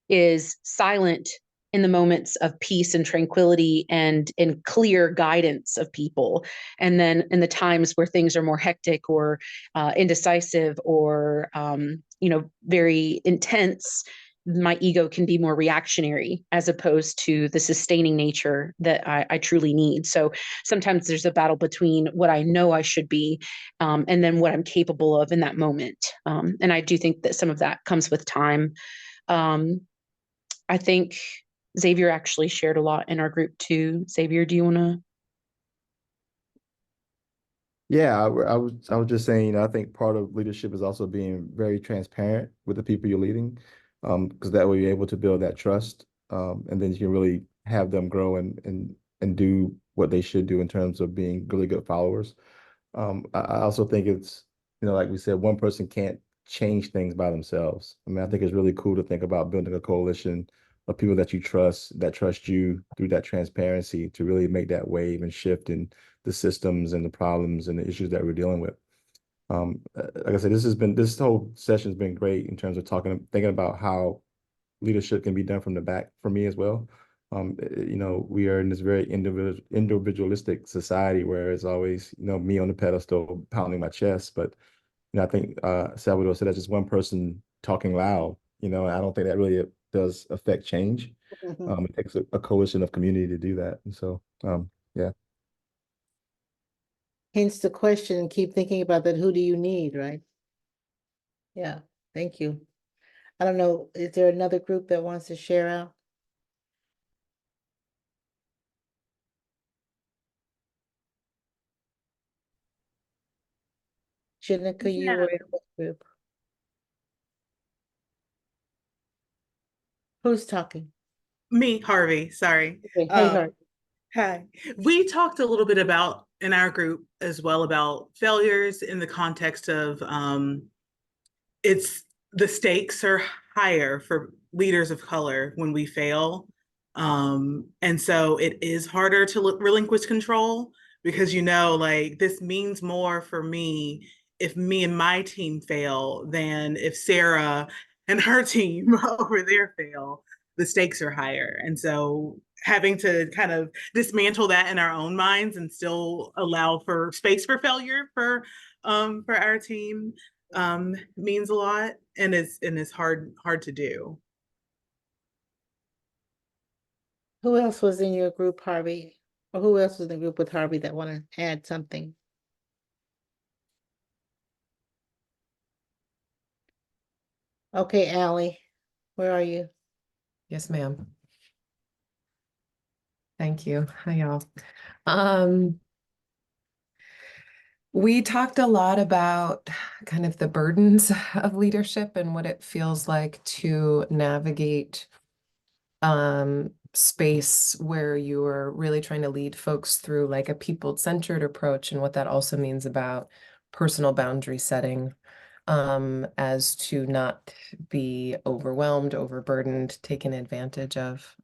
Speaker 12: is silent in the moments of peace and tranquility and in clear guidance of people. And then in the times where things are more hectic or indecisive or, very intense, my ego can be more reactionary as opposed to the sustaining nature that I truly need. So sometimes there's a battle between what I know I should be and then what I'm capable of in that moment. And I do think that some of that comes with time. I think Xavier actually shared a lot in our group too. Xavier, do you want to?
Speaker 10: Yeah, I was just saying, I think part of leadership is also being very transparent with the people you're leading, because that way you're able to build that trust, and then you can really have them grow and do what they should do in terms of being really good followers. I also think it's, like we said, one person can't change things by themselves. I mean, I think it's really cool to think about building a coalition of people that you trust, that trust you through that transparency to really make that wave and shift in the systems and the problems and the issues that we're dealing with. Like I said, this whole session has been great in terms of thinking about how leadership can be done from the back for me as well. We are in this very individualistic society where it's always, me on the pedestal pounding my chest. But I think Salvador said that's just one person talking loud, and I don't think that really does affect change. It takes a coalition of community to do that. And so, yeah.
Speaker 5: Hence the question, keep thinking about that, who do you need, right? Yeah, thank you. I don't know, is there another group that wants to share out? Jenica, you
Speaker 17: Yeah.
Speaker 5: were in what group? Who's talking?
Speaker 17: Me, Harvey, sorry.
Speaker 5: Okay, hey, Harvey.
Speaker 17: Hi. We talked a little bit about in our group as well about failures in the context of it's the stakes are higher for leaders of color when we fail. And so it is harder to relinquish control because like this means more for me if me and my team fail than if Sarah and her team over there fail. The stakes are higher. And so having to kind of dismantle that in our own minds and still allow for space for failure for our team means a lot and is hard to do.
Speaker 5: Who else was in your group, Harvey? Or who else was in the group with Harvey that want to add something? Okay, Allie, where are you?
Speaker 18: Yes, ma'am. Thank you. Hi, y'all. Um, we talked a lot about kind of the burdens of leadership and what it feels like to navigate space where you are really trying to lead folks through like a people-centered approach and what that also means about personal boundary setting, as to not be overwhelmed, overburdened, taken advantage of.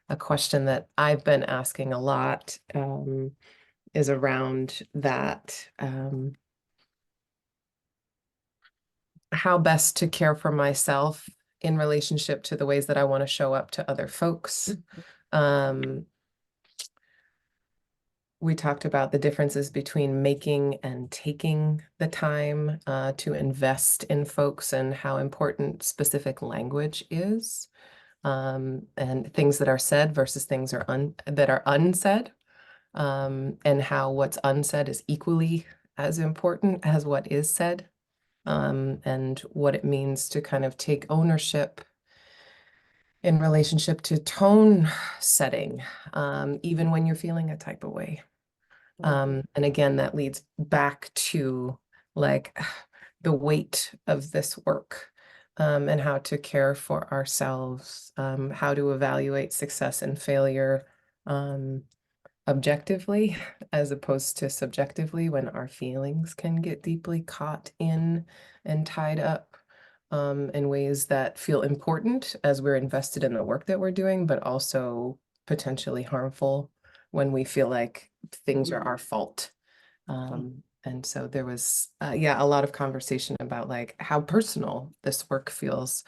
Speaker 18: A question that I've been asking a lot is around that, how best to care for myself in relationship to the ways that I want to show up to other folks. We talked about the differences between making and taking the time to invest in folks and how important specific language is, and things that are said versus things that are unsaid, and how what's unsaid is equally as important as what is said, and what it means to kind of take ownership in relationship to tone setting, even when you're feeling a type of way. And again, that leads back to like the weight of this work, and how to care for ourselves, how to evaluate success and failure objectively as opposed to subjectively when our feelings can get deeply caught in and tied up in ways that feel important as we're invested in the work that we're doing, but also potentially harmful when we feel like things are our fault. And so there was, a lot of conversation about like how personal this work feels,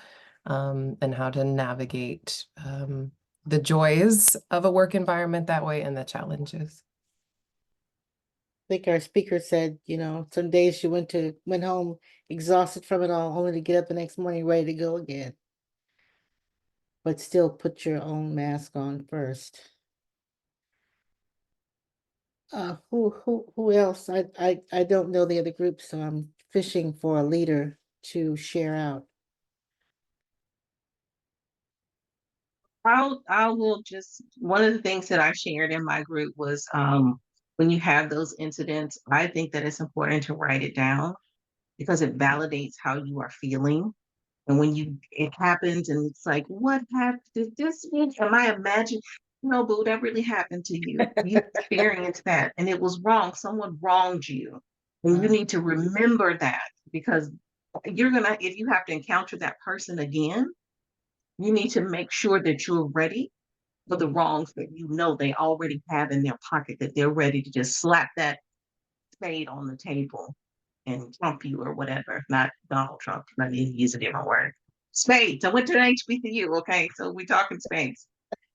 Speaker 18: and how to navigate the joys of a work environment that way and the challenges.
Speaker 5: I think our speaker said, some days she went home exhausted from it all, only to get up the next morning ready to go again. But still put your own mask on first. Who else? I don't know the other groups, so I'm fishing for a leader to share out.
Speaker 8: I will just, one of the things that I shared in my group was when you have those incidents, I think that it's important to write it down because it validates how you are feeling. And when it happens and it's like, what happened? Did this mean? Am I imagining? No, boo, that really happened to you. You experienced that and it was wrong. Someone wronged you. And you need to remember that because if you have to encounter that person again, you need to make sure that you're ready for the wrongs that they already have in their pocket, that they're ready to just slap that spade on the table and Trump you or whatever. Not Donald Trump. I need to use a different word. Spades. I went to an HBCU. Okay, so we're talking spades.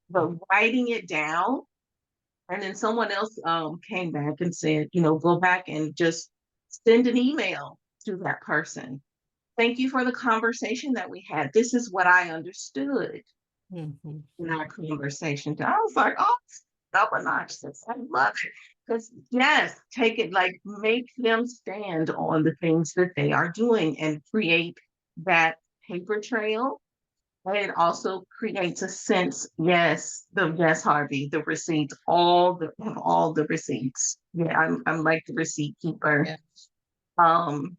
Speaker 8: But writing it down, and then someone else came back and said, go back and just send an email to that person. Thank you for the conversation that we had. This is what I understood in our conversation. I was like, oh, up a notch. I love it. Because yes, take it, like make them stand on the things that they are doing and create that paper trail. And it also creates a sense, yes, Harvey, the receipts, all the receipts. Yeah, I'm like the receipt keeper.
Speaker 5: Yeah.
Speaker 8: Um,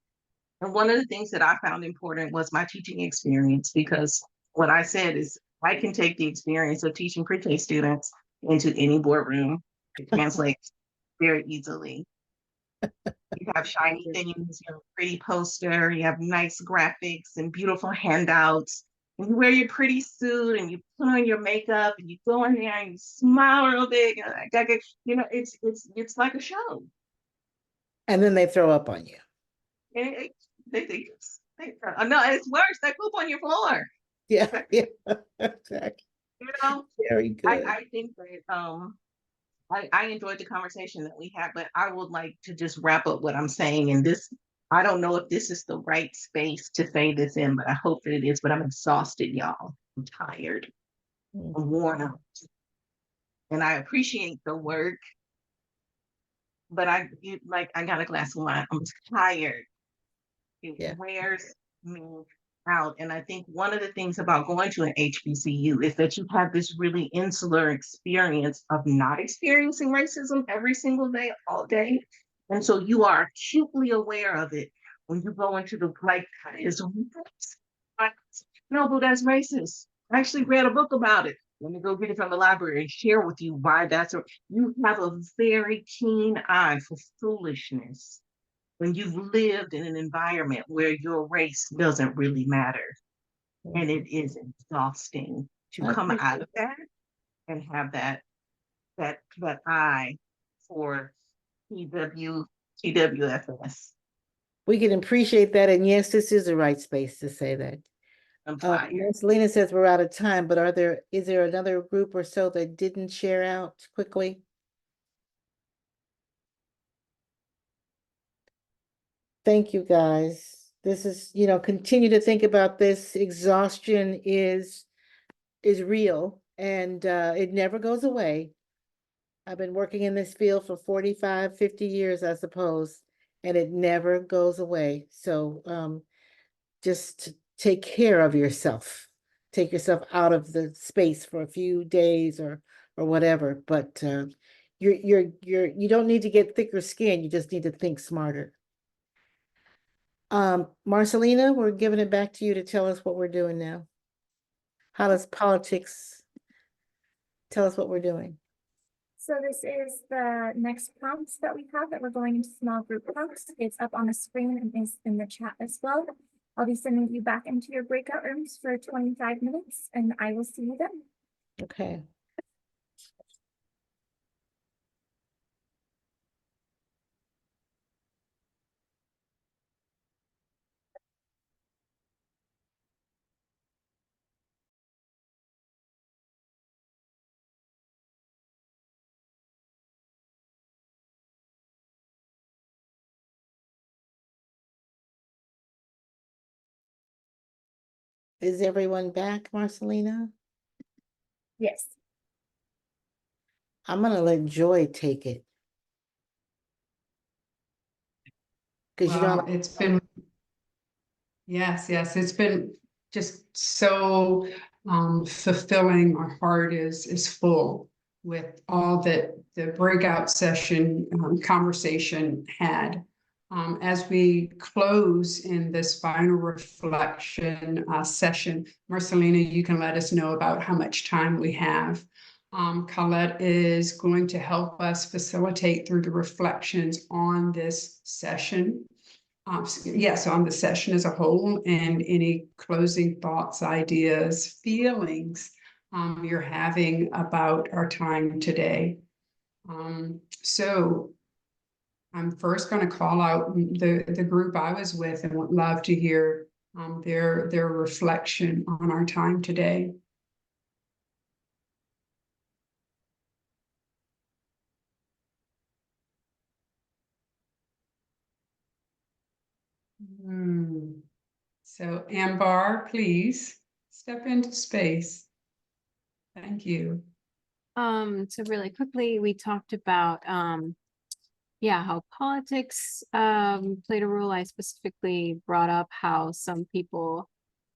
Speaker 8: and one of the things that I found important was my teaching experience, because what I said is I can take the experience of teaching pre-K students into any boardroom. It translates very easily. You have shiny things, you have a pretty poster, you have nice graphics and beautiful handouts. And you wear your pretty suit and you put on your makeup and you go in there and you smile real big. And you know, it's like a show.
Speaker 5: And then they throw up on you.
Speaker 8: They think no, it's worse. They poop on your floor.
Speaker 5: Yeah, yeah, exactly.
Speaker 8: You know,
Speaker 5: Very good.
Speaker 8: I think that I enjoyed the conversation that we had, but I would like to just wrap up what I'm saying. And this, I don't know if this is the right space to say this in, but I hope that it is. But I'm exhausted, y'all. I'm tired. I'm worn out. And I appreciate the work, but I got a glass of wine. I'm tired. It wears me out. And I think one of the things about going to an HBCU is that you have this really insular experience of not experiencing racism every single day, all day. And so you are acutely aware of it when you go into the like, is no, but that's racist. I actually read a book about it. Let me go get it from the library and share with you why that's you have a very keen eye for foolishness when you've lived in an environment where your race doesn't really matter. And it is exhausting to come out of that and have that eye for TWFS.
Speaker 5: We can appreciate that. And yes, this is the right space to say that. Selena says we're out of time, but is there another group or so that didn't share out quickly? Thank you, guys. This is, continue to think about this. Exhaustion is real and it never goes away. I've been working in this field for 45, 50 years, I suppose, and it never goes away. So just take care of yourself. Take yourself out of the space for a few days or whatever. But you don't need to get thicker skin. You just need to think smarter. Marcelina, we're giving it back to you to tell us what we're doing now. How does politics tell us what we're doing?
Speaker 19: So this is the next prompts that we have that we're going into small group prompts. It's up on the screen and is in the chat as well. I'll be sending you back into your breakout rooms for 25 minutes and I will see you then.
Speaker 5: Okay. Is everyone back, Marcelina?
Speaker 19: Yes.
Speaker 5: I'm gonna let Joy take it.
Speaker 4: Well, it's been, yes, it's been just so fulfilling. Our heart is full with all that the breakout session conversation had. As we close in this final reflection session, Marcelina, you can let us know about how much time we have. Colette is going to help us facilitate through the reflections on this session. Yes, on the session as a whole, and any closing thoughts, ideas, feelings you're having about our time today. So I'm first going to call out the group I was with and would love to hear their reflection on our time today. So Ambar, please step into space. Thank you.
Speaker 20: So really quickly, we talked about how politics played a role. I specifically brought up how some people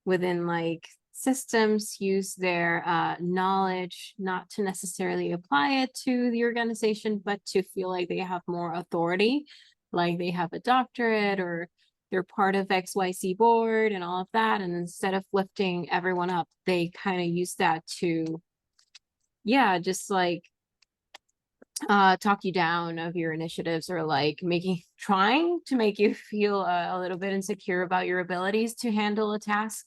Speaker 20: within like systems use their knowledge not to necessarily apply it to the organization, but to feel like they have more authority like they have a doctorate or they're part of XYZ board and all of that. And instead of lifting everyone up, they kind of use that to, yeah, just like talk you down of your initiatives, or like trying to make you feel a little bit insecure about your abilities to handle a task.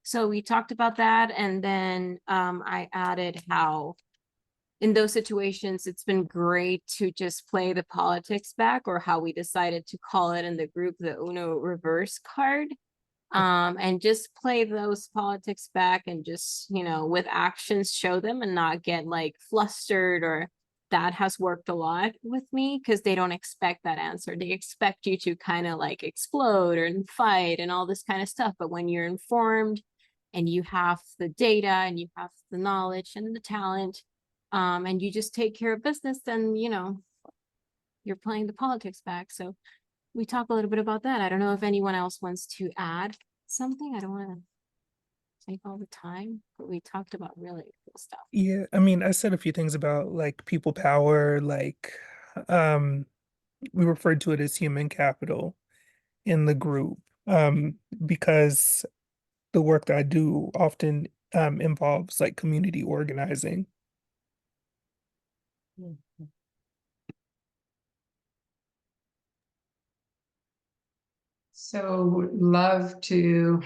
Speaker 20: So we talked about that, and then I added how in those situations it's been great to just play the politics back, or how we decided to call it in the group the Uno reverse card. And just play those politics back, and just, you know, with actions show them, and not get like flustered. Or that has worked a lot with me, because they don't expect that answer. They expect you to kind of like explode or fight and all this kind of stuff. But when you're informed and you have the data and you have the knowledge and the talent, and you just take care of business, then, you know, you're playing the politics back. So we talk a little bit about that. I don't know if anyone else wants to add something. I don't want to take all the time, but we talked about really cool stuff.
Speaker 21: Yeah, I mean, I said a few things about like people power, like um we referred to it as human capital in the group, because the work that I do often involves like community organizing.
Speaker 4: So would love to,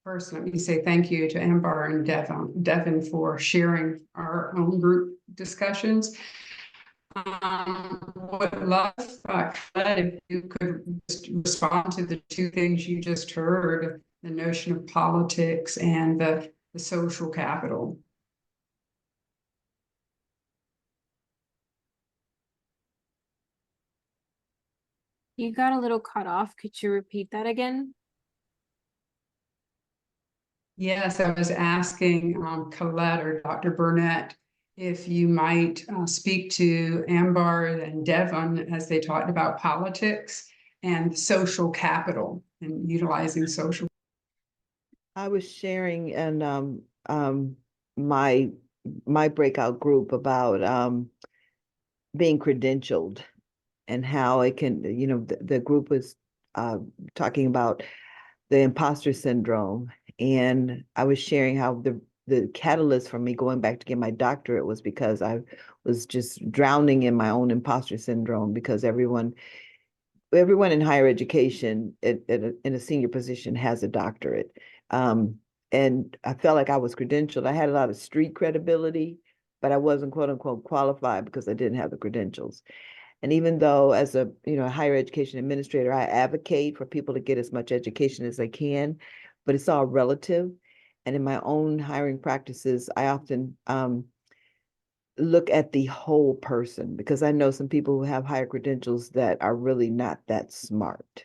Speaker 4: first, let me say thank you to Amber and Devin for sharing our own group discussions. Would love, if you could just respond to the two things you just heard, the notion of politics and the social capital.
Speaker 20: You got a little cut off. Could you repeat that again?
Speaker 4: Yes, I was asking Colette or Dr. Burnett if you might speak to Amber and Devon as they talked about politics and social capital and utilizing social.
Speaker 7: I was sharing in my breakout group about being credentialed and how it can, you know, the group was talking about the imposter syndrome. And I was sharing how the catalyst for me going back to get my doctorate was because I was just drowning in my own imposter syndrome, because everyone in higher education in a senior position has a doctorate. And I felt like I was credentialed. I had a lot of street credibility, but I wasn't quote unquote qualified because I didn't have the credentials. And even though as a higher education administrator, I advocate for people to get as much education as they can, but it's all relative. And in my own hiring practices, I often look at the whole person, because I know some people who have higher credentials that are really not that smart.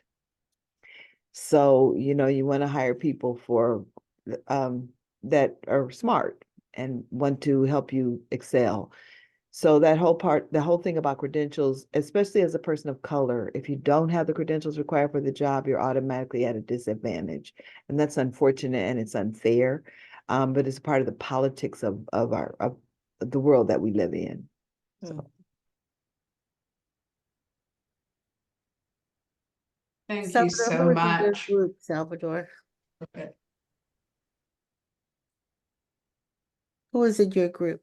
Speaker 7: So, you want to hire people for that are smart and want to help you excel. So that the whole thing about credentials, especially as a person of color, if you don't have the credentials required for the job, you're automatically at a disadvantage. And that's unfortunate and it's unfair. But it's part of the politics of the world that we live in. So.
Speaker 4: Thank you
Speaker 5: Salvador,
Speaker 4: so
Speaker 5: who is in your
Speaker 4: much.
Speaker 5: group, Salvador?
Speaker 4: Okay.
Speaker 5: Who is in your group?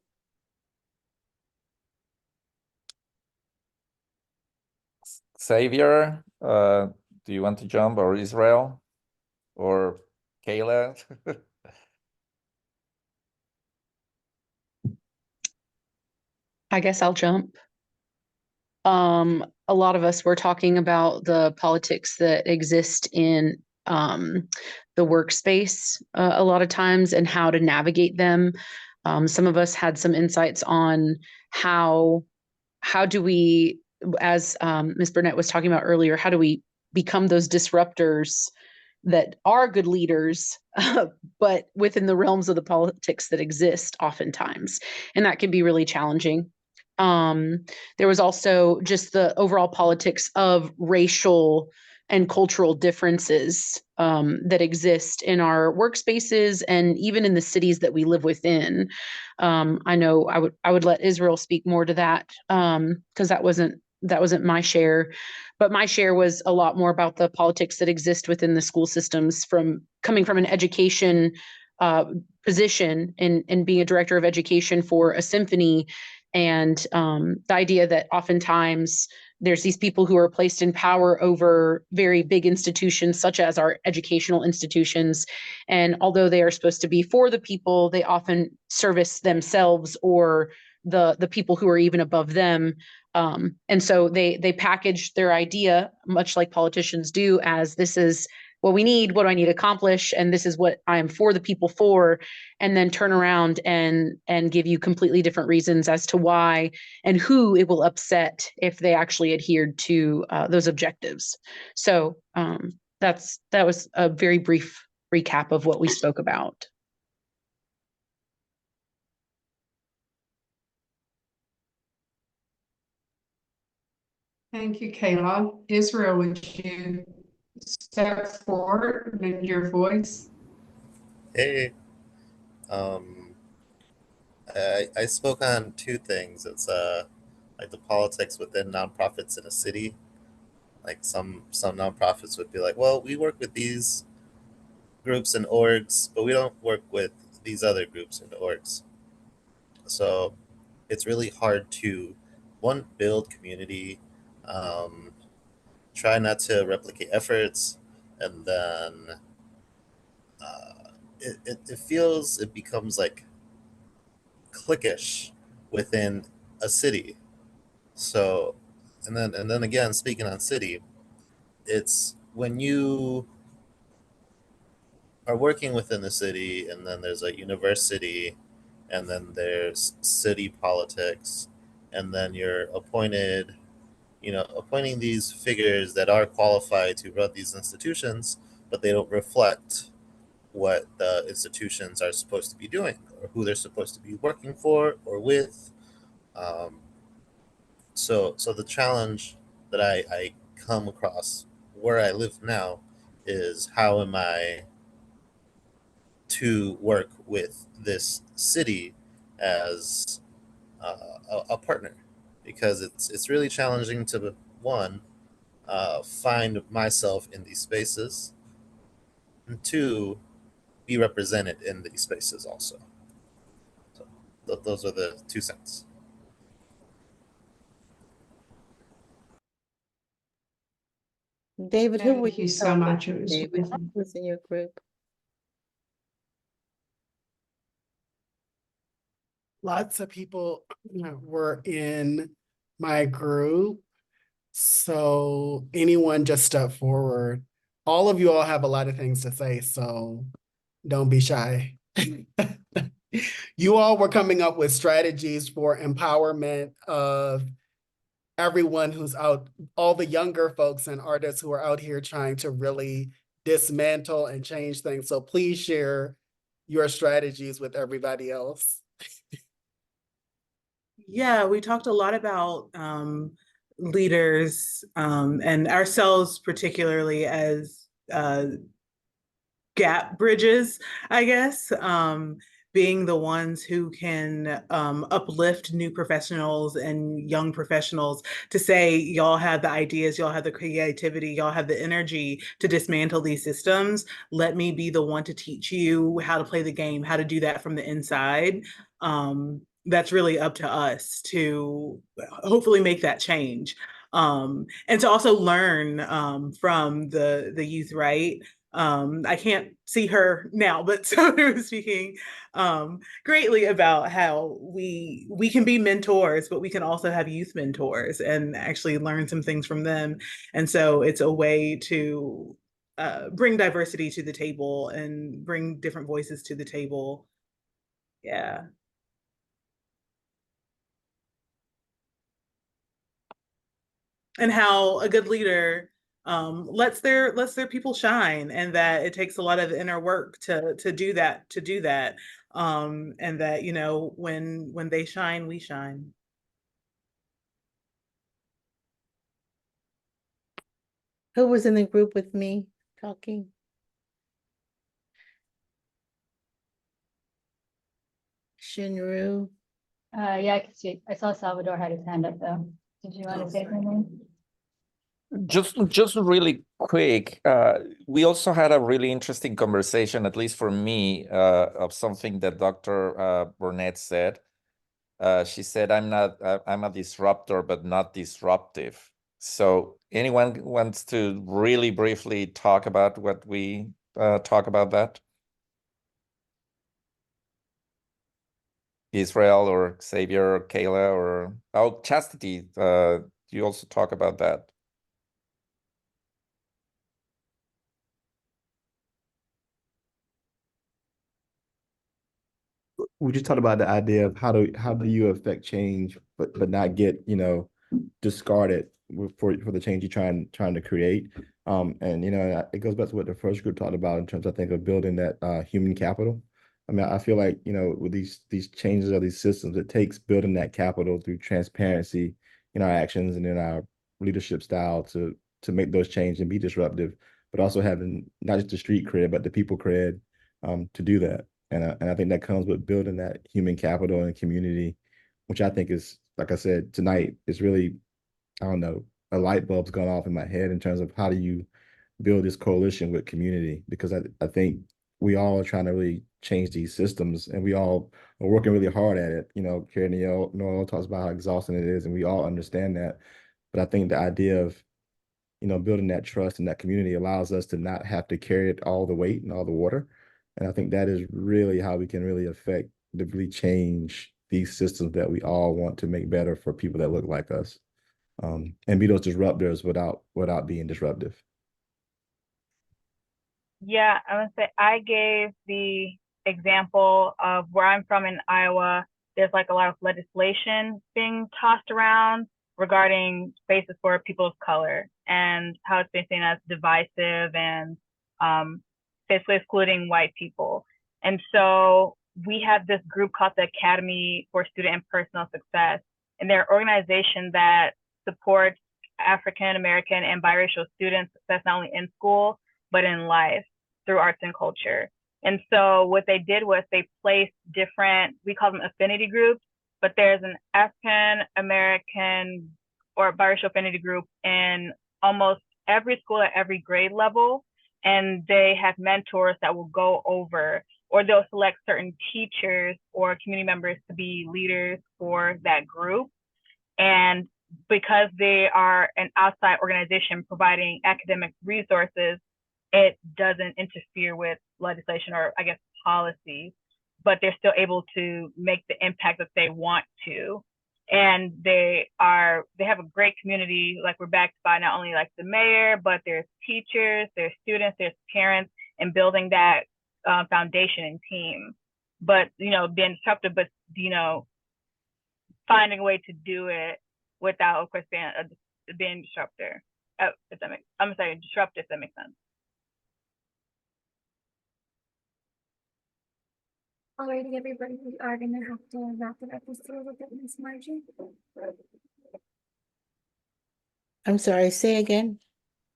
Speaker 22: Xavier, do you want to jump, or Israel, or Kayla?
Speaker 12: I guess I'll jump. A lot of us were talking about the politics that exist in the workspace a lot of times, and how to navigate them. Some of us had some insights on how do we, as Ms. Burnett was talking about earlier, how do we become those disruptors that are good leaders, but within the realms of the politics that exist oftentimes. And that can be really challenging. There was also just the overall politics of racial and cultural differences that exist in our workspaces and even in the cities that we live within. I know I would let Israel speak more to that, because that wasn't my share, but my share was a lot more about the politics that exist within the school systems, from coming from an education position and being a director of education for a symphony, and the idea that oftentimes there's these people who are placed in power over very big institutions such as our educational institutions, and although they are supposed to be for the people, they often service themselves or the people who are even above them. And so they package their idea, much like politicians do, as this is what we need, what do I need to accomplish, and this is what I am for the people for, and then turn around and give you completely different reasons as to why and who it will upset if they actually adhered to those objectives. So that was a very brief recap of what we spoke about.
Speaker 4: Thank you, Kayla. Israel, would you step forward with your voice?
Speaker 1: Hey, um, I spoke on two things. It's like the politics within nonprofits in a city. Like some nonprofits would be like, well, we work with these groups and orgs, but we don't work with these other groups and orgs. So it's really hard to one build community, um, try not to replicate efforts, and then it becomes like cliquish within a city. So, and then again, speaking on city, it's when you are working within the city, and then there's a university, and then there's city politics, and then you're appointing these figures that are qualified to run these institutions, but they don't reflect what the institutions are supposed to be doing or who they're supposed to be working for or with. Um, so the challenge that I come across where I live now is how am I to work with this city as a partner, because it's really challenging to one find myself in these spaces, and two, be represented in these spaces also. So those are the 2 cents.
Speaker 5: David, who were
Speaker 4: Thank you
Speaker 5: you
Speaker 4: so
Speaker 5: talking
Speaker 4: much.
Speaker 5: to,
Speaker 4: It was
Speaker 5: David?
Speaker 4: wonderful.
Speaker 5: Who was in your group?
Speaker 14: Lots of people were in my group. So anyone just step forward. All of you all have a lot of things to say, so don't be shy. You all were coming up with strategies for empowerment of everyone who's out, all the younger folks and artists who are out here trying to really dismantle and change things. So please share your strategies with everybody else.
Speaker 17: Yeah, we talked a lot about leaders and ourselves, particularly as gap bridges, I guess, being the ones who can uplift new professionals and young professionals to say, y'all have the ideas, y'all have the creativity, y'all have the energy to dismantle these systems. Let me be the one to teach you how to play the game, how to do that from the inside. That's really up to us to hopefully make that change. And to also learn from the youth, right? I can't see her now, but so we were speaking greatly about how we can be mentors, but we can also have youth mentors and actually learn some things from them. And so it's a way to bring diversity to the table and bring different voices to the table. Yeah. And how a good leader lets their people shine, and that it takes a lot of inner work to do that, and that when they shine, we shine.
Speaker 5: Who was in the group with me talking? Shinru.
Speaker 2: Yeah, I can see. I saw Salvador had his hand up though.
Speaker 3: Did you want to say something?
Speaker 22: Just really quick, we also had a really interesting conversation, at least for me, of something that Dr. Burnett said. She said, I'm a disruptor, but not disruptive. So anyone wants to really briefly talk about what we talk about that? Israel or Xavier or Kayla or, oh, Chastity, you also talk about that.
Speaker 10: We just talked about the idea of how do you affect change, but not get, discarded for the change you're trying to create. And it goes back to what the first group talked about in terms, I think, of building that human capital. I mean, I feel like, with these changes of these systems, it takes building that capital through transparency in our actions and in our leadership style to make those changes and be disruptive, but also having not just the street cred, but the people cred to do that. And I think that comes with building that human capital and community, which I think is, like I said, tonight is really, I don't know, a light bulb's gone off in my head in terms of how do you build this coalition with community, because I think we all are trying to really change these systems and we all are working really hard at it. Karen Noel talks about how exhausting it is, and we all understand that. But I think the idea of building that trust and that community allows us to not have to carry it all the weight and all the water. And I think that is really how we can really effectively change these systems that we all want to make better for people that look like us, and be those disruptors without being disruptive.
Speaker 2: Yeah, I would say I gave the example of where I'm from in Iowa. There's like a lot of legislation being tossed around regarding spaces for people of color and how it's been seen as divisive and basically excluding white people. And so we have this group called the Academy for Student and Personal Success, and they're an organization that supports African American and biracial students' success not only in school but in life through arts and culture. And so what they did was they placed different, we call them affinity groups, but there's an African American or biracial affinity group in almost every school at every grade level. And they have mentors that will go over, or they'll select certain teachers or community members to be leaders for that group. And because they are an outside organization providing academic resources, it doesn't interfere with legislation or, I guess, policy, but they're still able to make the impact that they want to. And they have a great community. Like, we're backed by not only like the mayor, but there's teachers, there's students, there's parents, and building that foundation and team. But being disruptive, but finding a way to do it without, of course, being disruptor. If that makes, I'm sorry, disruptive. If that makes sense.
Speaker 19: Alrighty, everybody, we are gonna have to wrap it up just a little bit, Miss Margie.
Speaker 5: I'm sorry, say again.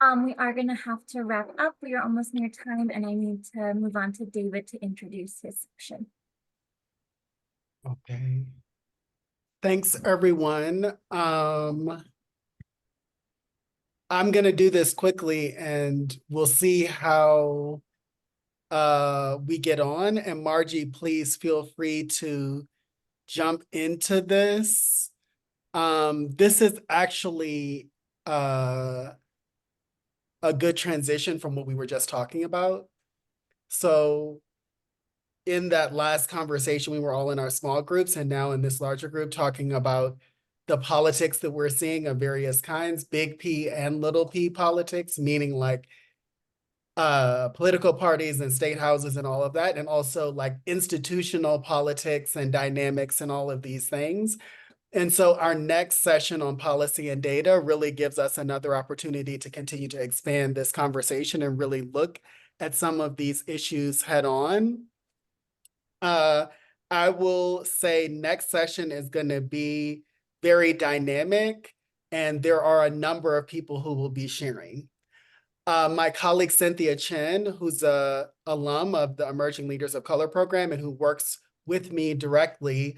Speaker 19: We are gonna have to wrap up. We are almost near time, and I need to move on to David to introduce his section.
Speaker 14: Okay. Thanks, everyone. I'm gonna do this quickly and we'll see how we get on. And Margie, please feel free to jump into this. This is actually a good transition from what we were just talking about. So in that last conversation, we were all in our small groups, and now in this larger group talking about the politics that we're seeing of various kinds, big P and little p politics, meaning like political parties and state houses and all of that, and also like institutional politics and dynamics and all of these things. And so our next session on policy and data really gives us another opportunity to continue to expand this conversation and really look at some of these issues head on. I will say next session is going to be very dynamic, and there are a number of people who will be sharing. My colleague Cynthia Chen, who's an alum of the Emerging Leaders of Color program and who works with me directly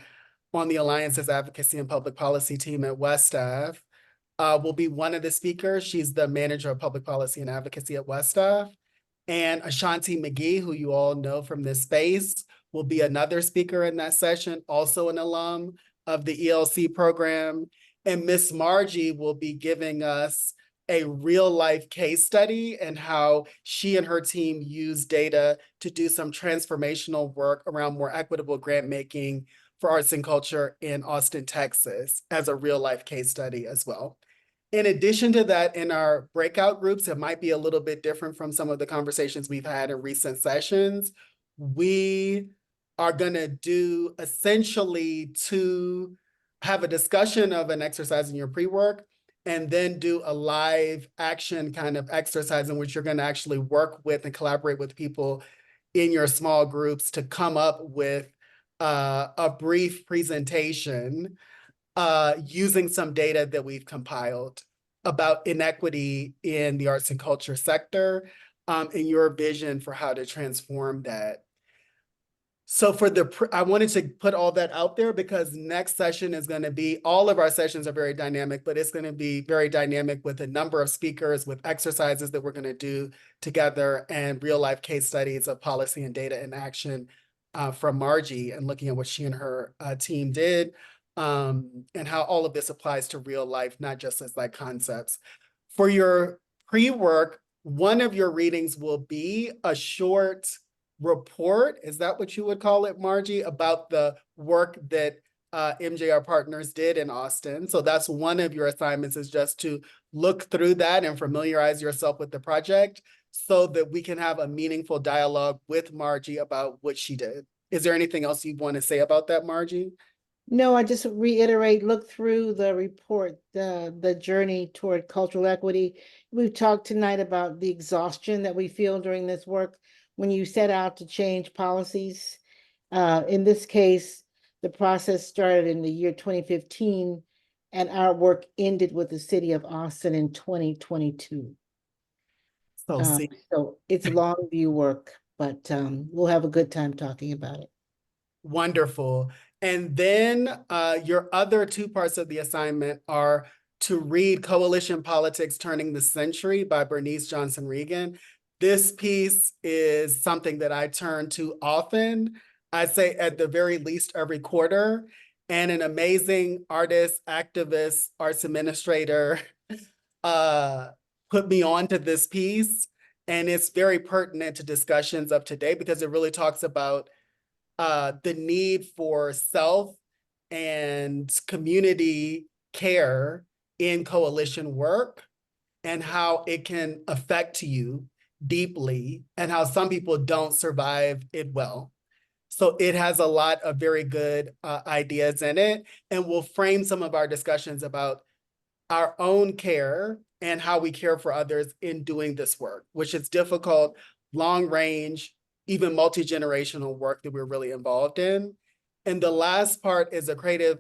Speaker 14: on the Alliance's Advocacy and Public Policy team at West Ave, will be one of the speakers. She's the manager of public policy and advocacy at Westaf. And Ashanti McGee, who you all know from this space, will be another speaker in that session, also an alum of the ELC program. And Miss Margie will be giving us a real life case study and how she and her team use data to do some transformational work around more equitable grant making for arts and culture in Austin, Texas, as a real life case study as well. In addition to that, in our breakout groups, it might be a little bit different from some of the conversations we've had in recent sessions. We are going to do essentially to have a discussion of an exercise in your pre-work and then do a live action kind of exercise in which you're going to actually work with and collaborate with people in your small groups to come up with a brief presentation using some data that we've compiled about inequity in the arts and culture sector, and your vision for how to transform that. So for I wanted to put all that out there because next session is going to be, all of our sessions are very dynamic, but it's going to be very dynamic with a number of speakers, with exercises that we're going to do together and real life case studies of policy and data in action from Margie, and looking at what she and her team did, and how all of this applies to real life, not just as like concepts. For your pre-work, one of your readings will be a short report, is that what you would call it, Margie, about the work that MJR Partners did in Austin. So that's one of your assignments, is just to look through that and familiarize yourself with the project so that we can have a meaningful dialogue with Margie about what she did. Is there anything else you want to say about that, Margie?
Speaker 5: No, I just reiterate, look through the report, the journey toward cultural equity. We've talked tonight about the exhaustion that we feel during this work when you set out to change policies. In this case, the process started in the year 2015, and our work ended with the city of Austin in 2022. So it's long view work, but we'll have a good time talking about it.
Speaker 14: Wonderful. And then your other two parts of the assignment are to read Coalition Politics Turning the Century by Bernice Johnson Reagan. This piece is something that I turn to often. I say at the very least every quarter. And an amazing artist, activist, arts administrator put me on to this piece. And it's very pertinent to discussions of today because it really talks about the need for self and community care in coalition work, and how it can affect you deeply, and how some people don't survive it well. So it has a lot of very good ideas in it, and we'll frame some of our discussions about our own care and how we care for others in doing this work, which is difficult, long range, even multi-generational work that we're really involved in. And the last part is a creative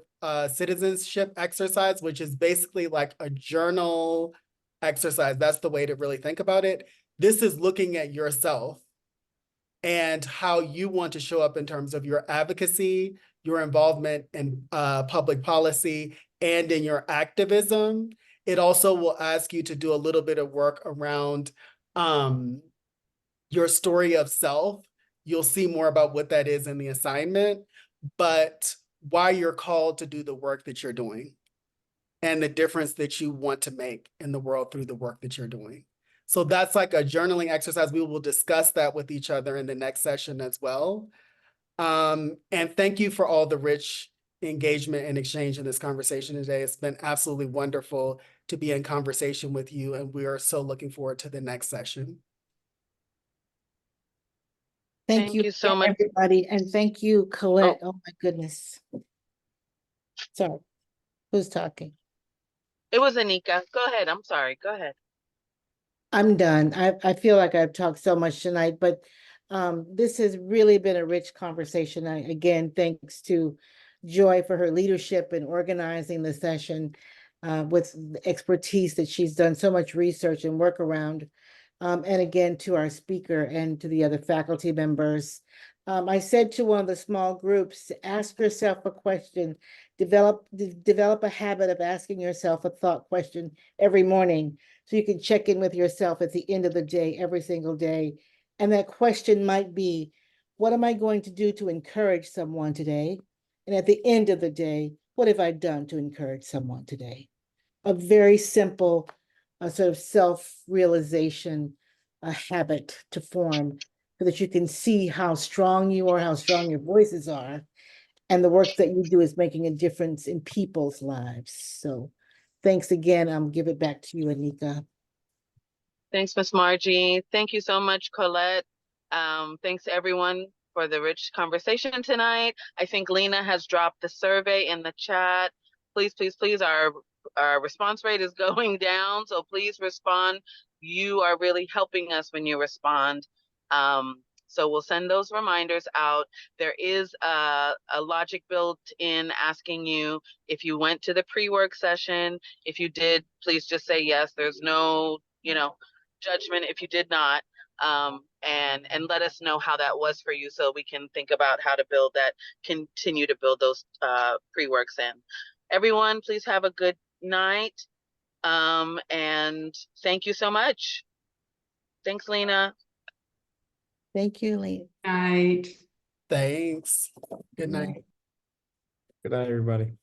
Speaker 14: citizenship exercise, which is basically like a journal exercise. That's the way to really think about it. This is looking at yourself and how you want to show up in terms of your advocacy, your involvement in public policy, and in your activism. It also will ask you to do a little bit of work around your story of self. You'll see more about what that is in the assignment, but why you're called to do the work that you're doing and the difference that you want to make in the world through the work that you're doing. So that's like a journaling exercise. We will discuss that with each other in the next session as well. And thank you for all the rich engagement and exchange in this conversation today. It's been absolutely wonderful to be in conversation with you, and we are so looking forward to the next session.
Speaker 5: Thank you so much, everybody, and thank you, Colette. Oh my goodness. Sorry, who's talking?
Speaker 9: It was Anika. Go ahead. I'm sorry. Go ahead.
Speaker 5: I'm done. I feel like I've talked so much tonight, but this has really been a rich conversation. Again, thanks to Joy for her leadership in organizing the session with the expertise that she's done so much research and work around. And again, to our speaker and to the other faculty members. I said to one of the small groups, ask yourself a question. Develop a habit of asking yourself a thought question every morning so you can check in with yourself at the end of the day, every single day. And that question might be, what am I going to do to encourage someone today? And at the end of the day, what have I done to encourage someone today? A very simple sort of self-realization, a habit to form so that you can see how strong you are, how strong your voices are, and the work that you do is making a difference in people's lives. So thanks again. I'll give it back to you, Anika.
Speaker 9: Thanks, Miss Margie. Thank you so much, Colette. Thanks everyone for the rich conversation tonight. I think Lena has dropped the survey in the chat. Please, please, please, our response rate is going down, so please respond. You are really helping us when you respond. So we'll send those reminders out. There is a logic built in asking you if you went to the pre-work session. If you did, please just say yes. There's no, judgment if you did not. And let us know how that was for you so we can think about how to build that, continue to build those pre-works in. Everyone, please have a good night. And thank you so much. Thanks, Lena.
Speaker 5: Thank you, Lena.
Speaker 4: Night.
Speaker 14: Thanks. Good night.
Speaker 10: Good night, everybody.